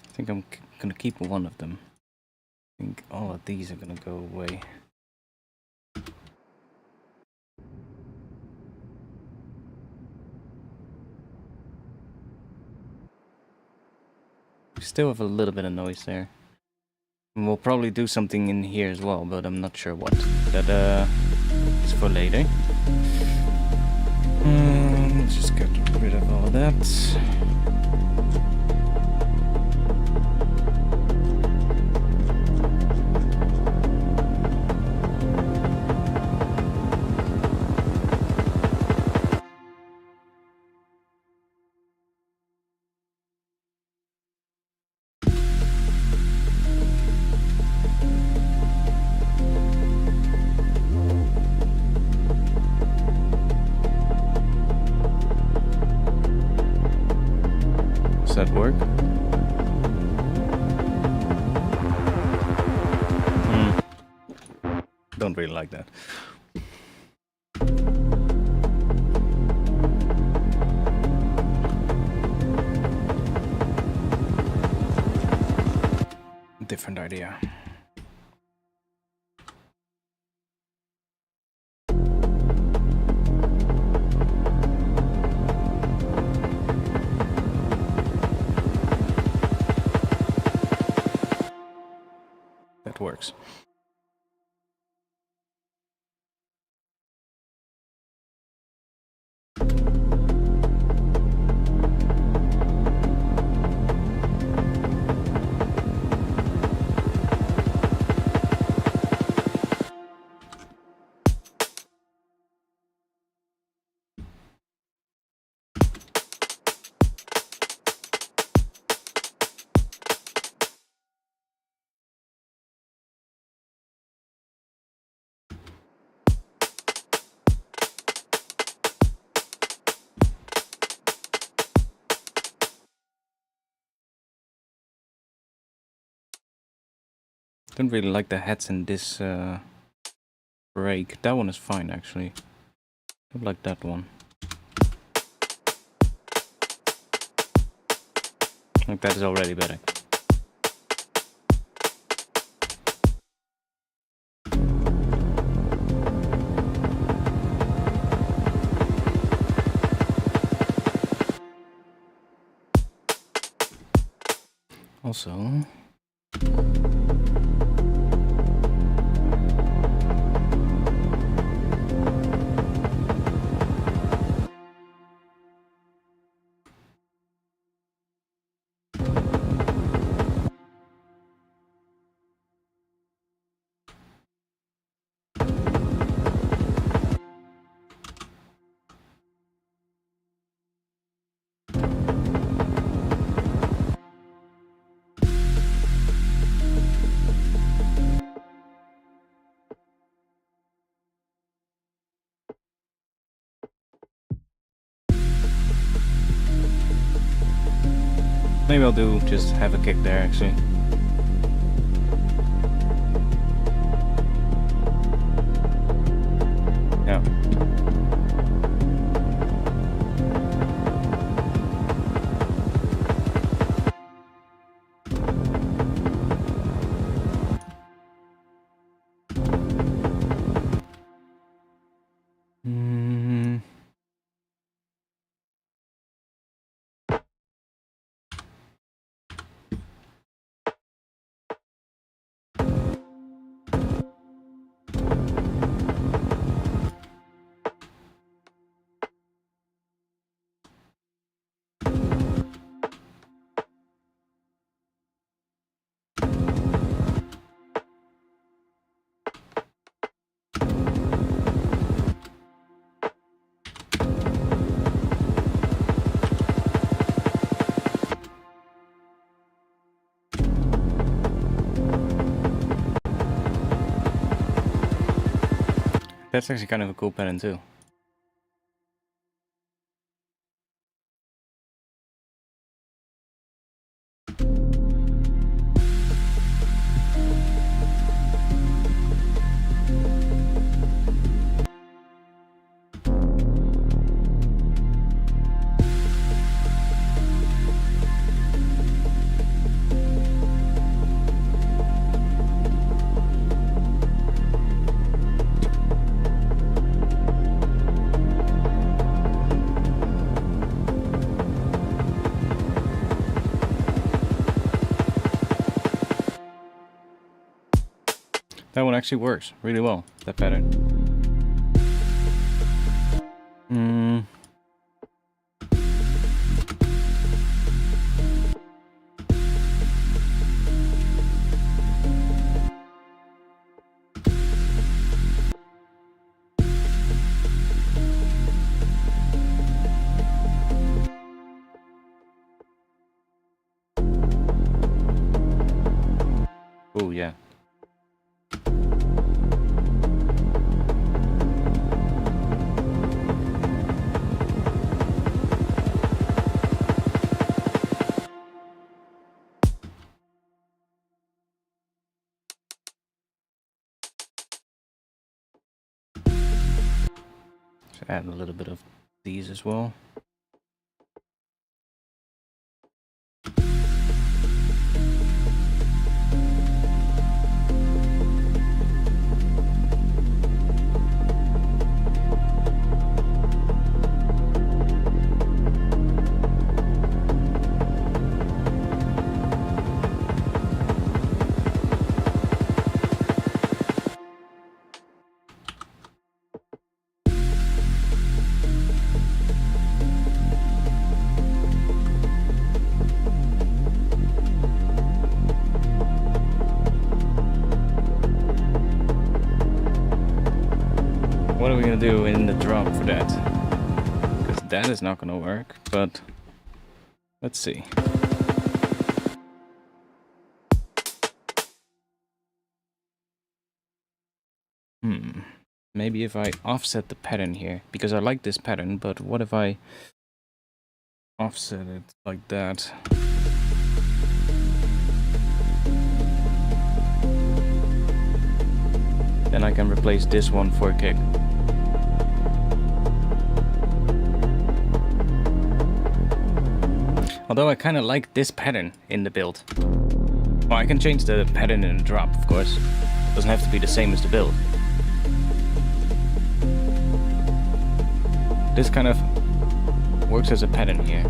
I think I'm gonna keep one of them. I think all of these are gonna go away. We still have a little bit of noise there. And we'll probably do something in here as well, but I'm not sure what. That is for later. Let's just get rid of all of that. that work? Don't really like that. Different idea. That works. Don't really like the heads in this break. That one is fine, actually. I like that one. Like that is already better. Also, maybe I'll do just have a kick there, actually. Yeah. That's actually kind of a cool pattern too. That one actually works really well, that pattern. Oh yeah. Add a little bit of these as well. What are we gonna do in the drop for that? Because that is not gonna work, but let's see. Maybe if I offset the pattern here, because I like this pattern, but what if I offset it like that? Then I can replace this one for a kick. Although I kind of like this pattern in the build. Well, I can change the pattern in the drop, of course. It doesn't have to be the same as the build. This kind of works as a pattern here.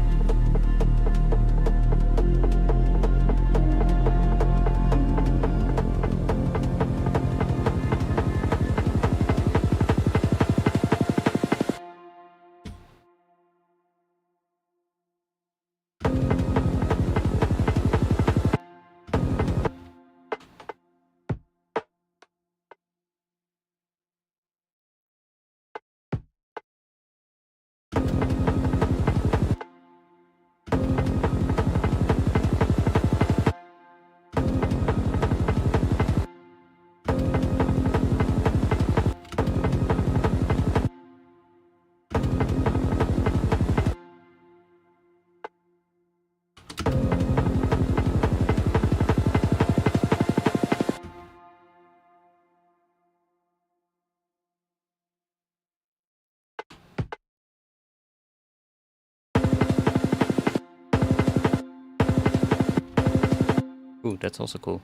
Ooh, that's also cool.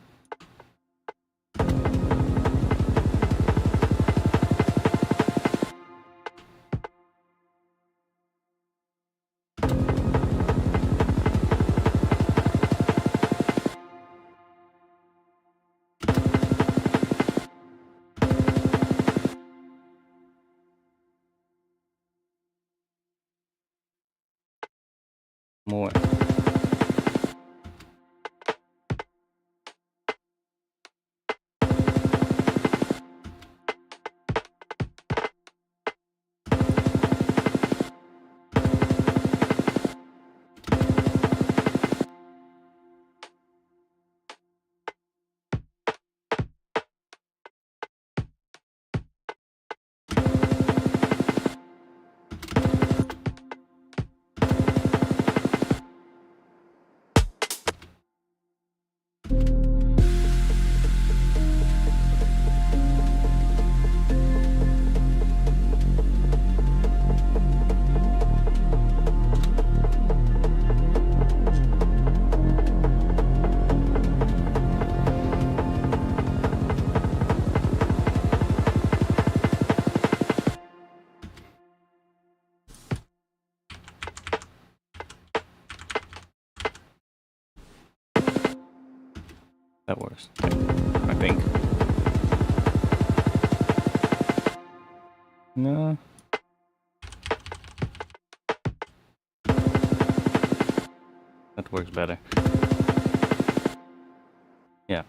More. That works, I think. No. That works better. Yeah.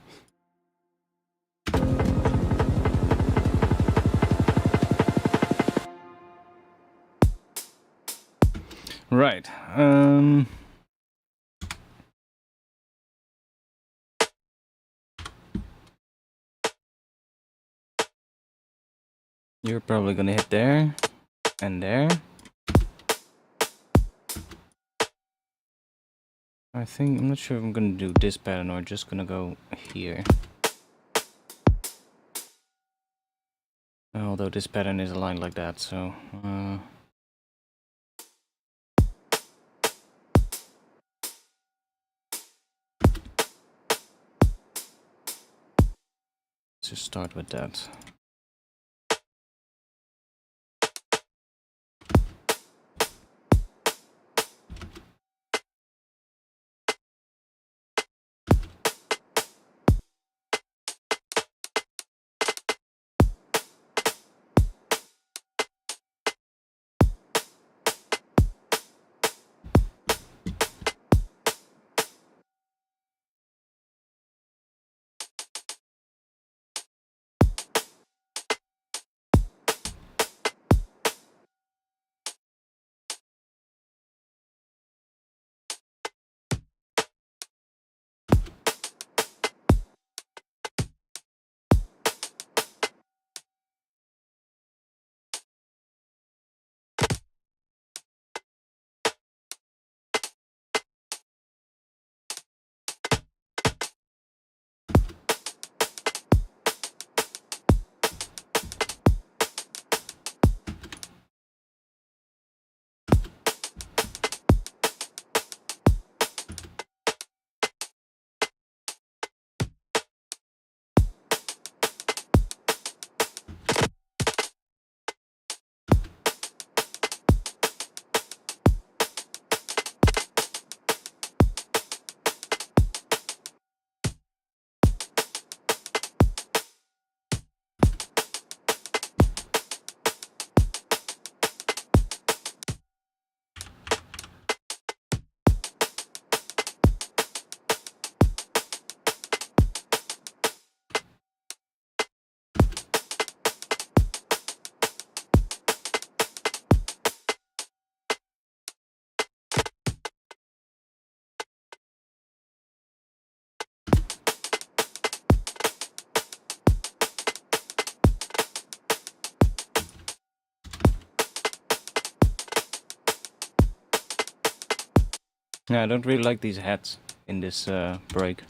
Right. You're probably gonna hit there and there. I think, I'm not sure if I'm gonna do this pattern or just gonna go here. Although this pattern is aligned like that, so... let's just start with that. Yeah, I don't really like these hats in this break.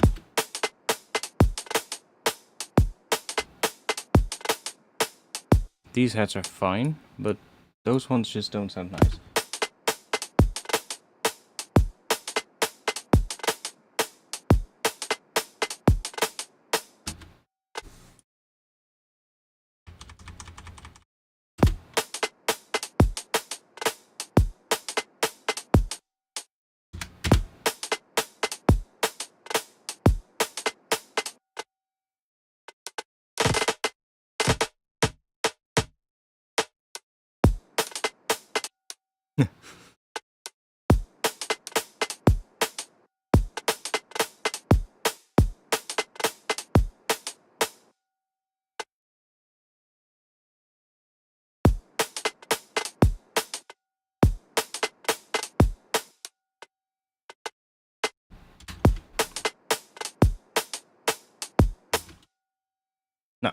These hats are fine, but those ones just don't sound nice. No.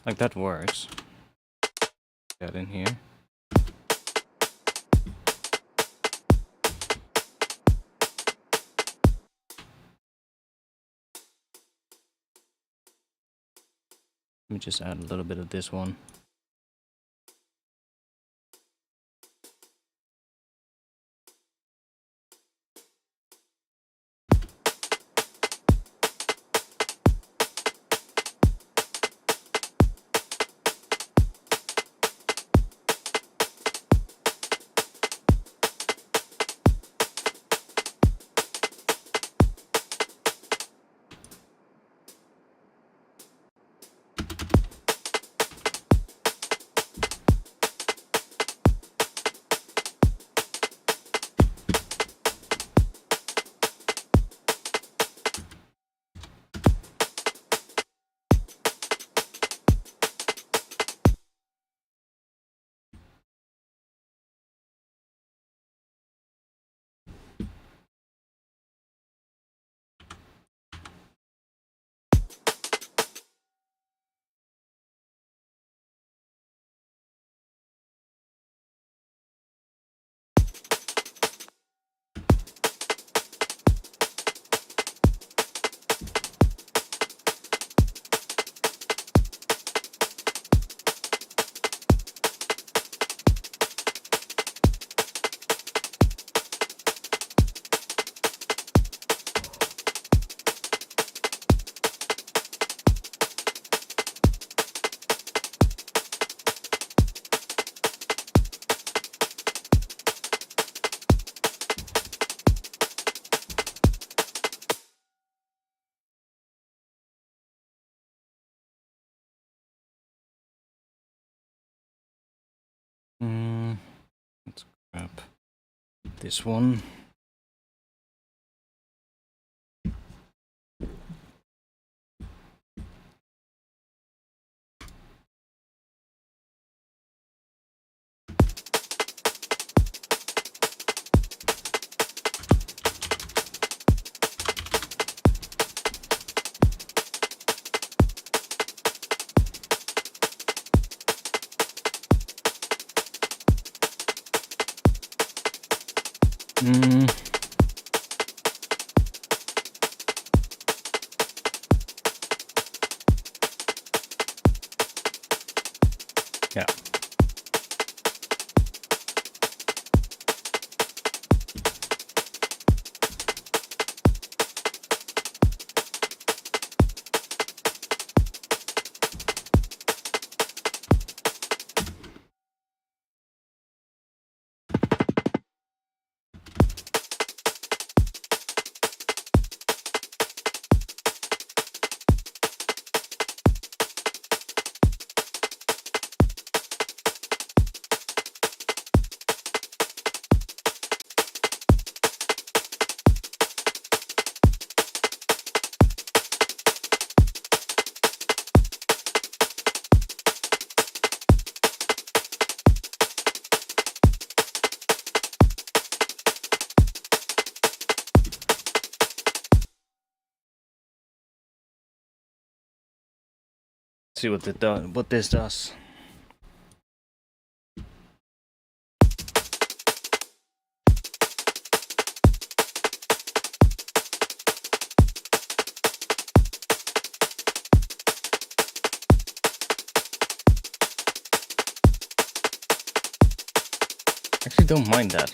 Like that works. That in here. Let me just add a little bit of this one. Let's grab this one. Yeah. See what this does. Actually, don't mind that.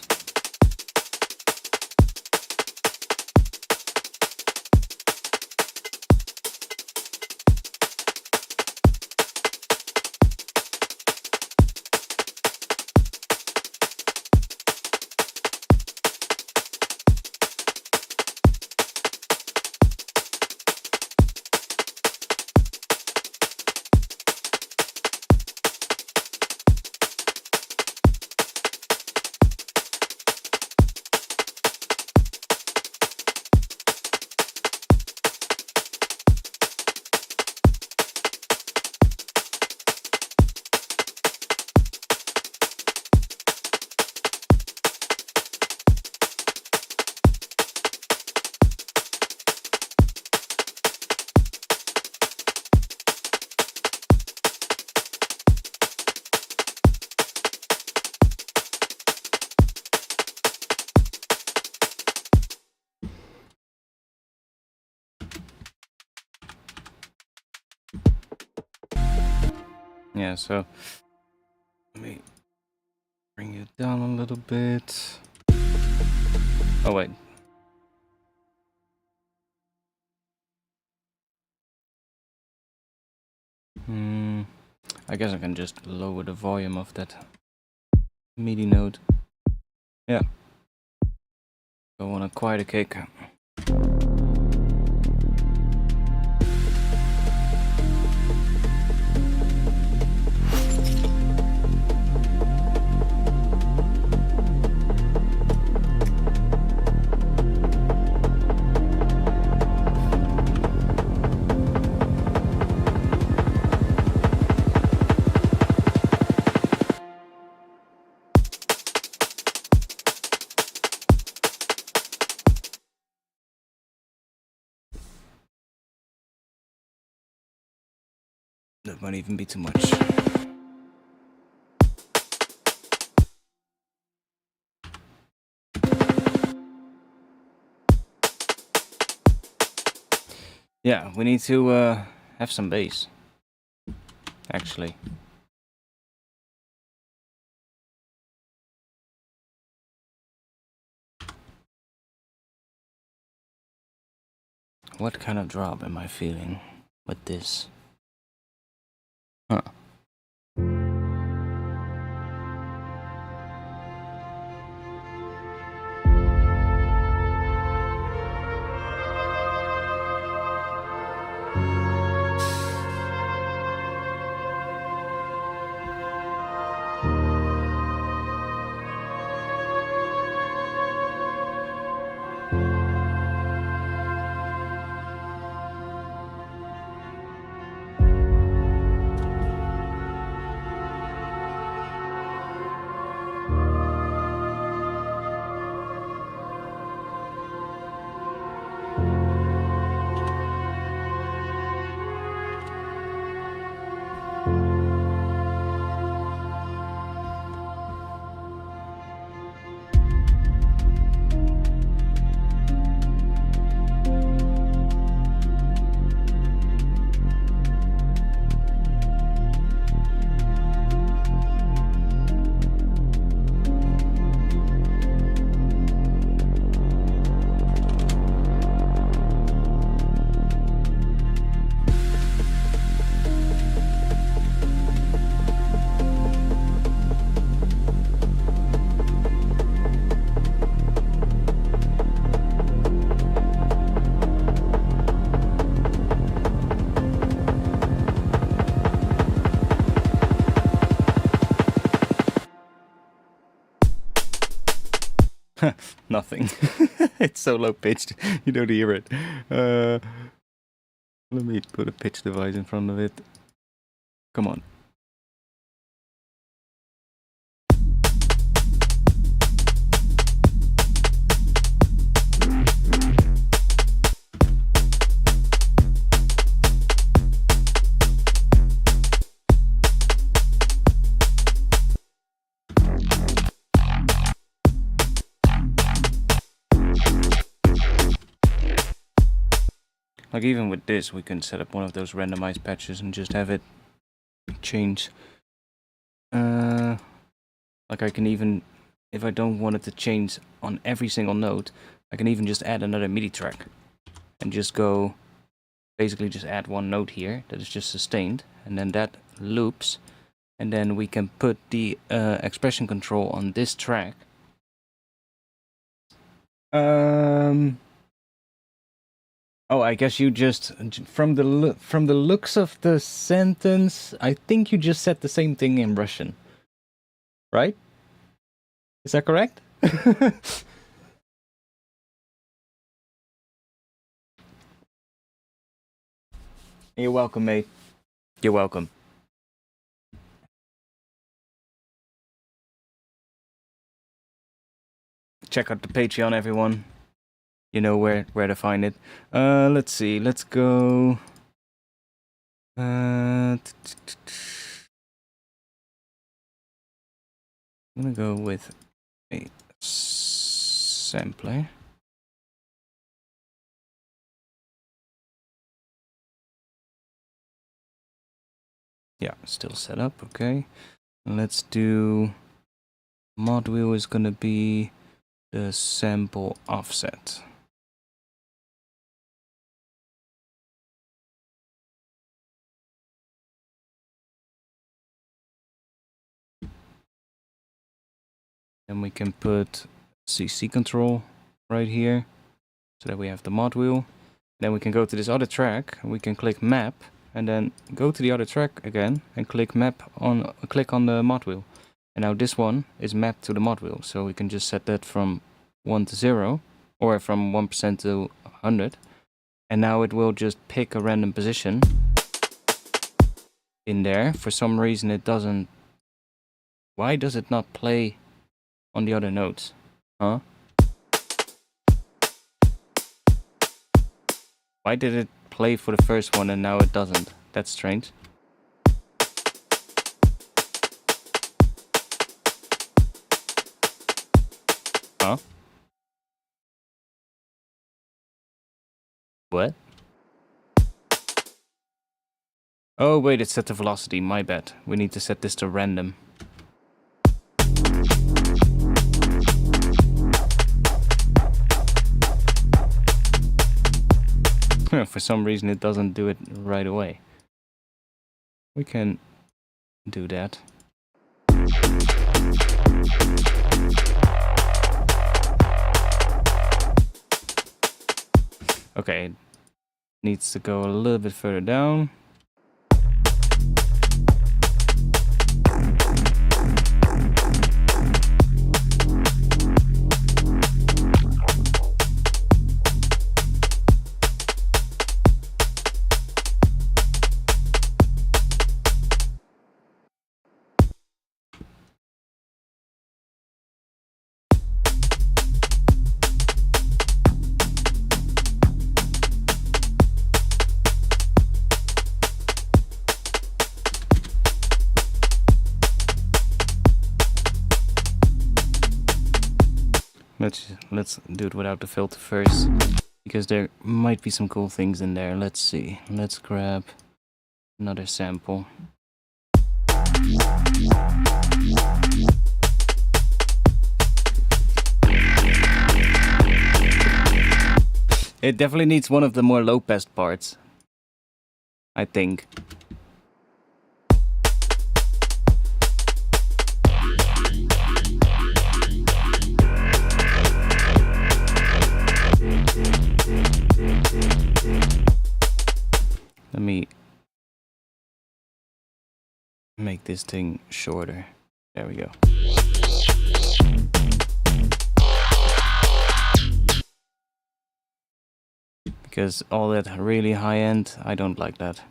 Yeah, so let me bring it down a little bit. Oh wait. I guess I can just lower the volume of that MIDI node. Yeah. Go on a quieter kick. That might even be too much. Yeah, we need to have some bass, actually. What kind of drop am I feeling with this? Huh. Nothing. It's so low pitched, you don't hear it. Let me put a pitch device in front of it. Come on. Like even with this, we can set up one of those randomized patches and just have it change. Like I can even, if I don't want it to change on every single note, I can even just add another MIDI track and just go, basically just add one note here that is just sustained, and then that loops, and then we can put the expression control on this track. Oh, I guess you just, from the looks of the sentence, I think you just said the same thing in Russian, right? Is that correct? You're welcome, mate. You're welcome. Check out the Patreon, everyone. You know where to find it. Let's see. Let's go. I'm gonna go with a sampler. Yeah, still set up. Okay. Let's do. Mod wheel is gonna be the sample offset. Then we can put CC control right here, so that we have the mod wheel. Then we can go to this other track, and we can click map, and then go to the other track again, and click click on the mod wheel. And now this one is mapped to the mod wheel, so we can just set that from 1 to 0, or from 1% to 100. And now it will just pick a random position in there. For some reason it doesn't. Why does it not play on the other notes? Huh? Why did it play for the first one and now it doesn't? That's strange. Huh? What? Oh wait, it's set to velocity, my bad. We need to set this to random. For some reason it doesn't do it right away. We can do that. Okay, it needs to go a little bit further down. Let's do it without the filter first, because there might be some cool things in there. Let's see. Let's grab another sample. It definitely needs one of the more low-pass parts, I think. Let me make this thing shorter. There we go. because all that really high end, I don't like that.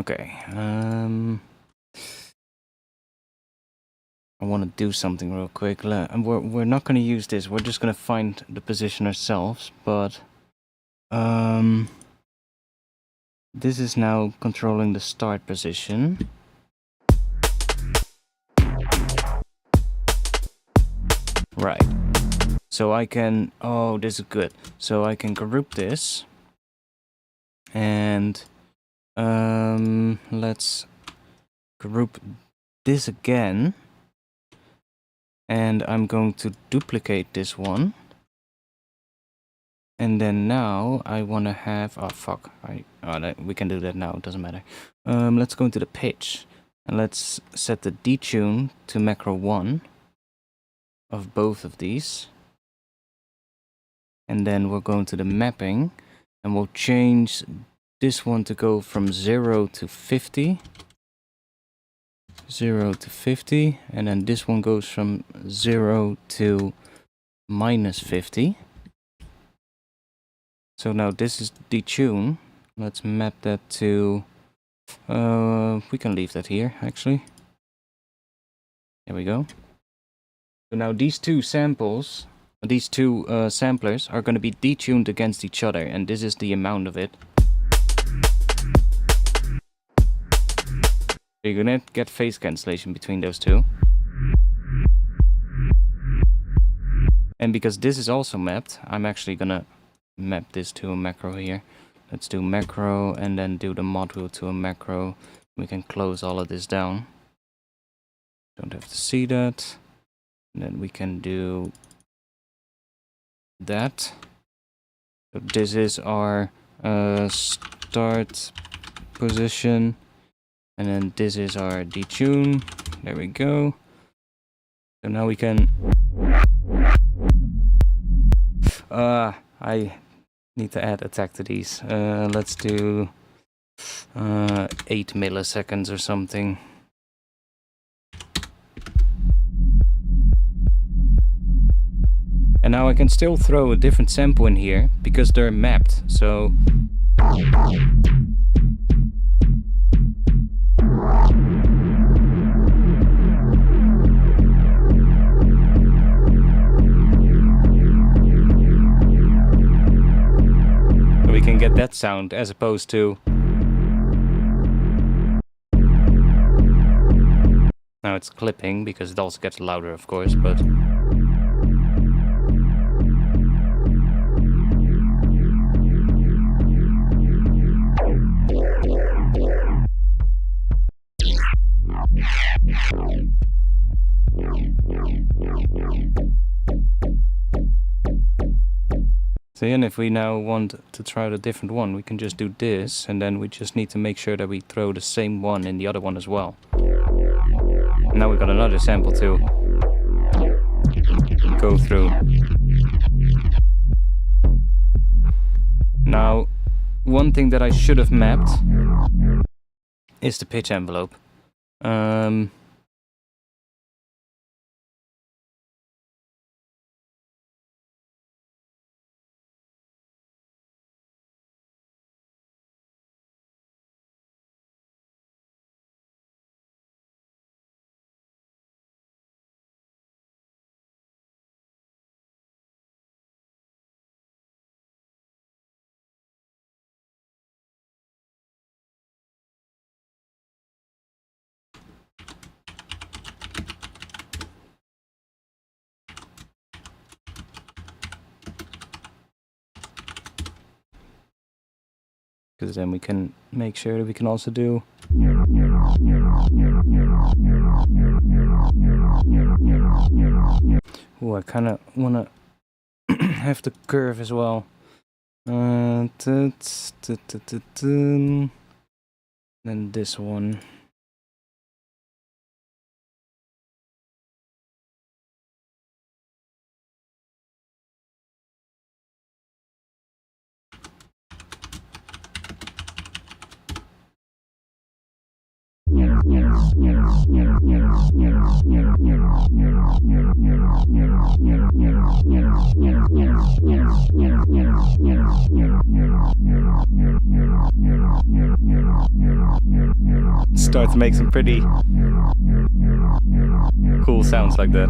Okay, I want to do something real quick. We're not going to use this. We're just going to find the position ourselves. But this is now controlling the start position. Right. So I can... Oh, this is good. So I can group this. And let's group this again. And I'm going to duplicate this one. And then now I want to have... Oh, fuck. We can do that now. It doesn't matter. Let's go into the pitch. And let's set the detune to macro 1 of both of these. And then we'll go into the mapping. And we'll change this one to go from 0 to 50. 0 to 50, and then this one goes from 0 to minus 50. So now this is detune. Let's map that to... we can leave that here, actually. There we go. So now these two samples, these two samplers are going to be detuned against each other, and this is the amount of it. You're gonna get phase cancellation between those two. And because this is also mapped, I'm actually gonna map this to a macro here. Let's do macro and then do the module to a macro. We can close all of this down. Don't have to see that. And then we can do that. So this is our start position. And then this is our detune. There we go. So now we can... I need to add attack to these. Let's do 8 milliseconds or something. And now I can still throw a different sample in here because they're mapped. So... we can get that sound as opposed to... Now it's clipping because it also gets louder, of course, but... So and if we now want to try a different one, we can just do this, and then we just need to make sure that we throw the same one in the other one as well. Now we've got another sample to go through. Now, one thing that I should have mapped is the pitch envelope. Because then we can make sure that we can also do... Ooh, I kind of want to have the curve as well. Then this one. Start to make some pretty cool sounds like that.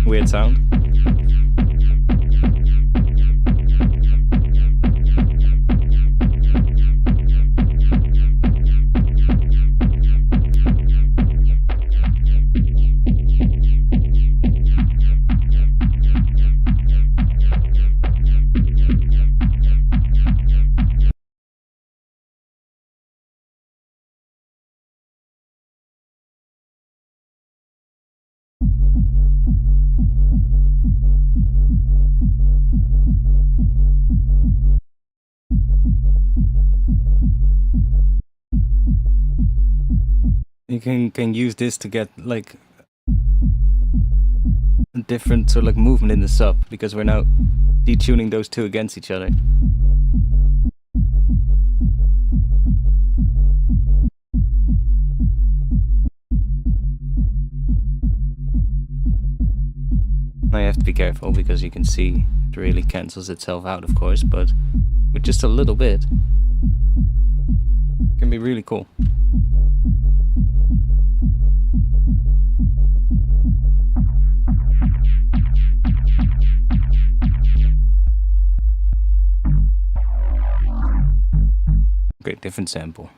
Weird sound. You can use this to get like a different sort of like movement in the sub, because we're now detuning those two against each other. Now you have to be careful because you can see it really cancels itself out, of course, but with just a little bit, it can be really cool. Okay, different sample.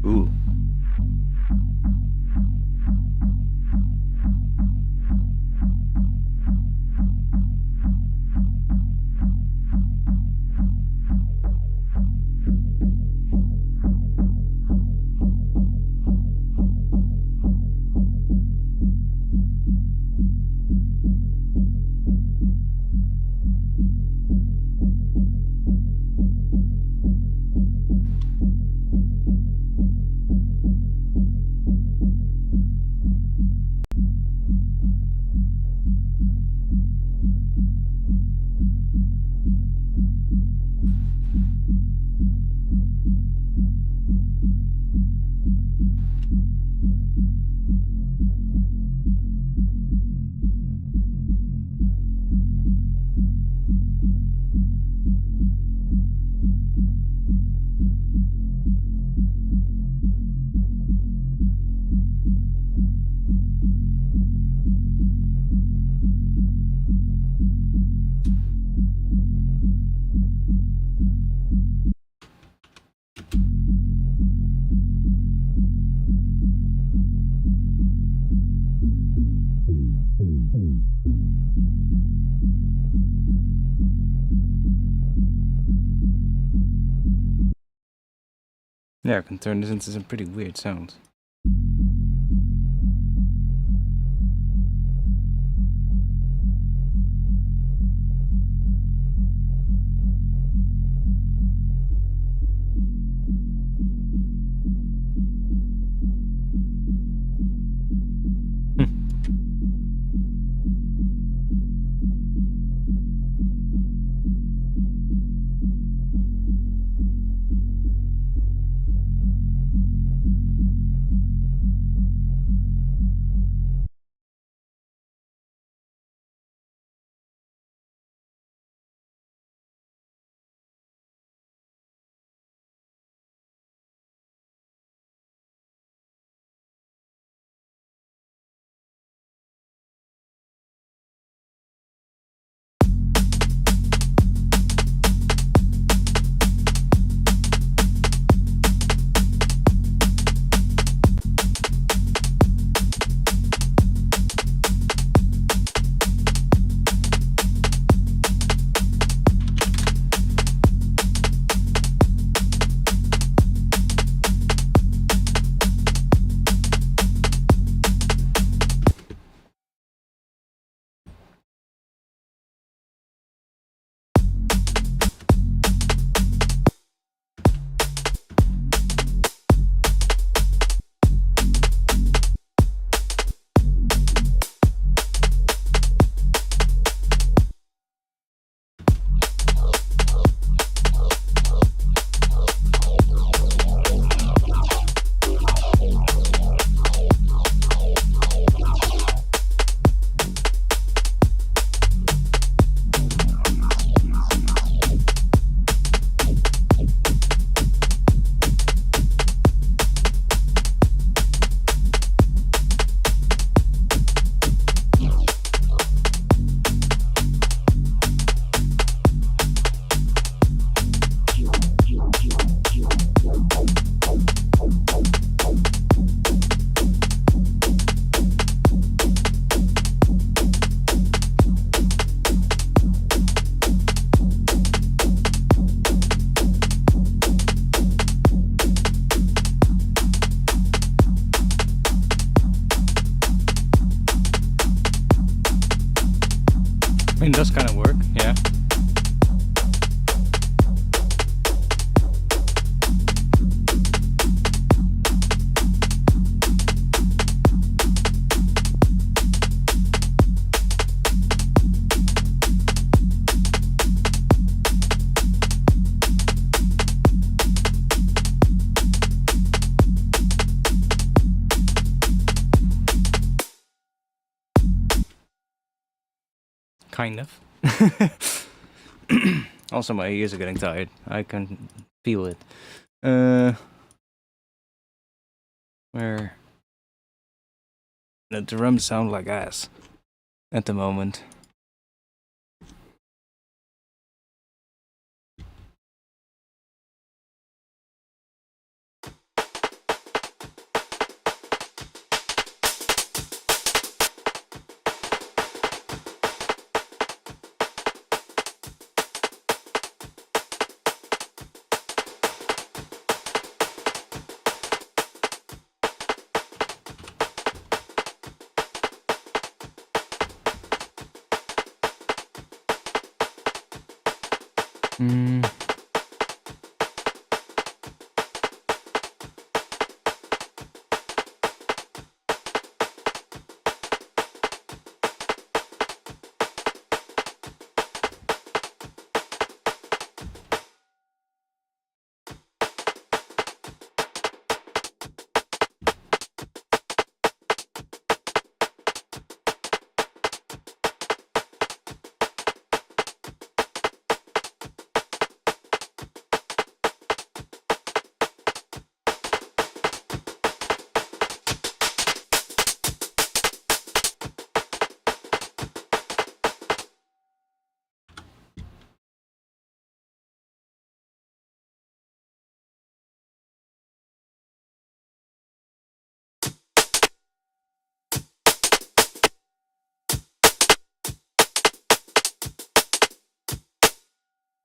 Ooh. Yeah, I can turn this into some pretty weird sounds. I mean, it does kind of work, yeah. Kind of. Also, my ears are getting tired. I can feel it. Where the drums sound like ass at the moment.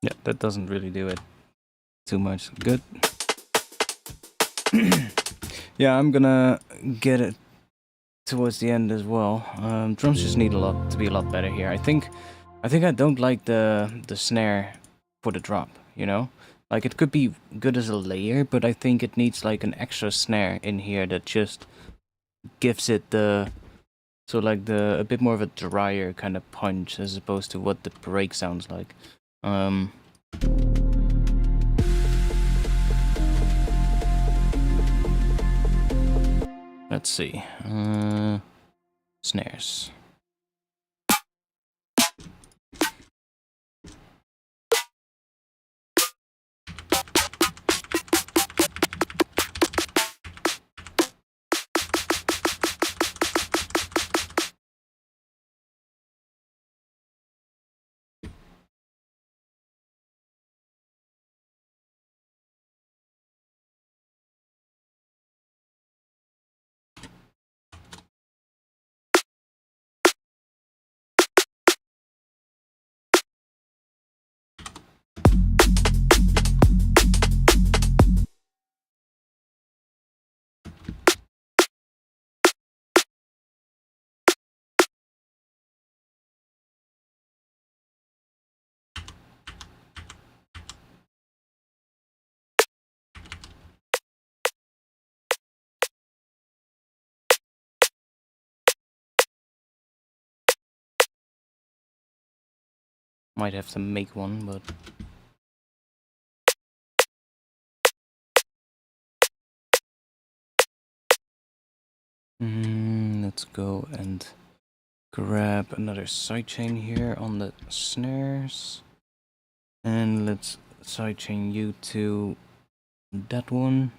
Yeah, that doesn't really do it too much. Good. Yeah, I'm gonna get it towards the end as well. Drums just need to be a lot better here. I think I don't like the snare for the drop, you know? Like, it could be good as a layer, but I think it needs like an extra snare in here that just gives it a bit more of a drier kind of punch as opposed to what the break sounds like. Let's see. Snares. Might have to make one, but... let's go and grab another sidechain here on the snares. And let's sidechain you to that one.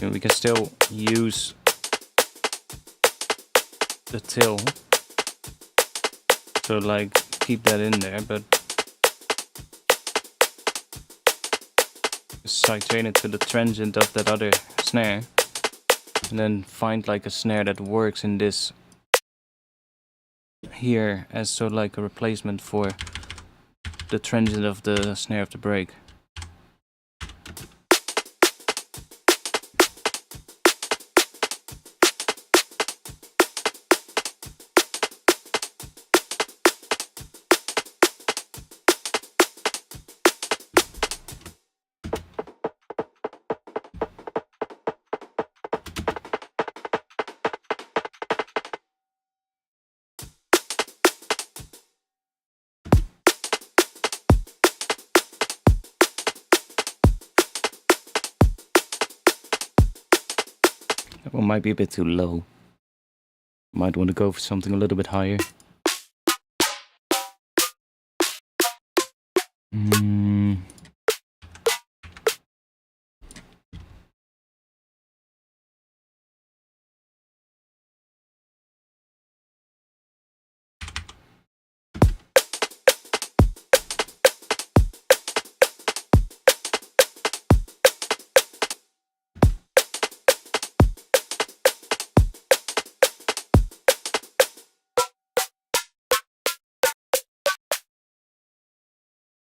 And we can still use the till to like keep that in there, but sidechain it to the transient of that other snare. and then find like a snare that works in this here as sort of like a replacement for the transient of the snare of the break. That one might be a bit too low. Might want to go for something a little bit higher.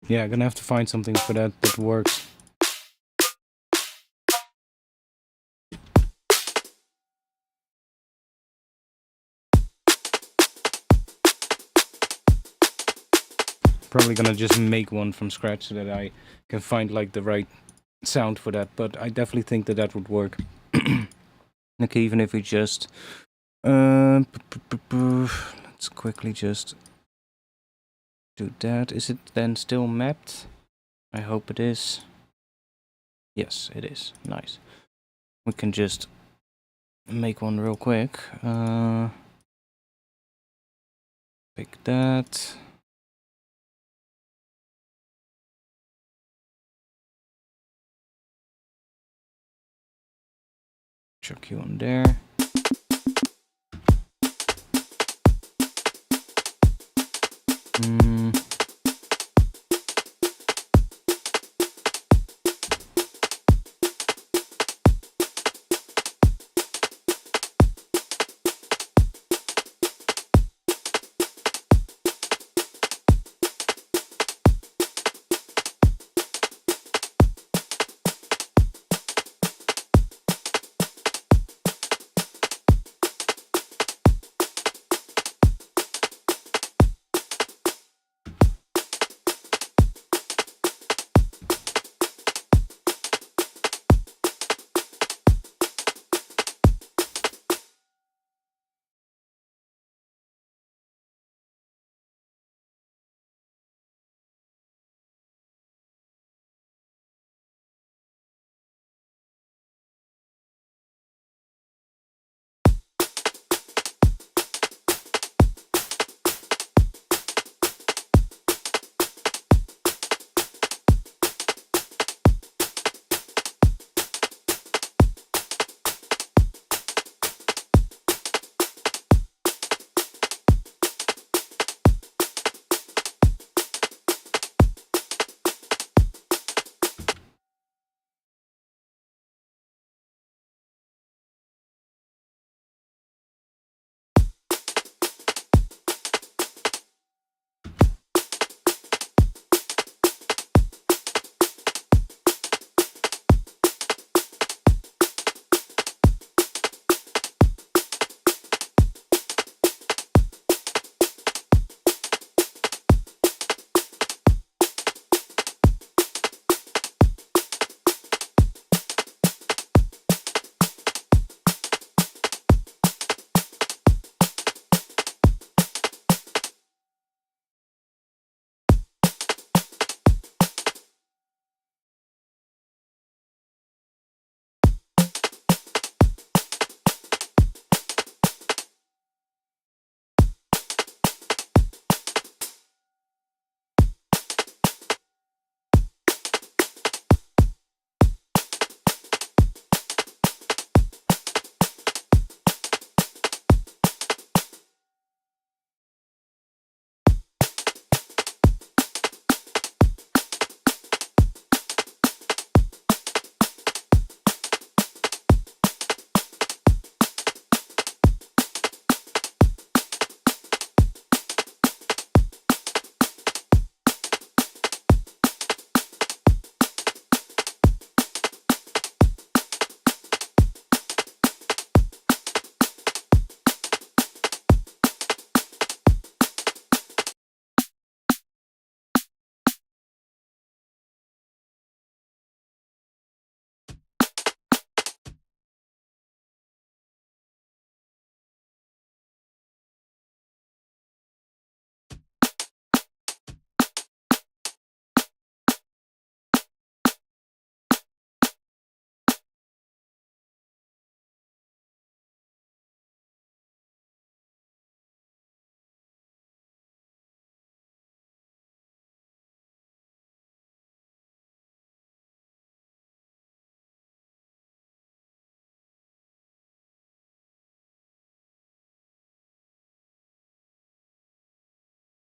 Yeah, I'm gonna have to find something for that that works. Probably gonna just make one from scratch so that I can find like the right sound for that, but I definitely think that that would work. Okay, even if we just let's quickly just do that. Is it then still mapped? I hope it is. Yes, it is. Nice. We can just make one real quick. Pick that. Chuck you on there.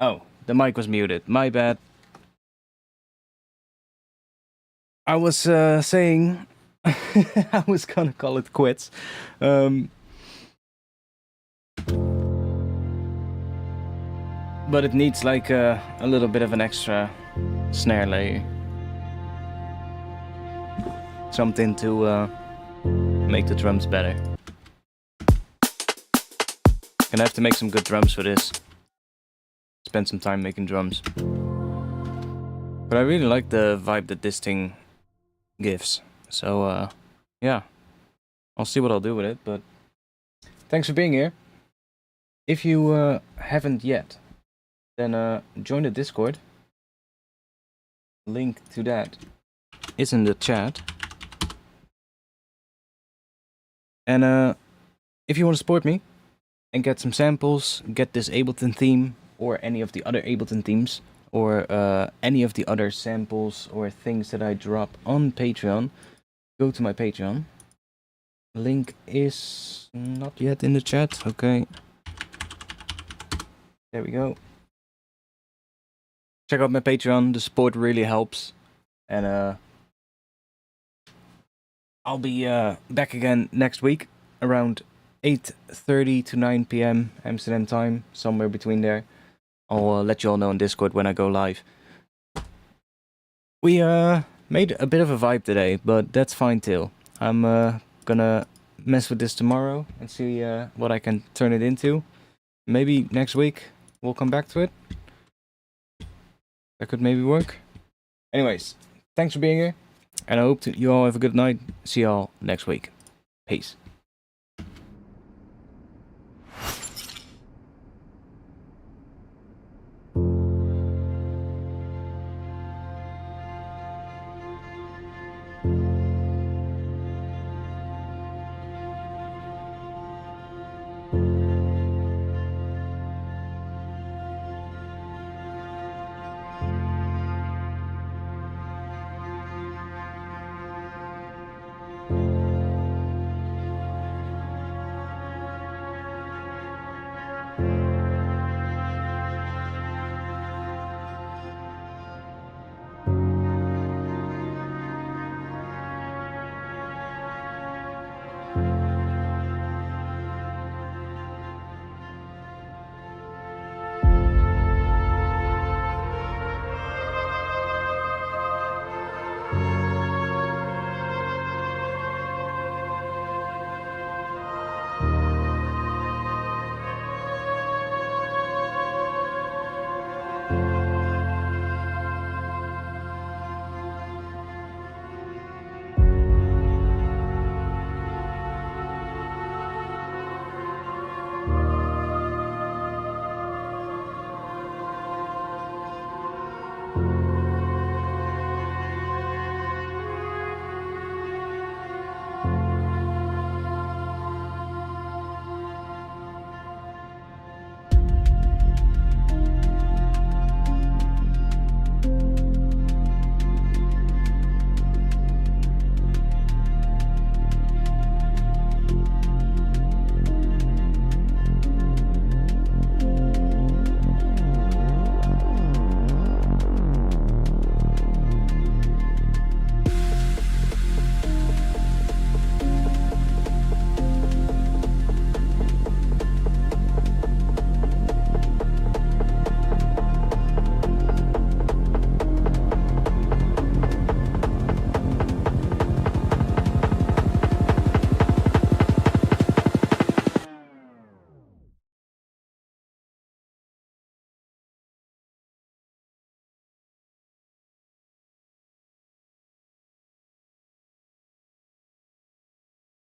Oh, the mic was muted. My bad. I was saying I was gonna call it quits. But it needs like a little bit of an extra snare layer. Something to make the drums better. Gonna have to make some good drums for this. Spend some time making drums. But I really like the vibe that this thing gives. So yeah. I'll see what I'll do with it, but thanks for being here. If you haven't yet, then join the Discord. Link to that is in the chat. And if you want to support me and get some samples, get this Ableton theme or any of the other Ableton themes, or any of the other samples or things that I drop on Patreon, go to my Patreon. Link is not yet in the chat. Okay. There we go. Check out my Patreon. The support really helps. And I'll be back again next week around 8:30 to 9 p.m. Amsterdam time, somewhere between there. I'll let you all know on Discord when I go live. We made a bit of a vibe today, but that's fine too. I'm gonna mess with this tomorrow and see what I can turn it into. Maybe next week we'll come back to it. That could maybe work. Anyways, thanks for being here, and I hope you all have a good night. See y'all next week. Peace.